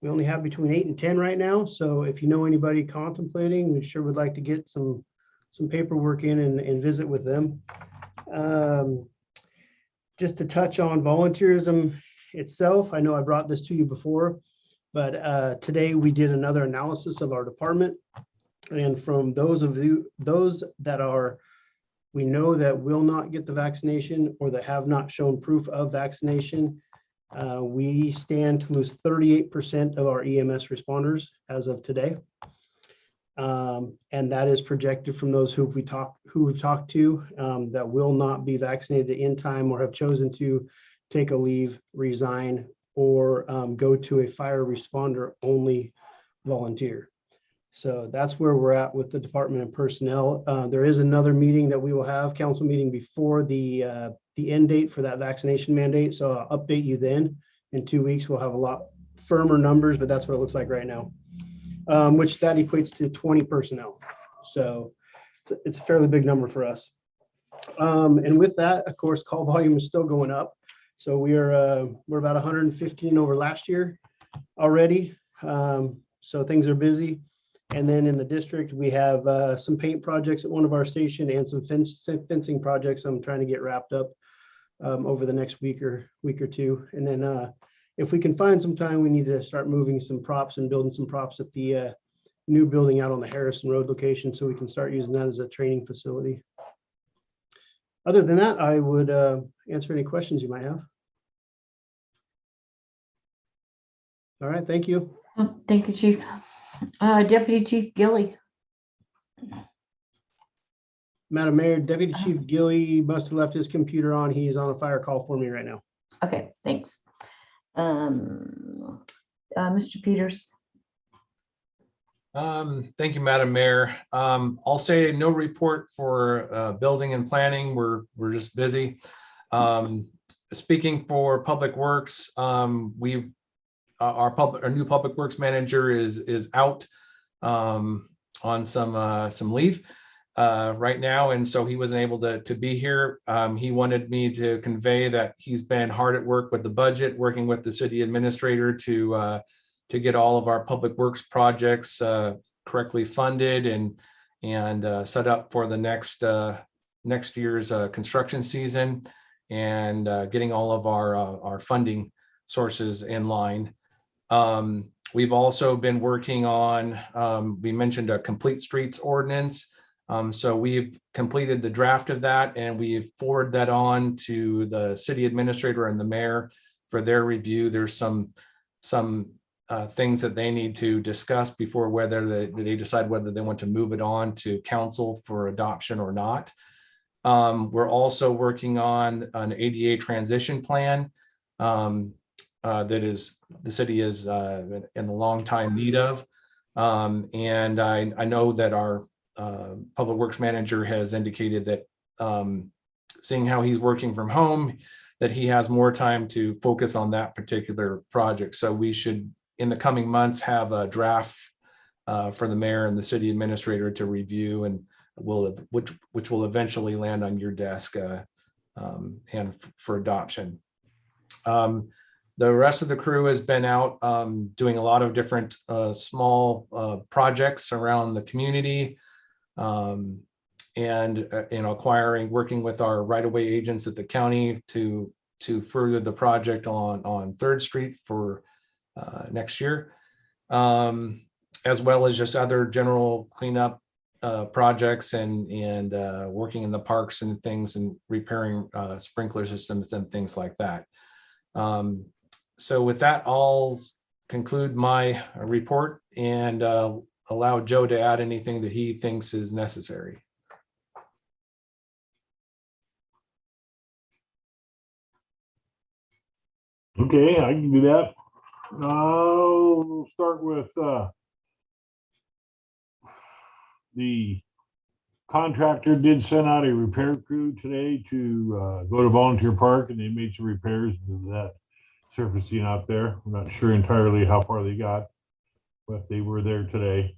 We only have between 8 and 10 right now. So if you know anybody contemplating, we sure would like to get some paperwork in and visit with them. Just to touch on volunteerism itself, I know I brought this to you before, but today we did another analysis of our department. And from those that we know that will not get the vaccination or that have not shown proof of vaccination, we stand to lose 38% of our EMS responders as of today. And that is projected from those who we've talked to that will not be vaccinated in time or have chosen to take a leave, resign, or go to a fire responder only volunteer. So that's where we're at with the department and personnel. There is another meeting that we will have, council meeting, before the end date for that vaccination mandate. So I'll update you then. In 2 weeks, we'll have a lot firmer numbers, but that's what it looks like right now, which that equates to 20 personnel. So it's a fairly big number for us. And with that, of course, call volume is still going up. So we're about 115 over last year already. So things are busy. And then in the district, we have some paint projects at one of our station and some fencing projects I'm trying to get wrapped up over the next week or two. And then if we can find some time, we need to start moving some props and building some props at the new building out on the Harrison Road location so we can start using that as a training facility. Other than that, I would answer any questions you might have. All right, thank you. Thank you, Chief. Deputy Chief Gilly. Madam Mayor, Deputy Chief Gilly must have left his computer on. He's on a fire call for me right now. Okay, thanks. Mr. Peters. Thank you, Madam Mayor. I'll say no report for building and planning. We're just busy. Speaking for Public Works, our new Public Works manager is out on some leave right now, and so he wasn't able to be here. He wanted me to convey that he's been hard at work with the budget, working with the city administrator to get all of our public works projects correctly funded and set up for the next year's construction season, and getting all of our funding sources in line. We've also been working on, we mentioned a complete streets ordinance. So we've completed the draft of that, and we've forwarded that on to the city administrator and the mayor for their review. There's some things that they need to discuss before whether they decide whether they want to move it on to council for adoption or not. We're also working on an ADA transition plan that is the city is in a long time need of. And I know that our Public Works manager has indicated that seeing how he's working from home, that he has more time to focus on that particular project. So we should, in the coming months, have a draft for the mayor and the city administrator to review, and which will eventually land on your desk and for adoption. The rest of the crew has been out doing a lot of different small projects around the community, and working with our right-of-way agents at the county to further the project on 3rd Street for next year, as well as just other general cleanup projects and working in the parks and things and repairing sprinkler systems and things like that. So with that, I'll conclude my report and allow Joe to add anything that he thinks is necessary. Okay, I can do that. We'll start with the contractor did send out a repair crew today to go to Volunteer Park, and they made some repairs to that surfacing out there. I'm not sure entirely how far they got, but they were there today.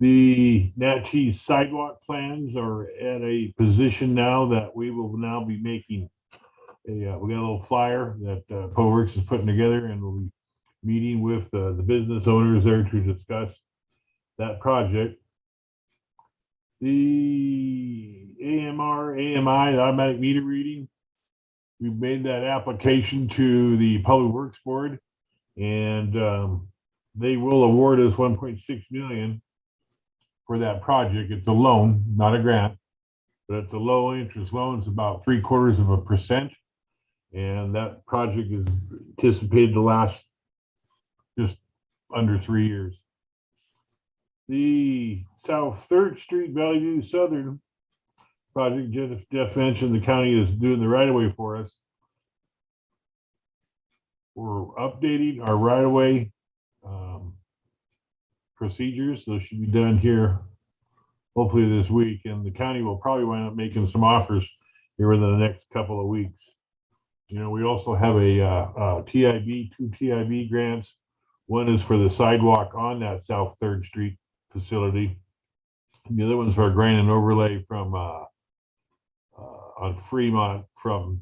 The Natchez sidewalk plans are at a position now that we will now be making we got a little flyer that POWorks is putting together, and we'll be meeting with the business owners there to discuss that project. The AMI, the automatic meter reading, we made that application to the Public Works Board, and they will award us 1.6 million for that project. It's a loan, not a grant, but it's a low interest loan. It's about 0.75%. And that project is anticipated to last just under 3 years. The South 3rd Street Valley View Southern project, Jeff mentioned the county is doing the right of way for us. We're updating our right of way procedures. Those should be done here hopefully this week, and the county will probably wind up making some offers here within the next couple of weeks. You know, we also have a TIB, 2 TIB grants. One is for the sidewalk on that South 3rd Street facility. And the other one's for a grant and overlay from on Fremont from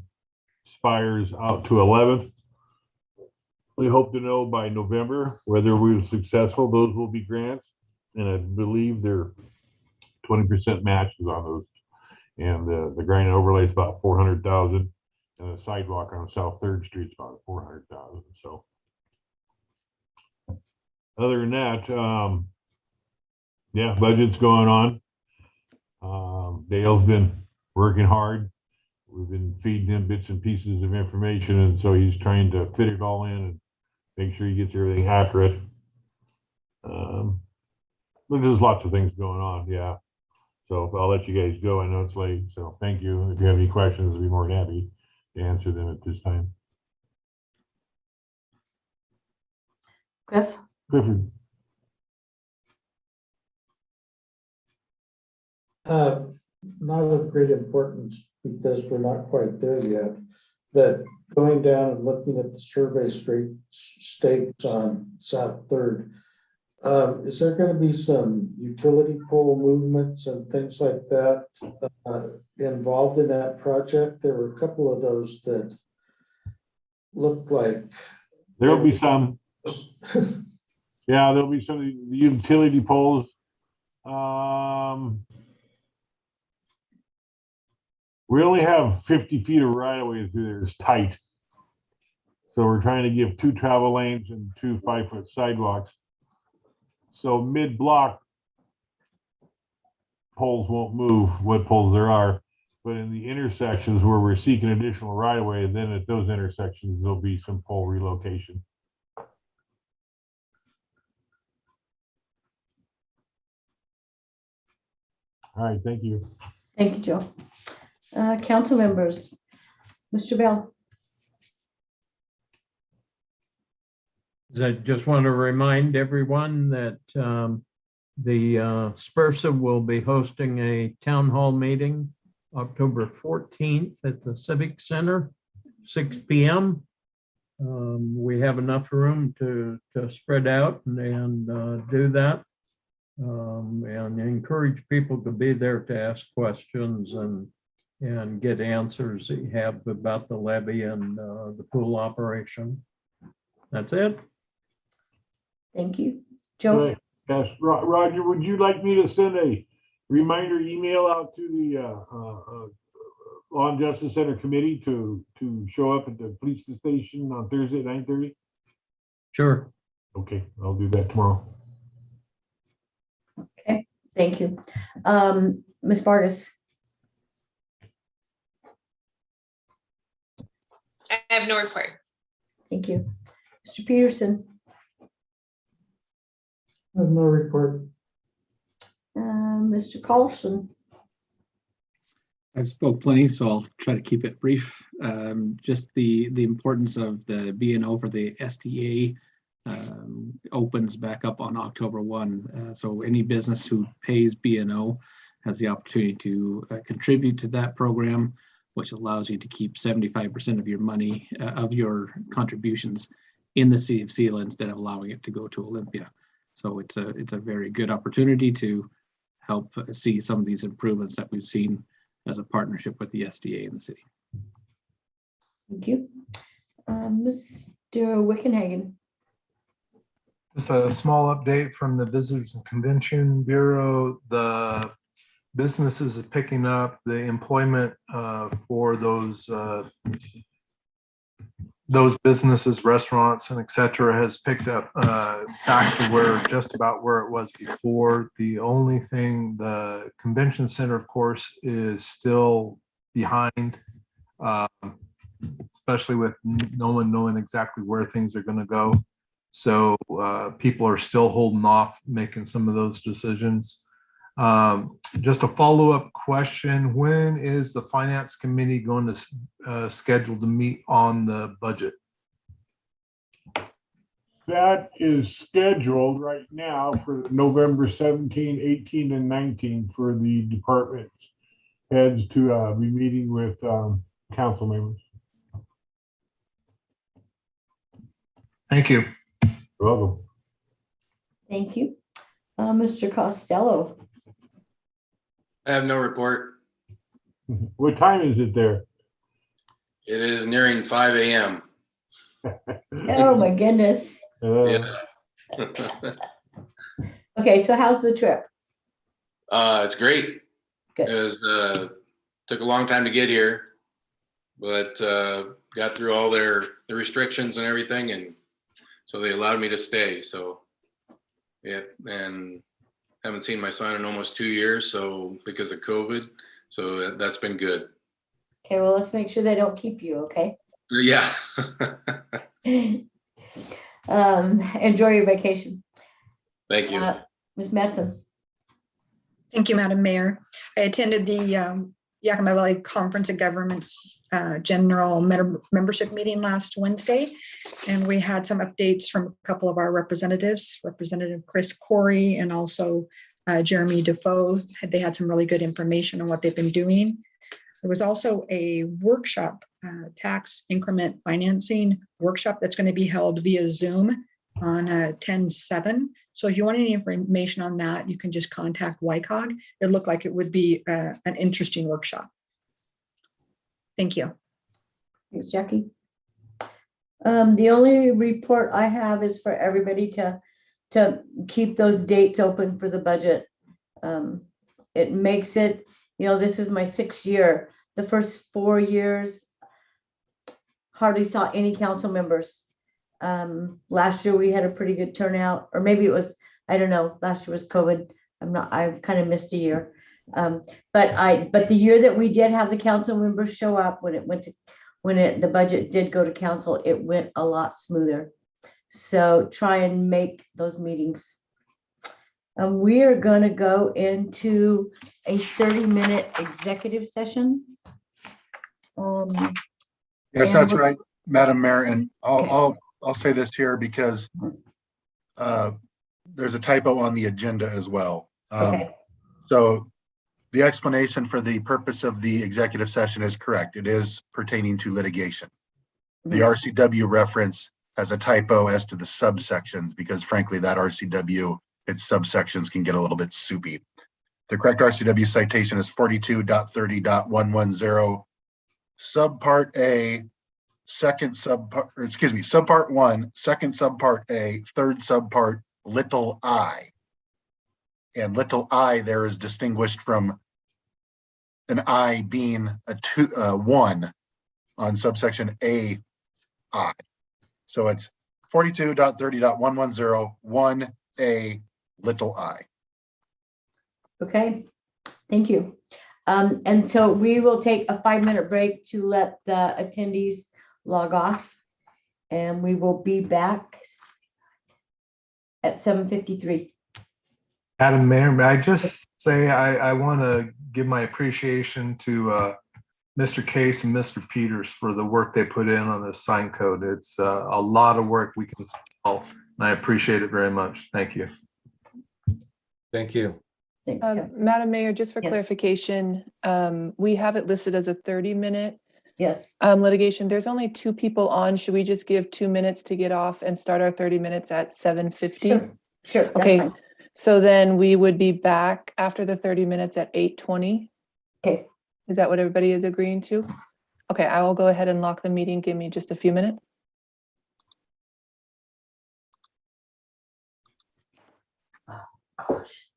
Spires out to 11th. We hope to know by November whether we were successful. Those will be grants, and I believe they're 20% matches on those. And the grant and overlay is about 400,000, and the sidewalk on South 3rd Street is about 400,000. So other than that, yeah, budget's going on. Dale's been working hard. We've been feeding him bits and pieces of information, and so he's trying to fit it all in and make sure he gets everything accurate. Look, there's lots of things going on, yeah. So I'll let you guys go. I know it's late, so thank you. If you have any questions, I'll be more than happy to answer them at this time. Clifford. Not of great importance because we're not quite there yet, but going down and looking at the survey stakes on South 3rd, is there going to be some utility pole movements and things like that involved in that project? There were a couple of those that looked like. There'll be some. Yeah, there'll be some of the utility poles. We only have 50 feet of right of way through there. It's tight. So we're trying to give 2 travel lanes and 2 5-foot sidewalks. So mid-block poles won't move, what poles there are. But in the intersections where we're seeking additional right of way, then at those intersections, there'll be some pole relocation. All right, thank you. Thank you, Joe. Council members, Mr. Bell. I just want to remind everyone that the SPRSA will be hosting a town hall meeting October 14th at the Civic Center, 6 p.m. We have enough room to spread out and do that. And encourage people to be there to ask questions and get answers that you have about the levy and the pool operation. That's it. Thank you. Joe? Yes, Roger, would you like me to send a reminder email out to the Law and Justice Center Committee to show up at the police station on Thursday at 9:30? Sure. Okay, I'll do that tomorrow. Okay, thank you. Ms. Vargas? I have no report. Thank you. Mr. Peterson? I have no report. Mr. Carlson? I've spoke plenty, so I'll try to keep it brief. Just the importance of the B&O for the SDA opens back up on October 1. So any business who pays B&O has the opportunity to contribute to that program, which allows you to keep 75% of your money, of your contributions in the city of Selah instead of allowing it to go to Olympia. So it's a very good opportunity to help see some of these improvements that we've seen as a partnership with the SDA in the city. Thank you. Mr. Wickenhagen? Just a small update from the Visitors and Convention Bureau. The businesses is picking up. The employment for those businesses, restaurants and et cetera, has picked up back to where just about where it was before. The only thing, the convention center, of course, is still behind, especially with no one knowing exactly where things are going to go. So people are still holding off making some of those decisions. Just a follow-up question. When is the finance committee going to schedule to meet on the budget? That is scheduled right now for November 17, 18, and 19 for the department heads to be meeting with council members. Thank you. You're welcome. Thank you. Mr. Costello. I have no report. What time is it there? It is nearing 5 a.m. Oh, my goodness. Yeah. Okay, so how's the trip? It's great. Good. It was, took a long time to get here, but got through all the restrictions and everything, and so they allowed me to stay. So yeah, and haven't seen my son in almost 2 years, so because of COVID, so that's been good. Okay, well, let's make sure they don't keep you, okay? Yeah. Enjoy your vacation. Thank you. Ms. Metzen. Thank you, Madam Mayor. I attended the Yakima Valley Conference of Governments General Membership meeting last Wednesday, and we had some updates from a couple of our representatives, Representative Chris Corey and also Jeremy Defoe. They had some really good information on what they've been doing. There was also a workshop, tax increment financing workshop that's going to be held via Zoom on 10/7. So if you want any information on that, you can just contact WICOG. It looked like it would be an interesting workshop. Thank you. Thanks, Jackie. The only report I have is for everybody to keep those dates open for the budget. It makes it, this is my 6th year. The first 4 years, hardly saw any council members. Last year we had a pretty good turnout, or maybe it was, I don't know, last year was COVID. I kind of missed a year. But the year that we did have the council members show up, the budget did go to council, it went a lot smoother. So try and make those meetings. We are going to go into a 30-minute executive session. Yes, that's right, Madam Mayor, and I'll say this here because there's a typo on the agenda as well. So the explanation for the purpose of the executive session is correct. It is pertaining to litigation. The RCW reference has a typo as to the subsections because frankly, that RCW, its subsections can get a little bit soupy. The correct RCW citation is 42.30.110, subpart A, subpart 1, second subpart A, third subpart little I. And little I there is distinguished from an I being a 1 on subsection A I. So it's 42.30.110, 1A little I. Okay, thank you. And so we will take a 5-minute break to let the attendees log off, and we will be back at 7:53. Madam Mayor, may I just say I want to give my appreciation to Mr. Case and Mr. Peters for the work they put in on this sign code. It's a lot of work we can solve, and I appreciate it very much. Thank you. Thank you. Madam Mayor, just for clarification, we have it listed as a 30-minute litigation. There's only 2 people on. Should we just give 2 minutes to get off and start our 30 minutes at 7:50? Sure. Okay. So then we would be back after the 30 minutes at 8:20. Okay. Is that what everybody is agreeing to? Okay, I will go ahead and lock the meeting. Give me just a few minutes. Gosh.